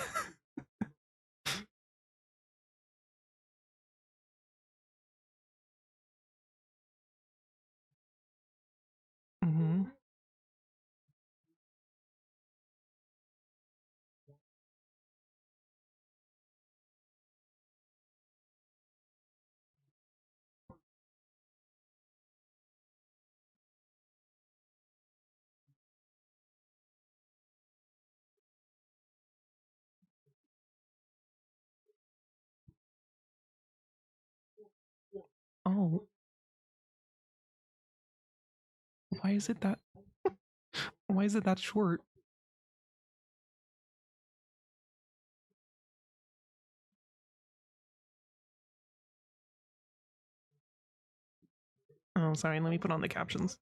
Hmm. Oh, why is it that? Why is it that short? Oh, sorry. Let me put on the captions.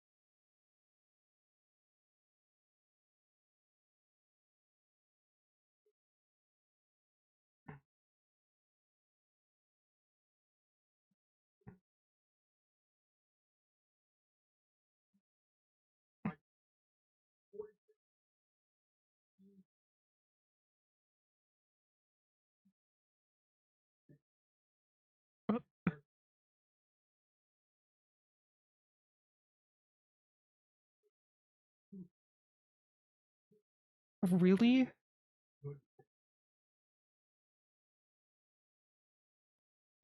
Oh, really?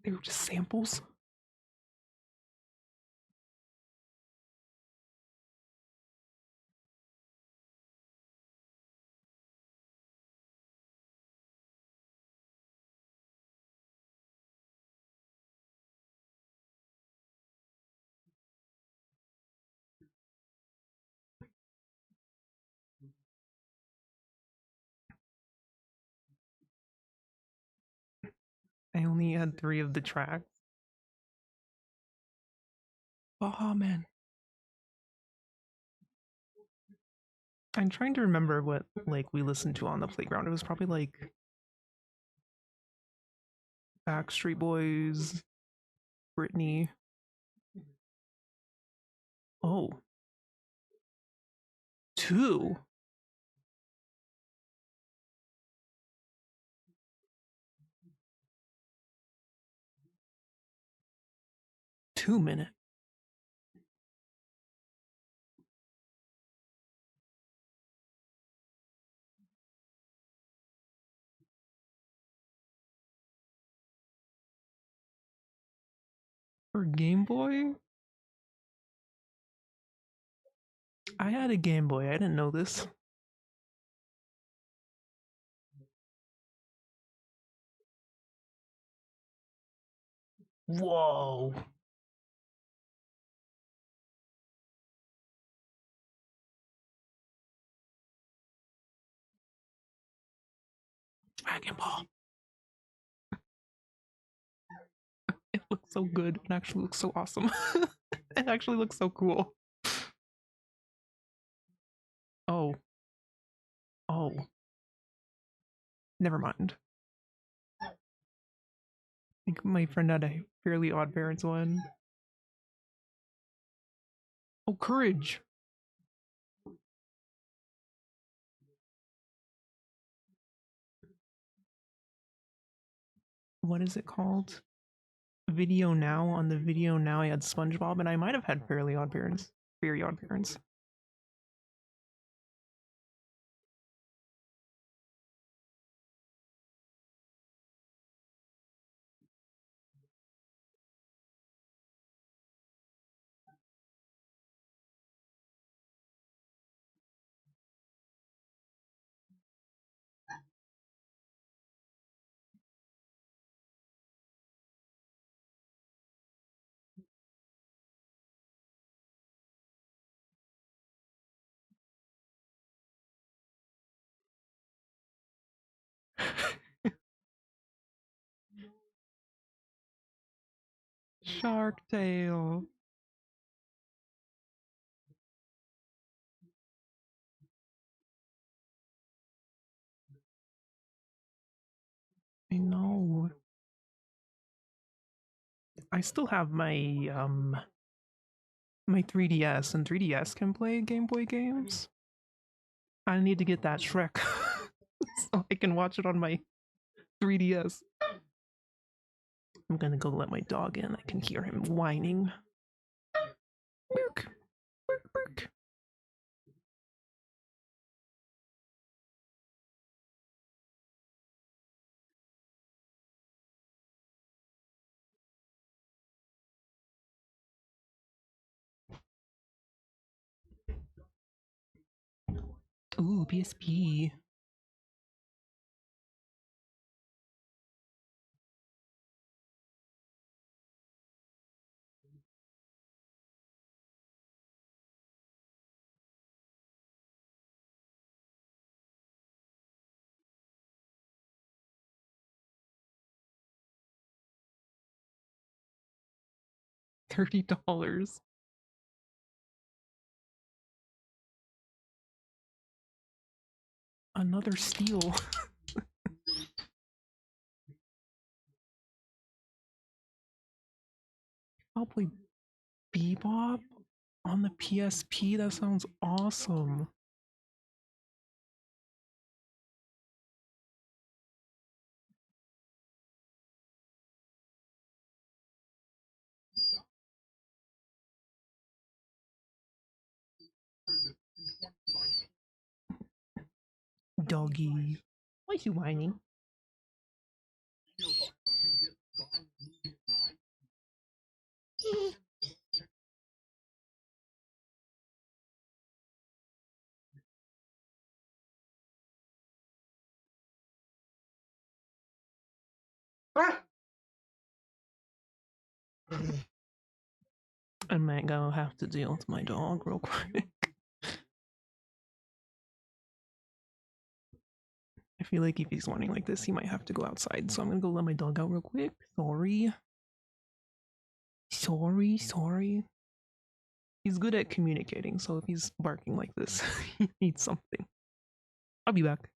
They were just samples? I only had 3 of the tracks. Oh man. I'm trying to remember what like we listened to on the playground. It was probably like Backstreet Boys, Britney. Oh, two. 2 minutes. For Game Boy? I had a Game Boy. I didn't know this. Whoa. Dragon Ball. It looks so good. It actually looks so awesome. It actually looks so cool. Oh. Oh. Never mind. I think my friend had a Fairly Odd Parents one. Oh, Courage. What is it called? Video Now. On the Video Now, I had SpongeBob, and I might have had Fairly Odd Parents. Very Odd Parents. Shark Tale. I know. I still have my 3DS, and 3DS can play Game Boy games. I need to get that Shrek so I can watch it on my 3DS. I'm gonna go let my dog in. I can hear him whining. Bark, bark, bark. Ooh, PSP. $30. Another steal. I'll play Bebop on the PSP. That sounds awesome. Doggy. Why is you whining? I might go have to deal with my dog real quick. I feel like if he's whining like this, he might have to go outside. So I'm gonna go let my dog out real quick. Sorry. Sorry. He's good at communicating, so if he's barking like this, he needs something. I'll be back.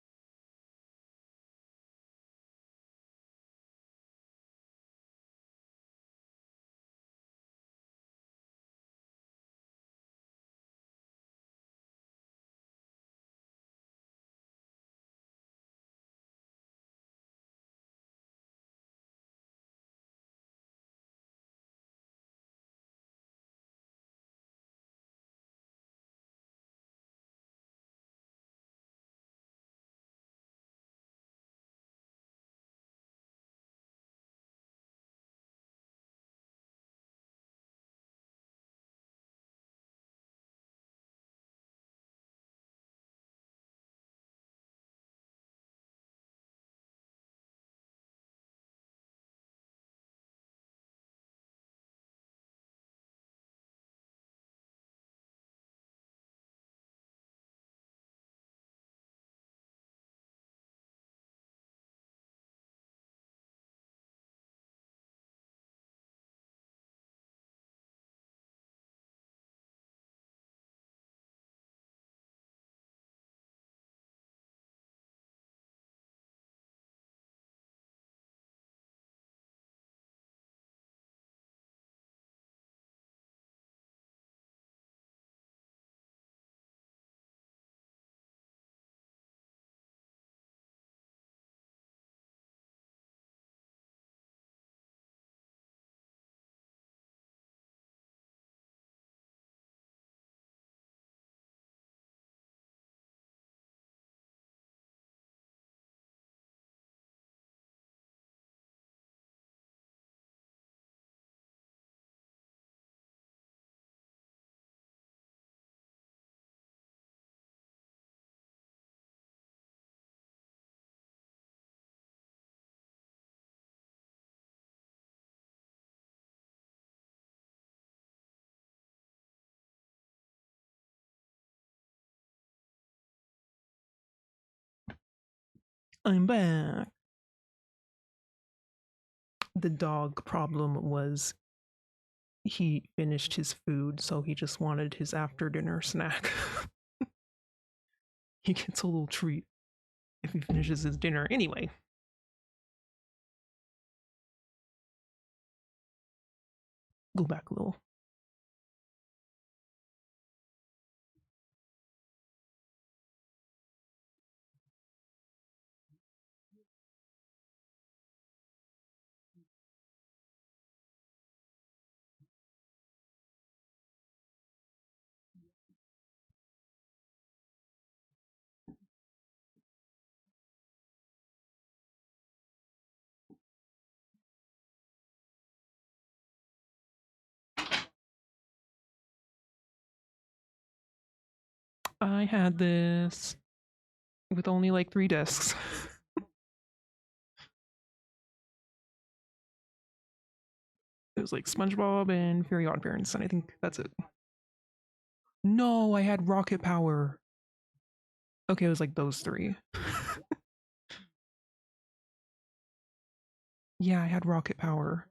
I'm back. The dog problem was he finished his food, so he just wanted his after dinner snack. He gets a little treat if he finishes his dinner. Anyway, go back a little. I had this with only like 3 discs. It was like SpongeBob and Fairy Oddparents, and I think that's it. No, I had Rocket Power. Okay, it was like those 3. Yeah, I had Rocket Power.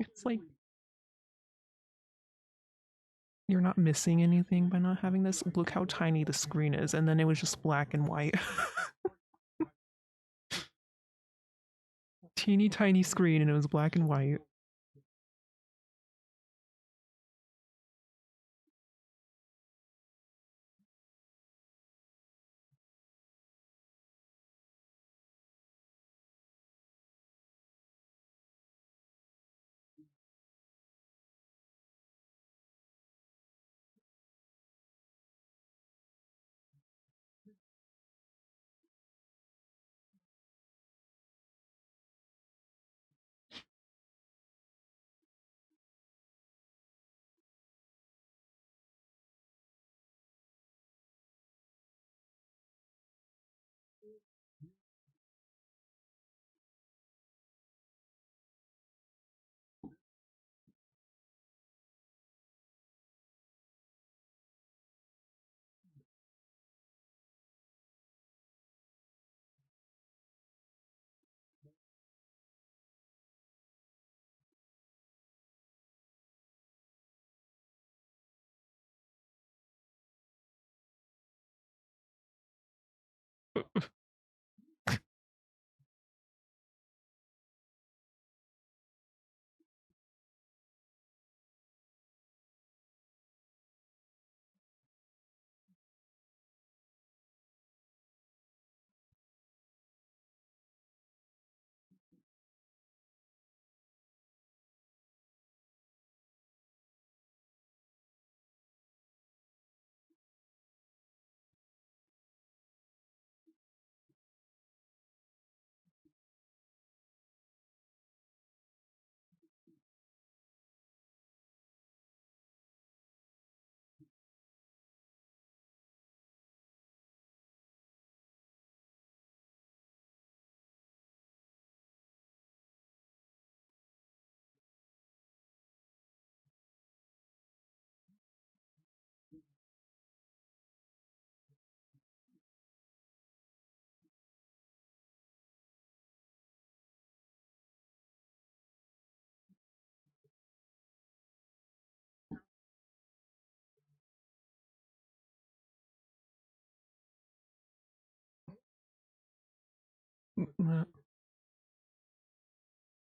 It's like you're not missing anything by not having this. Look how tiny the screen is, and then it was just black and white. Teeny tiny screen, and it was black and white.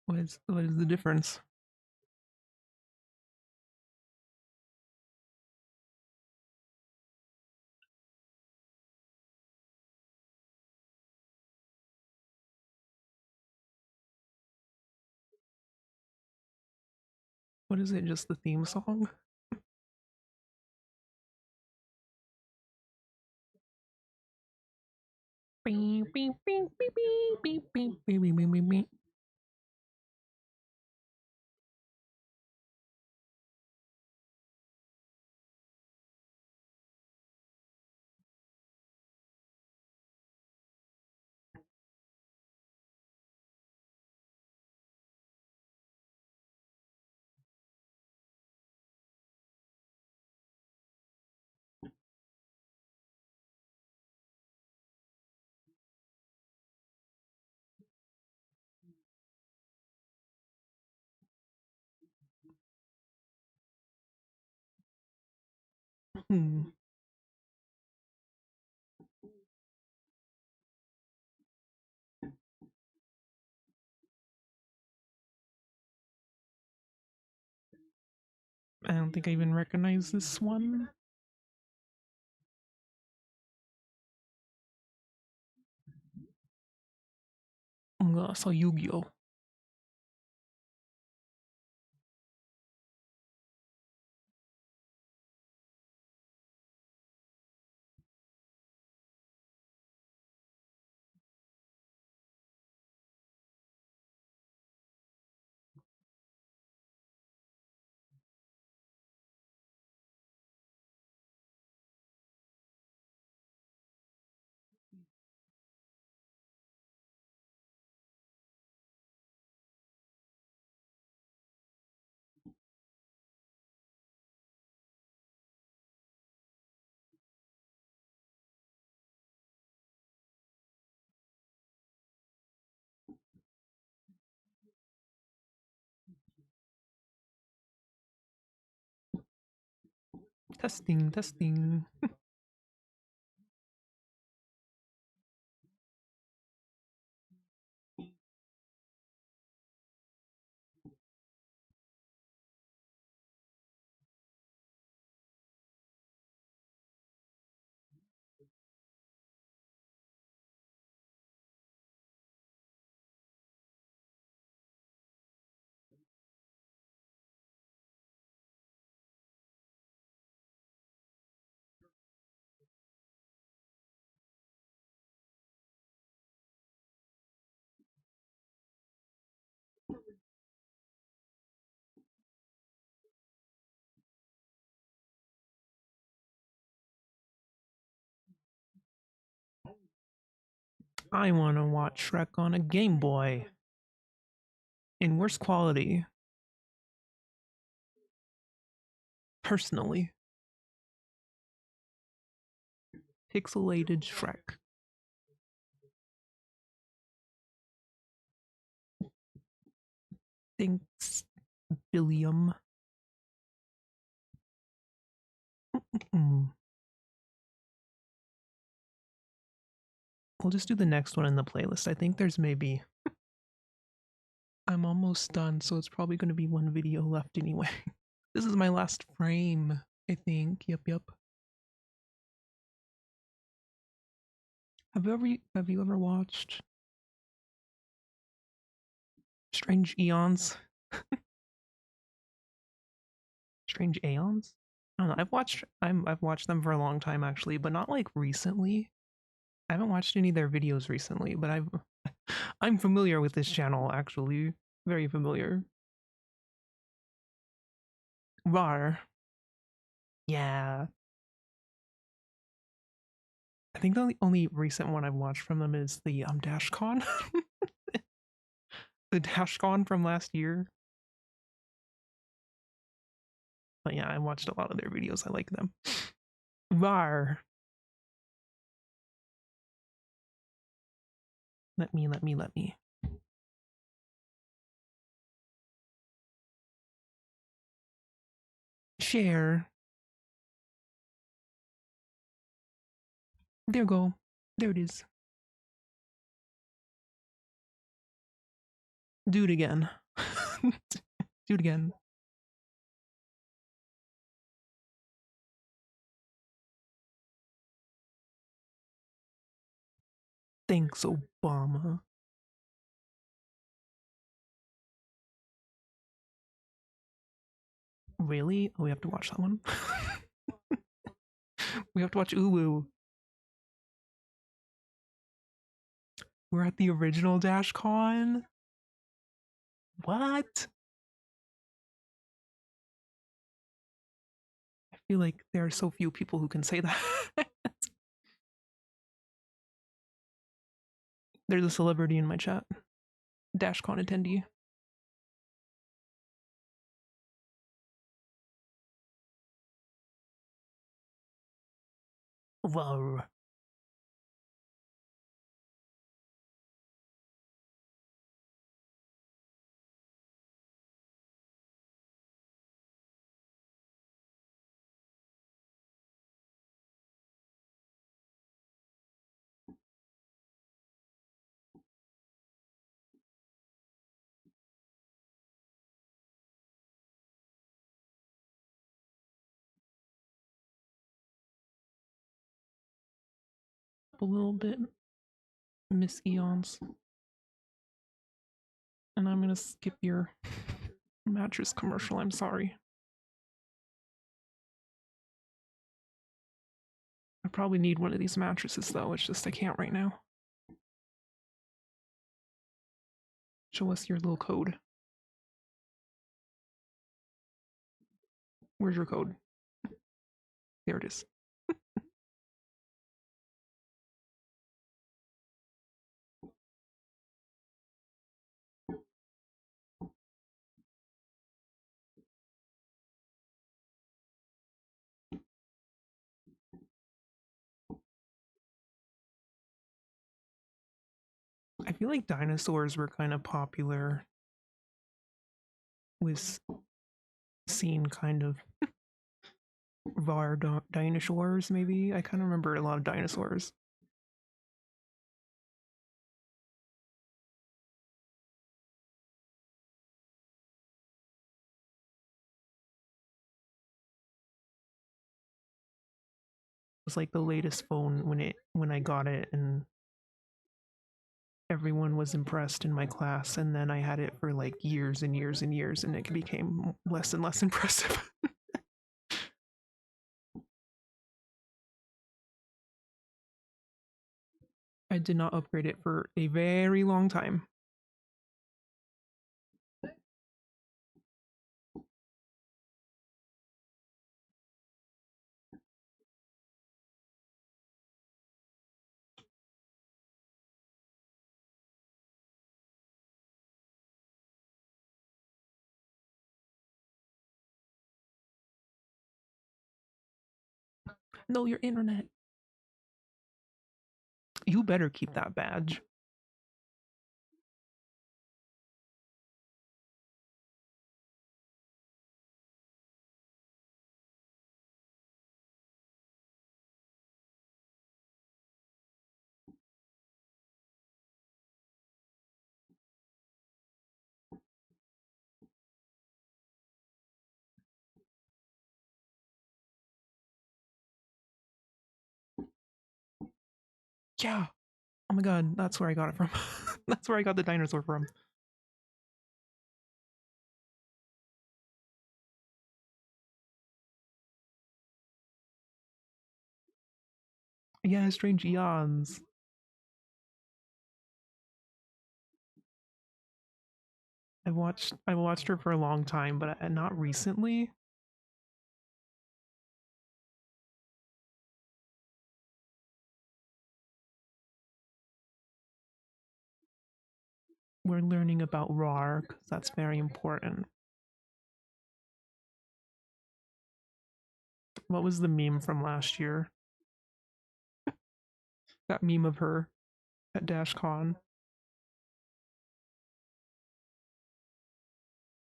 What is the difference? What is it? Just the theme song? Beep, beep, beep, beep, beep, beep, beep, beep, beep, beep, beep. Hmm. I don't think I even recognize this one. I saw Yu-Gi-Oh! Testing, testing. I want to watch Shrek on a Game Boy in worse quality, personally. Pixelated Shrek. Thanks, Billiam. Mm. We'll just do the next one in the playlist. I think there's maybe... I'm almost done, so it's probably going to be one video left anyway. This is my last frame, I think. Yep. Have you ever watched Strange Eons? Strange Aeons? I don't know. I've watched them for a long time actually, but not like recently. I haven't watched any of their videos recently, but I'm familiar with this channel actually. Very familiar. Var. Yeah. I think the only recent one I've watched from them is the DashCon. The DashCon from last year. But yeah, I watched a lot of their videos. I like them. Var. Let me. Share. There you go. There it is. Do it again. Do it again. Thanks, Obama. Really? Oh, we have to watch that one? We have to watch Uwu. We're at the original DashCon? What? I feel like there are so few people who can say that. There's a celebrity in my chat. DashCon attendee. Whoa. A little bit, Miss Eons. And I'm gonna skip your mattress commercial. I'm sorry. I probably need one of these mattresses though. It's just I can't right now. Show us your little code. Where's your code? There it is. I feel like dinosaurs were kind of popular with scene kind of var dinosaurs maybe. I kind of remember a lot of dinosaurs. It was like the latest phone when I got it, and everyone was impressed in my class, and then I had it for like years and years and years, and it became less and less impressive. I did not upgrade it for a very long time. No, your internet. You better keep that badge. Yeah. Oh my god, that's where I got it from. That's where I got the dinosaur from. Yeah, Strange Eons. I watched her for a long time, but not recently. We're learning about RAR because that's very important. What was the meme from last year? That meme of her at DashCon.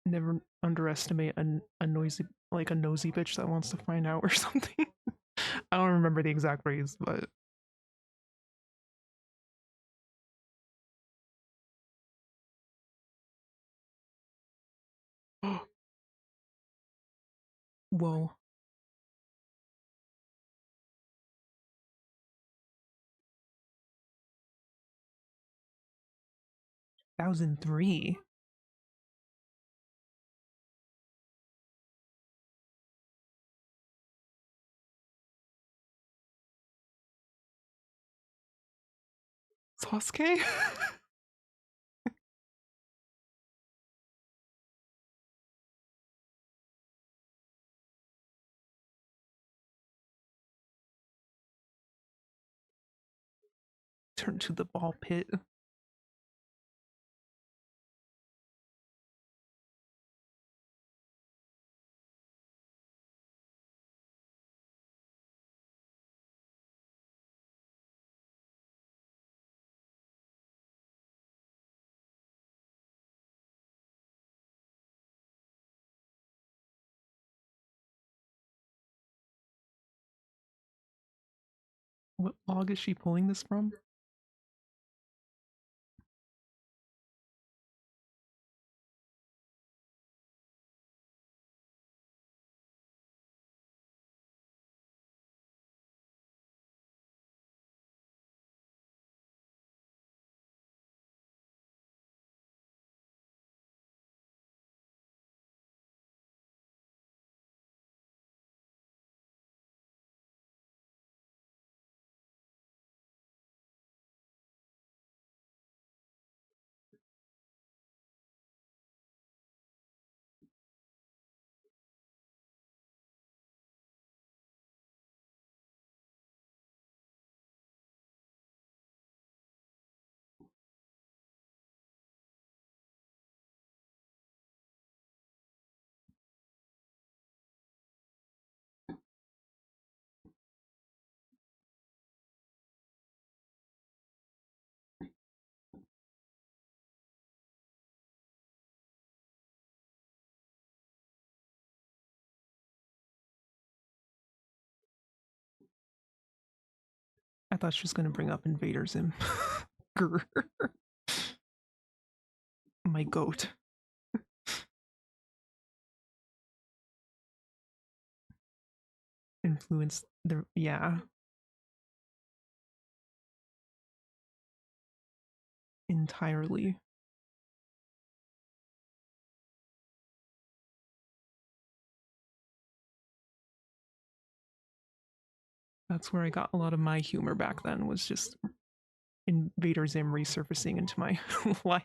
Never underestimate a noisy like a nosy bitch that wants to find out or something. I don't remember the exact phrase, but whoa, 2003. Sasuke? Turn to the ball pit. What log is she pulling this from? I thought she was gonna bring up Invader Zim. Grr. My goat. Influenced the yeah, entirely. That's where I got a lot of my humor back then, was just Invader Zim resurfacing into my life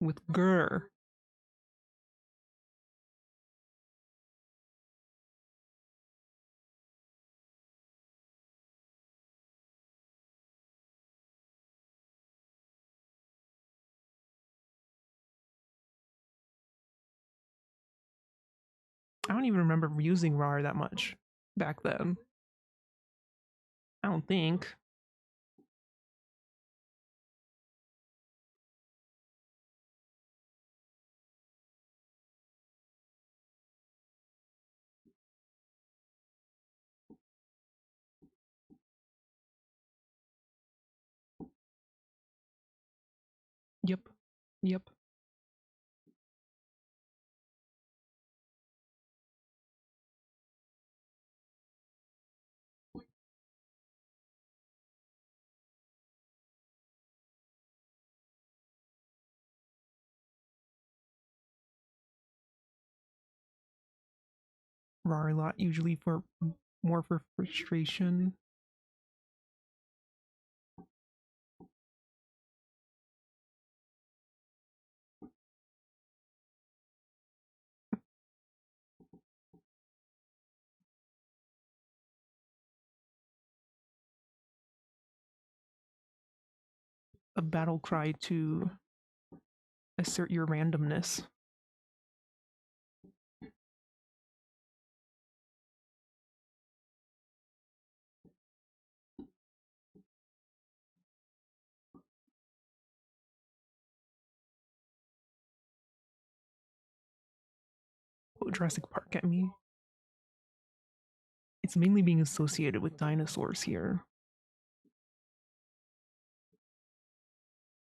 with Grr. I don't even remember using RAR that much back then. I don't think. Yep. Yep. RAR a lot, usually for more for frustration. A battle cry to assert your randomness. Oh, Jurassic Park at me. It's mainly being associated with dinosaurs here.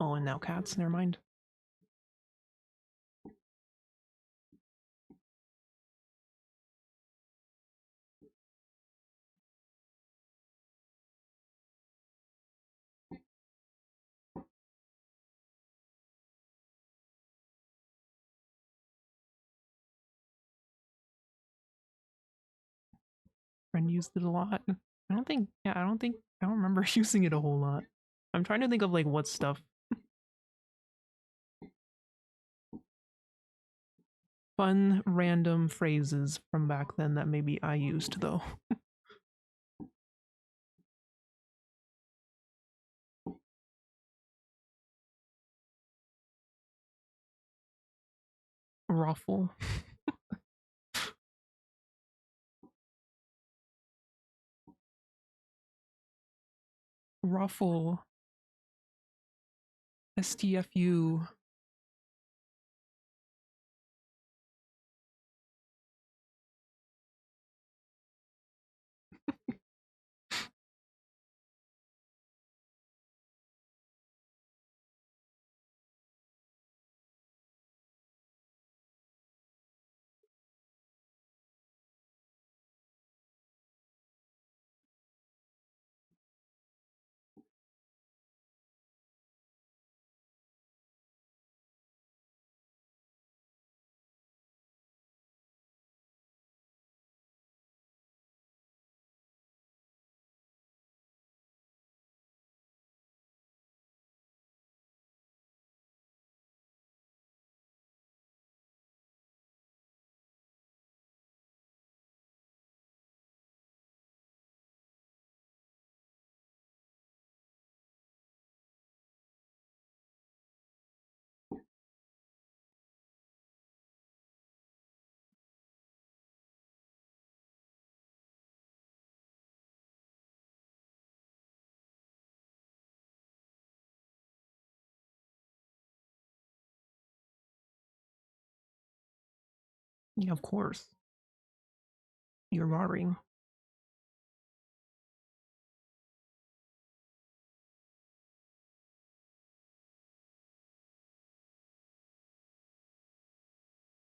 Oh, and now cats, never mind. Friend used it a lot. I don't remember using it a whole lot. I'm trying to think of like what stuff. Fun random phrases from back then that maybe I used though. Ruffle. Ruffle. STFU. Yeah, of course. You're roaring.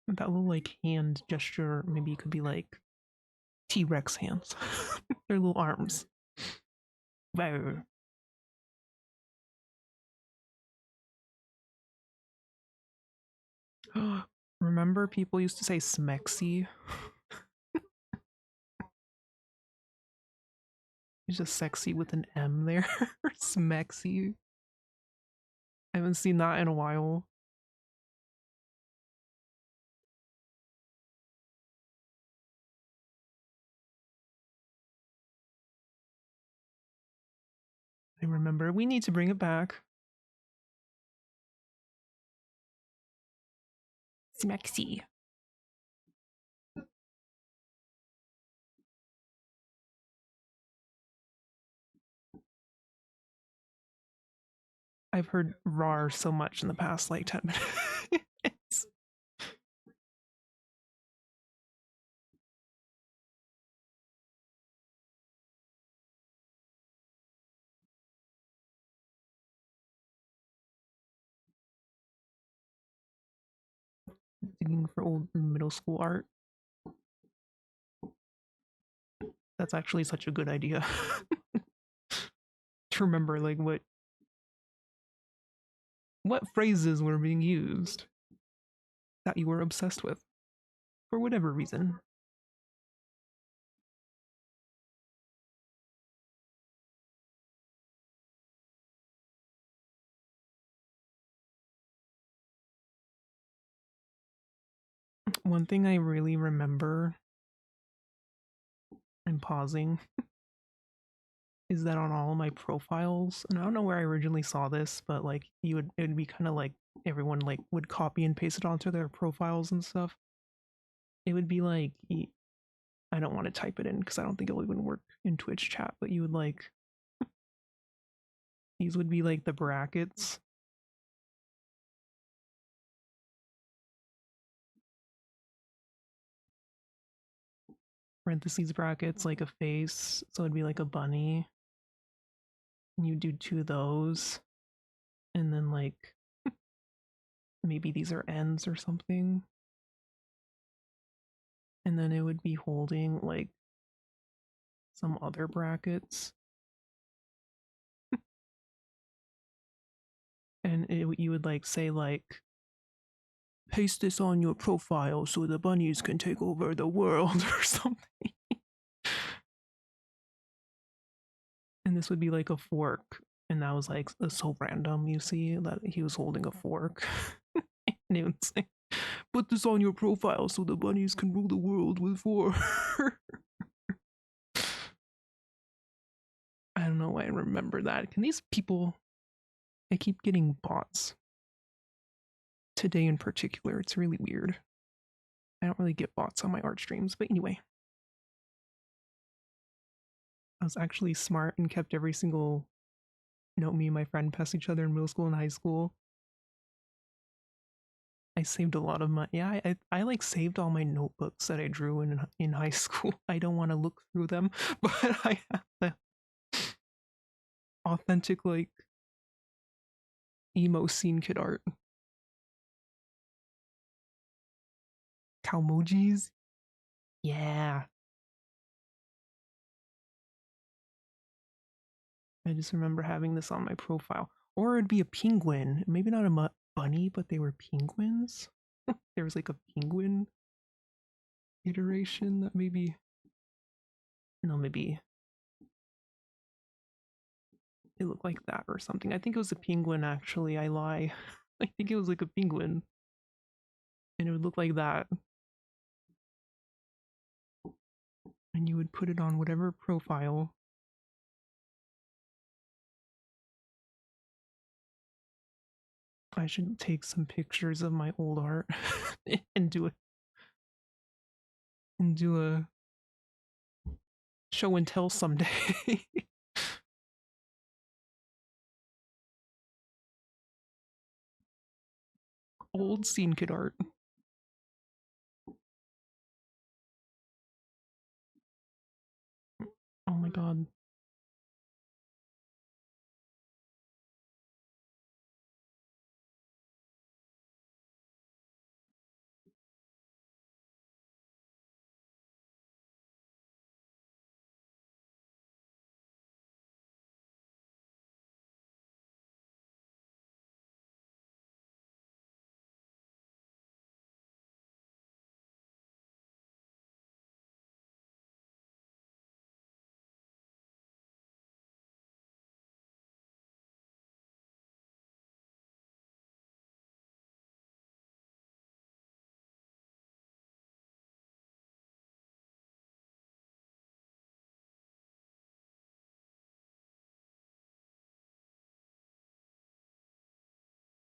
That little like hand gesture, maybe it could be like T-Rex hands. Their little arms. Wow. Remember people used to say smexy? It's just sexy with an M there. Smexy. I haven't seen that in a while. I remember. We need to bring it back. Smexy. I've heard rar so much in the past like 10 minutes. Digging for old middle school art. That's actually such a good idea. To remember like what phrases were being used that you were obsessed with for whatever reason. One thing I really remember, I'm pausing, is that on all of my profiles, and I don't know where I originally saw this, but like it would be kind of like everyone like would copy and paste it onto their profiles and stuff. It would be like I don't want to type it in because I don't think it'll even work in Twitch chat, but you would like these would be like the brackets. Parentheses brackets like a face, so it'd be like a bunny, and you do two of those, and then like maybe these are ends or something, and then it would be holding like some other brackets, and you would like say like paste this on your profile so the bunnies can take over the world or something. And this would be like a fork, and that was like so random. You see that he was holding a fork, and it would say, "Put this on your profile so the bunnies can rule the world with fork." I don't know why I remember that. Can these people? I keep getting bots today in particular. It's really weird. I don't really get bots on my art streams, but anyway, I was actually smart and kept every single note me and my friend passed each other in middle school and high school. I saved a lot of my yeah. I like saved all my notebooks that I drew in high school. I don't want to look through them, but I have the authentic like emo scene kid art. Calmojis, yeah. I just remember having this on my profile, or it'd be a penguin. Maybe not a bunny, but they were penguins. There was like a penguin iteration that maybe no, maybe it looked like that or something. I think it was a penguin actually. I lie. I think it was like a penguin, and it would look like that. And you would put it on whatever profile. I should take some pictures of my old art and do a show and tell someday. Old scene kid art. Oh my god.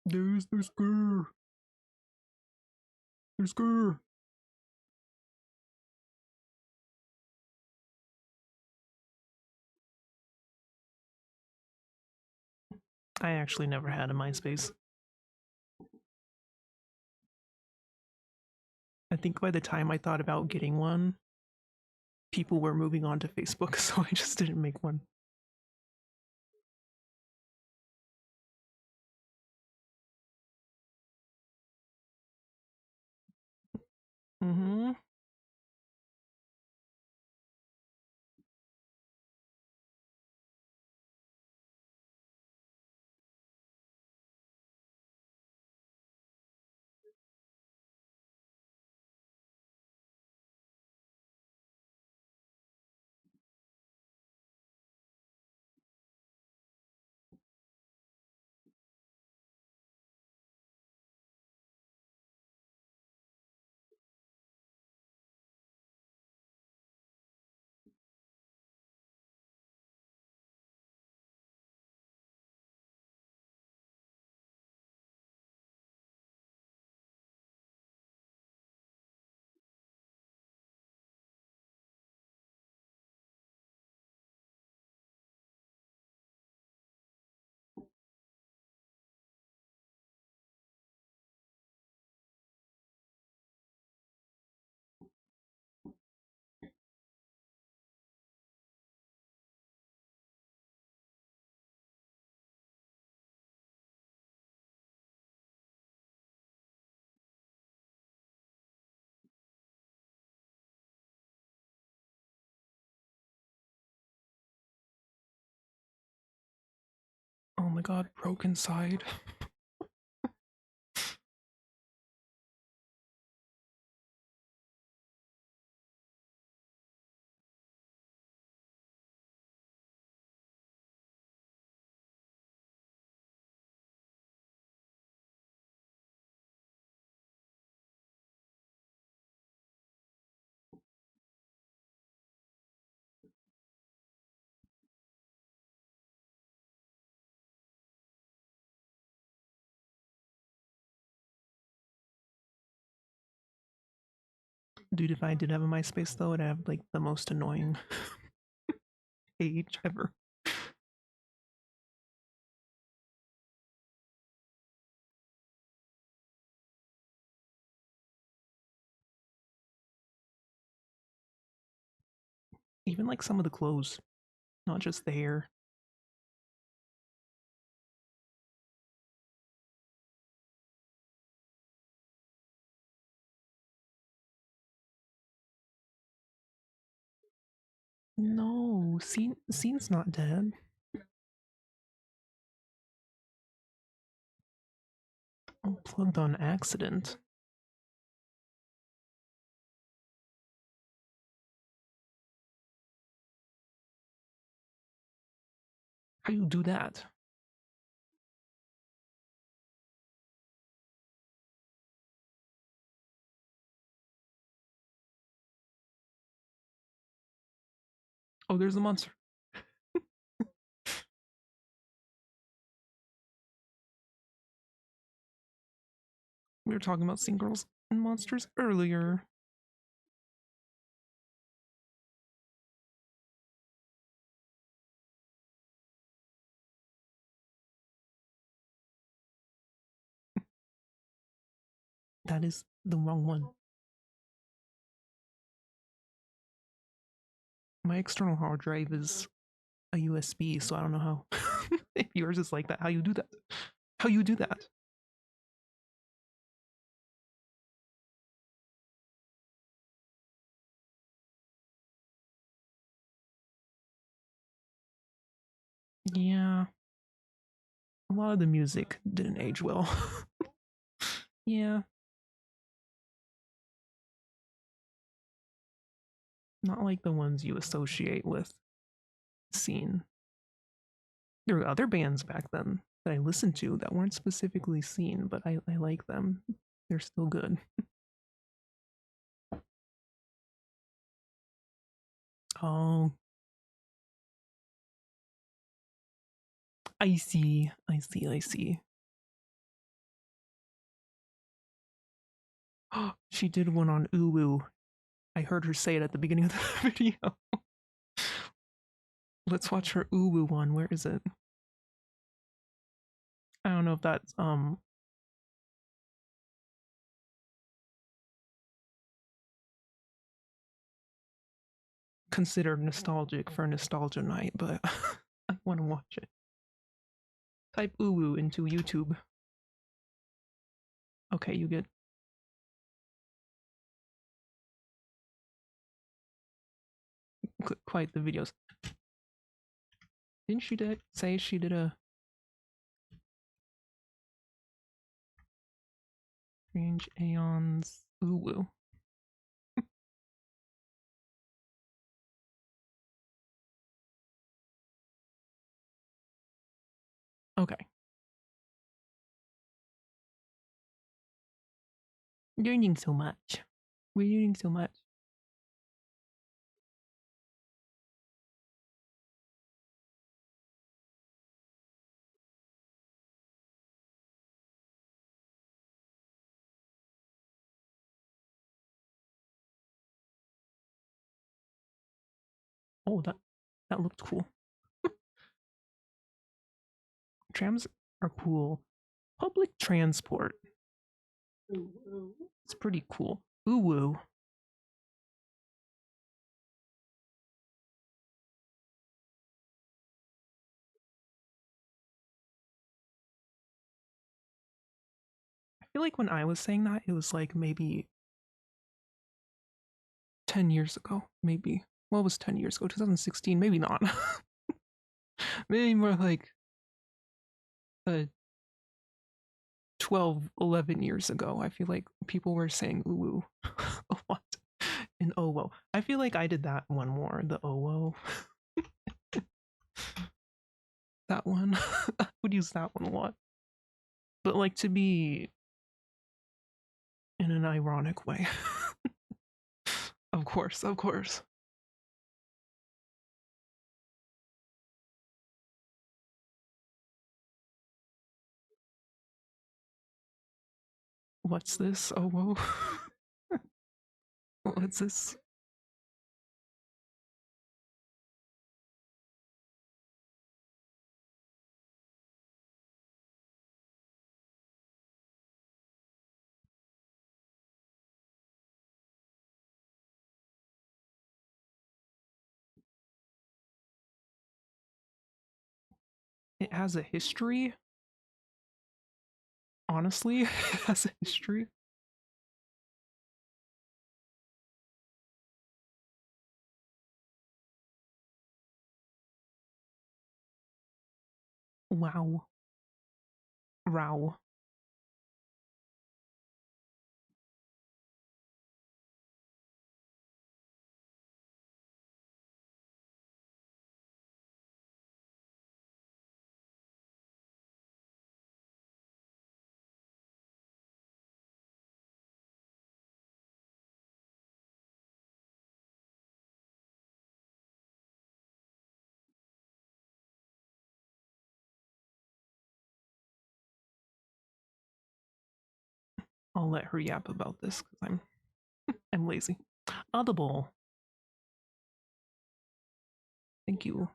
There's the scar. There's scar. I actually never had a MySpace. I think by the time I thought about getting one, people were moving on to Facebook, so I just didn't make one. Mm-hmm. my god, broken side. Dude, if I did have a MySpace though, I'd have like the most annoying page ever. Even like some of the clothes, not just the hair. No, scene's not dead. Unplugged on accident. How you do that? Oh, there's a monster. We were talking about seeing girls and monsters earlier. That is the wrong one. My external hard drive is a USB, so I don't know how. If yours is like that, how you do that? How you do that? Yeah, a lot of the music didn't age well. Yeah, not like the ones you associate with scene. There were other bands back then that I listened to that weren't specifically scene, but I like them. They're still good. Oh, I see. I see. I see. She did one on Uwu. I heard her say it at the beginning of the video. Let's watch her Uwu one. Where is it? I don't know if that's considered nostalgic for nostalgia night, but I want to watch it. Type Uwu into YouTube. Okay, you get quite the videos. Didn't she say she did a Strange Aeons Uwu? Okay. You're learning so much. We're learning so much. Oh, that looked cool. Trams are cool. Public transport. It's pretty cool. Uwu. I feel like when I was saying that, it was like maybe 10 years ago. Maybe. What was 10 years ago? 2016? Maybe not. Maybe more like 12, 11 years ago. I feel like people were saying ooh a lot in owo. I feel like I did that one more, the owo. That one. I would use that one a lot. But like to be in an ironic way. Of course, of course. What's this? Owo? What's this? It has a history. Honestly, it has a history. Wow. Row. I'll let her yap about this because I'm lazy. Audible. Thank you.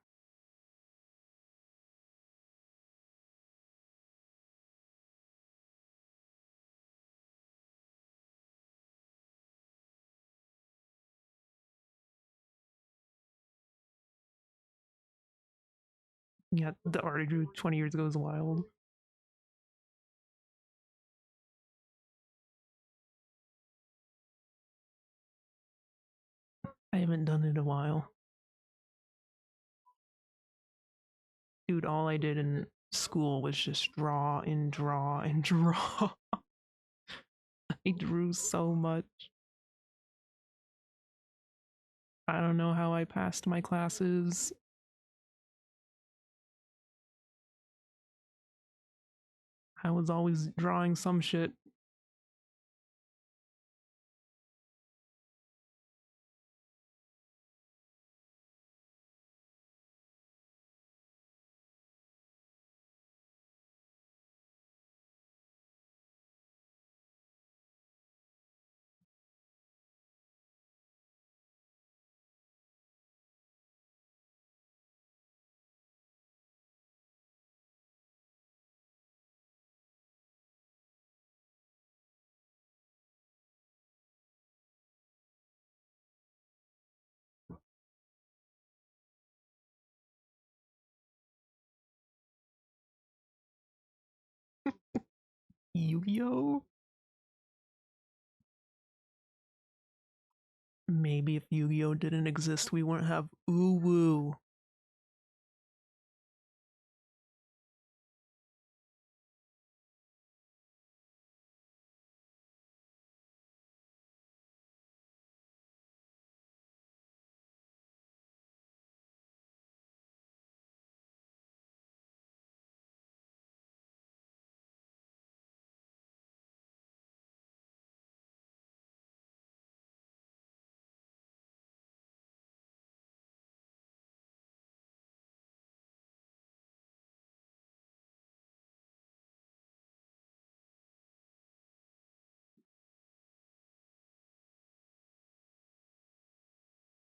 Yeah, the art I drew 20 years ago is wild. I haven't done it in a while. Dude, all I did in school was just draw and draw and draw. I drew so much. I don't know how I passed my classes. I was always drawing some shit. Yu-Gi-Oh? Maybe if Yu-Gi-Oh didn't exist, we wouldn't have ooh woo.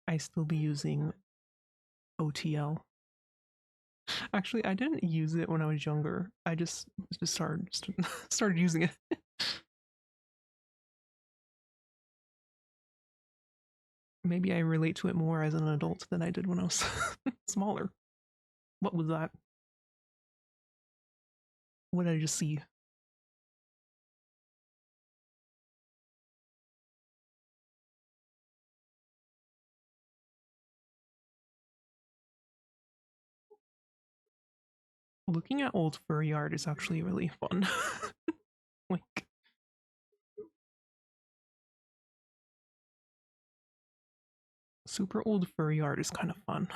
I still be using OTL. Actually, I didn't use it when I was younger. I just started using it. Maybe I relate to it more as an adult than I did when I was smaller. What was that? What did I just see? Looking at old furry art is actually really fun. Like, super old furry art is kind of fun.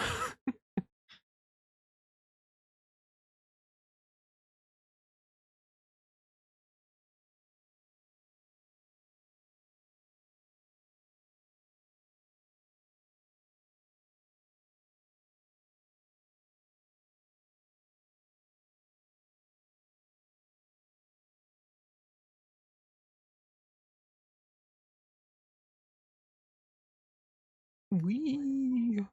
Wee.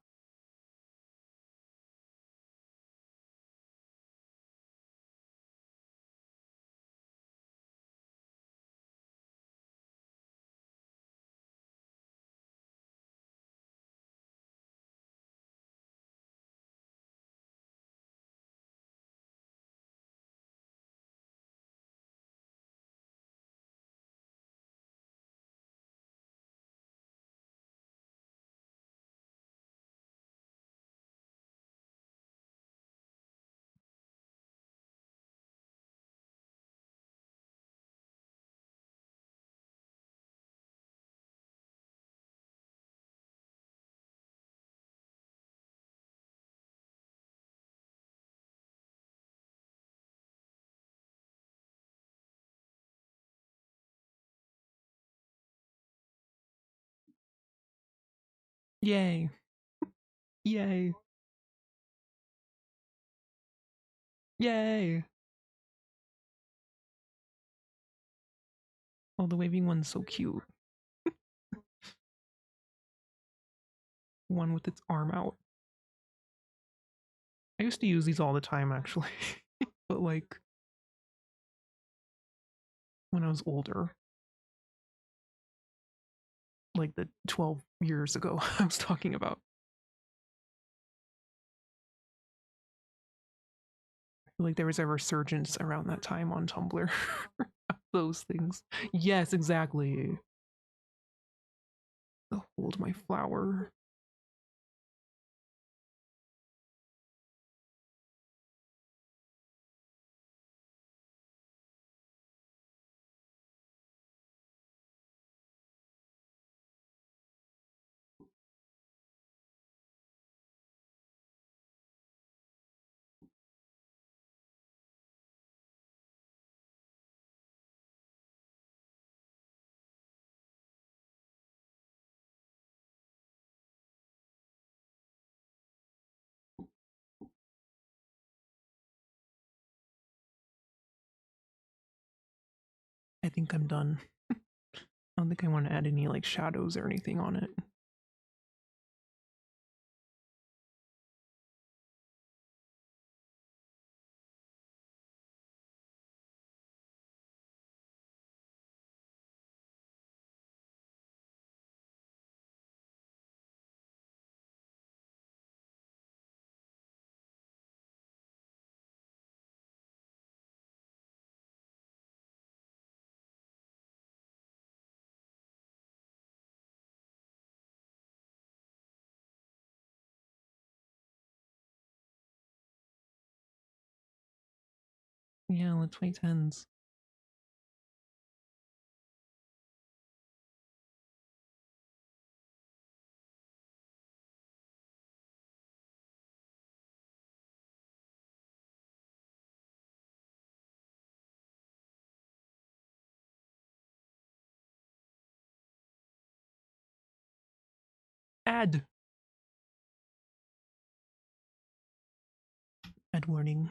Yay. Yay. Yay. Oh, the waving one's so cute. One with its arm out. I used to use these all the time, actually. But, like, when I was older, like the 12 years ago I was talking about. I feel like there was a resurgence around that time on Tumblr. Those things. Yes, exactly. Oh, hold my flower. I think I'm done. I don't think I want to add any like shadows or anything on it. Yeah, let's wait tens. Add. Add warning.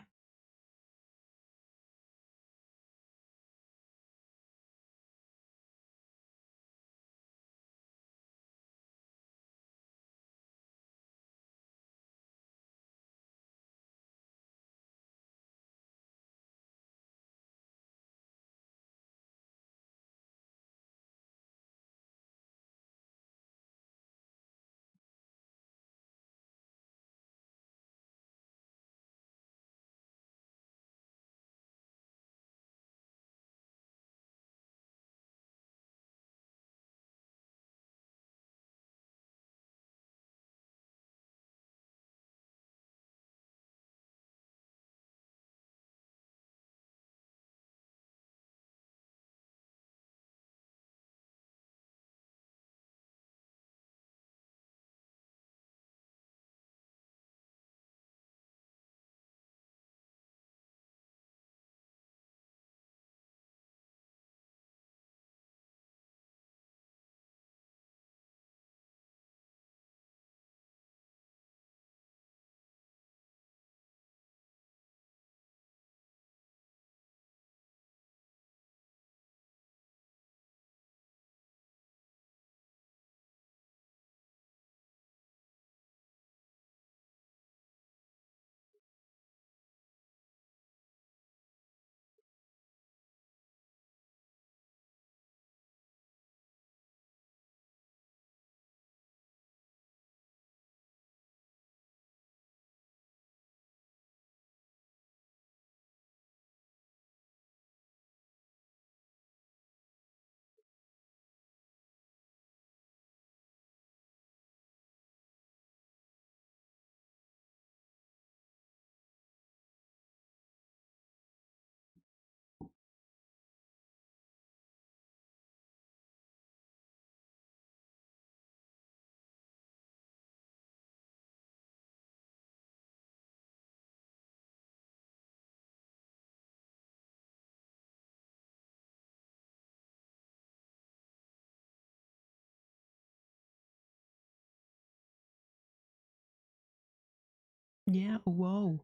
Yeah, whoa.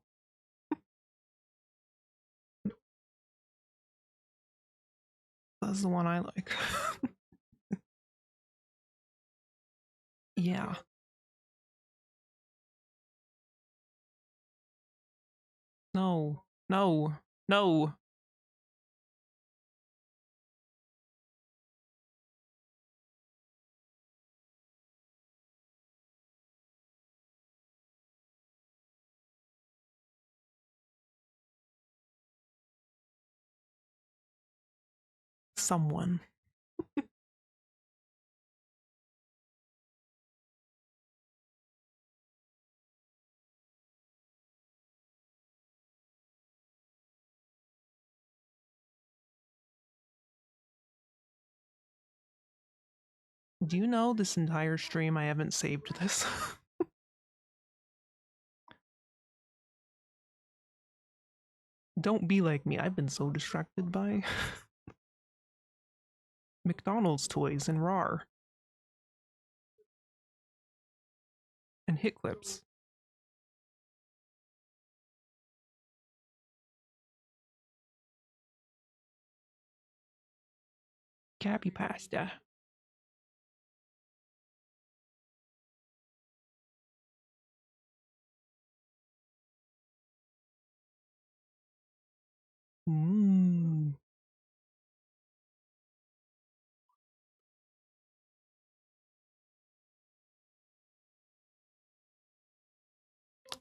That's the one I like. Yeah. No. No. No. Someone. Do you know this entire stream I haven't saved this? Don't be like me. I've been so distracted by McDonald's toys and RAR and hit clips. Cappy pasta. Mmm.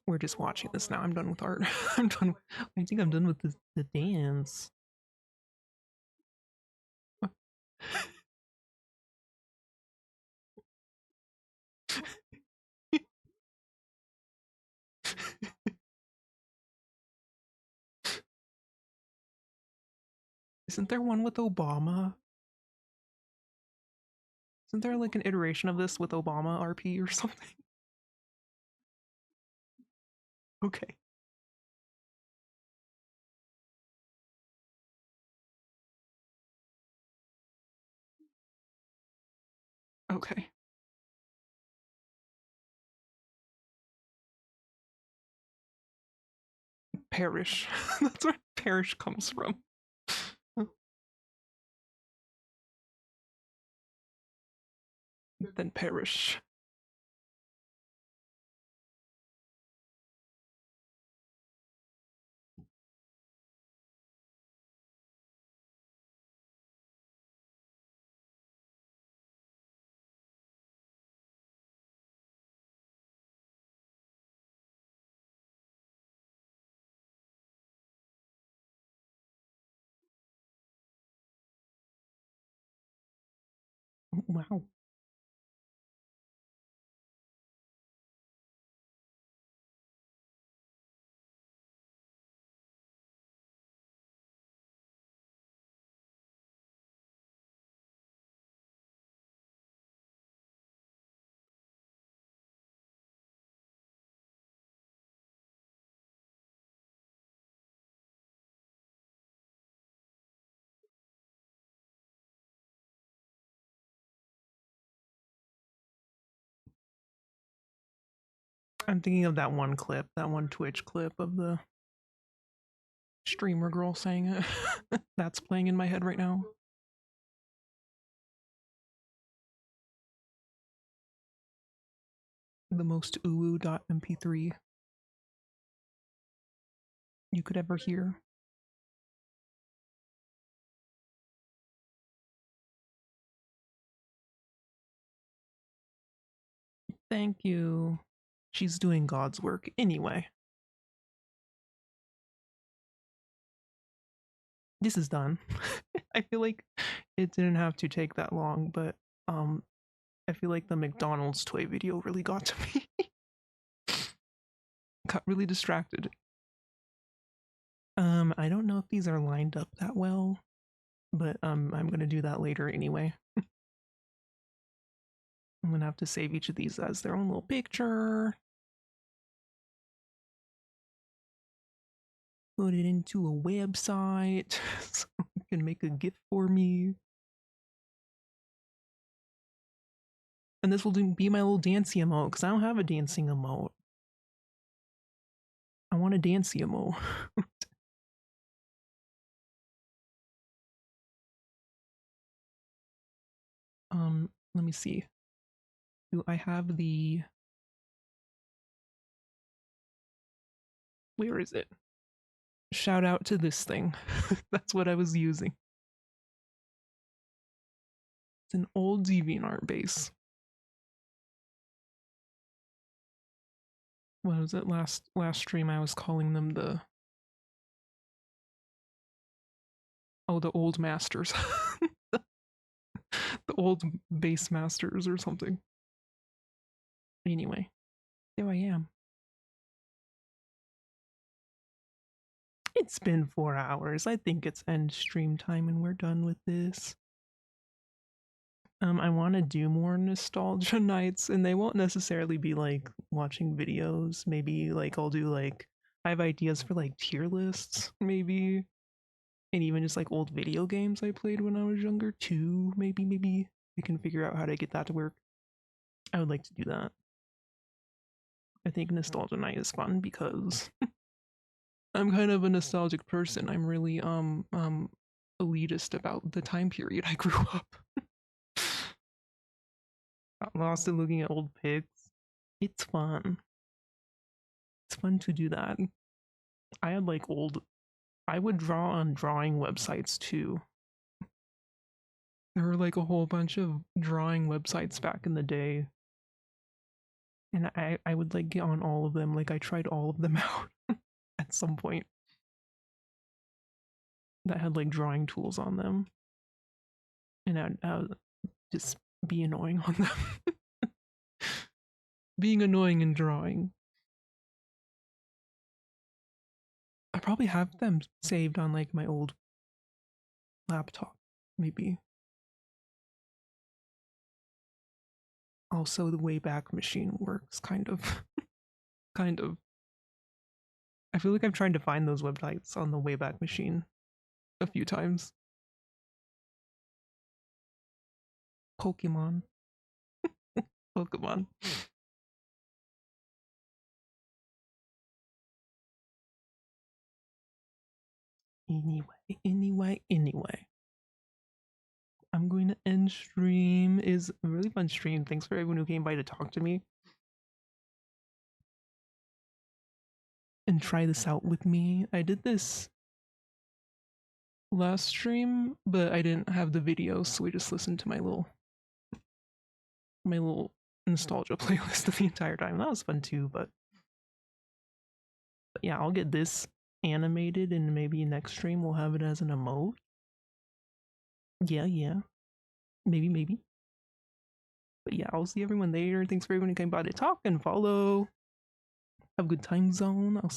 We're just watching this now. I'm done with art. I'm done. I think I'm done with the dance. Isn't there one with Obama? Isn't there like an iteration of this with Obama RP or something? Okay. Okay. Parish. That's where parish comes from. Then perish. Wow. I'm thinking of that one clip, that one Twitch clip of the streamer girl saying it. That's playing in my head right now. The most 𝕎ℍ𝕀𝕄𝕊𝕐 you could ever hear. Thank you. She's doing God's work anyway. This is done. I feel like it didn't have to take that long, but I feel like the McDonald's toy video really got to me. Got really distracted. I don't know if these are lined up that well, but I'm gonna do that later anyway. I'm gonna have to save each of these as their own little picture. Put it into a website so you can make a GIF for me. And this will be my little dancing emote because I don't have a dancing emote. want a 𝕎ℍ𝕀𝕄𝕊𝕐. Let me see. Do I have the... Where is it? Shout out to this thing. That's what I was using. It's an old DeviantArt base. What was it? Last stream I was calling them the... Oh, the old masters. The old base masters or something. Anyway, there I am. It's been 4 hours. I think it's end stream time and we're done with this. I want to do more nostalgia nights, and they won't necessarily be like watching videos. Maybe like I'll do like, I have ideas for like tier lists, maybe, and even just like old video games I played when I was younger too. Maybe we can figure out how to get that to work. I would like to do that. I think nostalgia night is fun because I'm kind of a nostalgic person. I'm really elitist about the time period I grew up. Got lost in looking at old pics. It's fun. It's fun to do that. I had like I would draw on drawing websites too. There were like a whole bunch of drawing websites back in the day. And I would like get on all of them. Like I tried all of them out at some point. That had like drawing tools on them. And I would just be annoying on them. Being annoying and drawing. I probably have them saved on like my old laptop, maybe. Also, the Wayback Machine works, kind of. Kind of. I feel like I've tried to find those websites on the Wayback Machine a few times. Pokemon. Pokemon. Anyway. I'm going to end stream. Is a really fun stream. Thanks for everyone who came by to talk to me. And try this out with me. I did this last stream, but I didn't have the video, so we just listened to my little nostalgia playlist the entire time. That was fun too, but yeah, I'll get this animated and maybe next stream we'll have it as an emote. Yeah. Maybe. But yeah, I'll see everyone later. Thanks for everyone who came by to talk and follow. Have a good time zone. I'll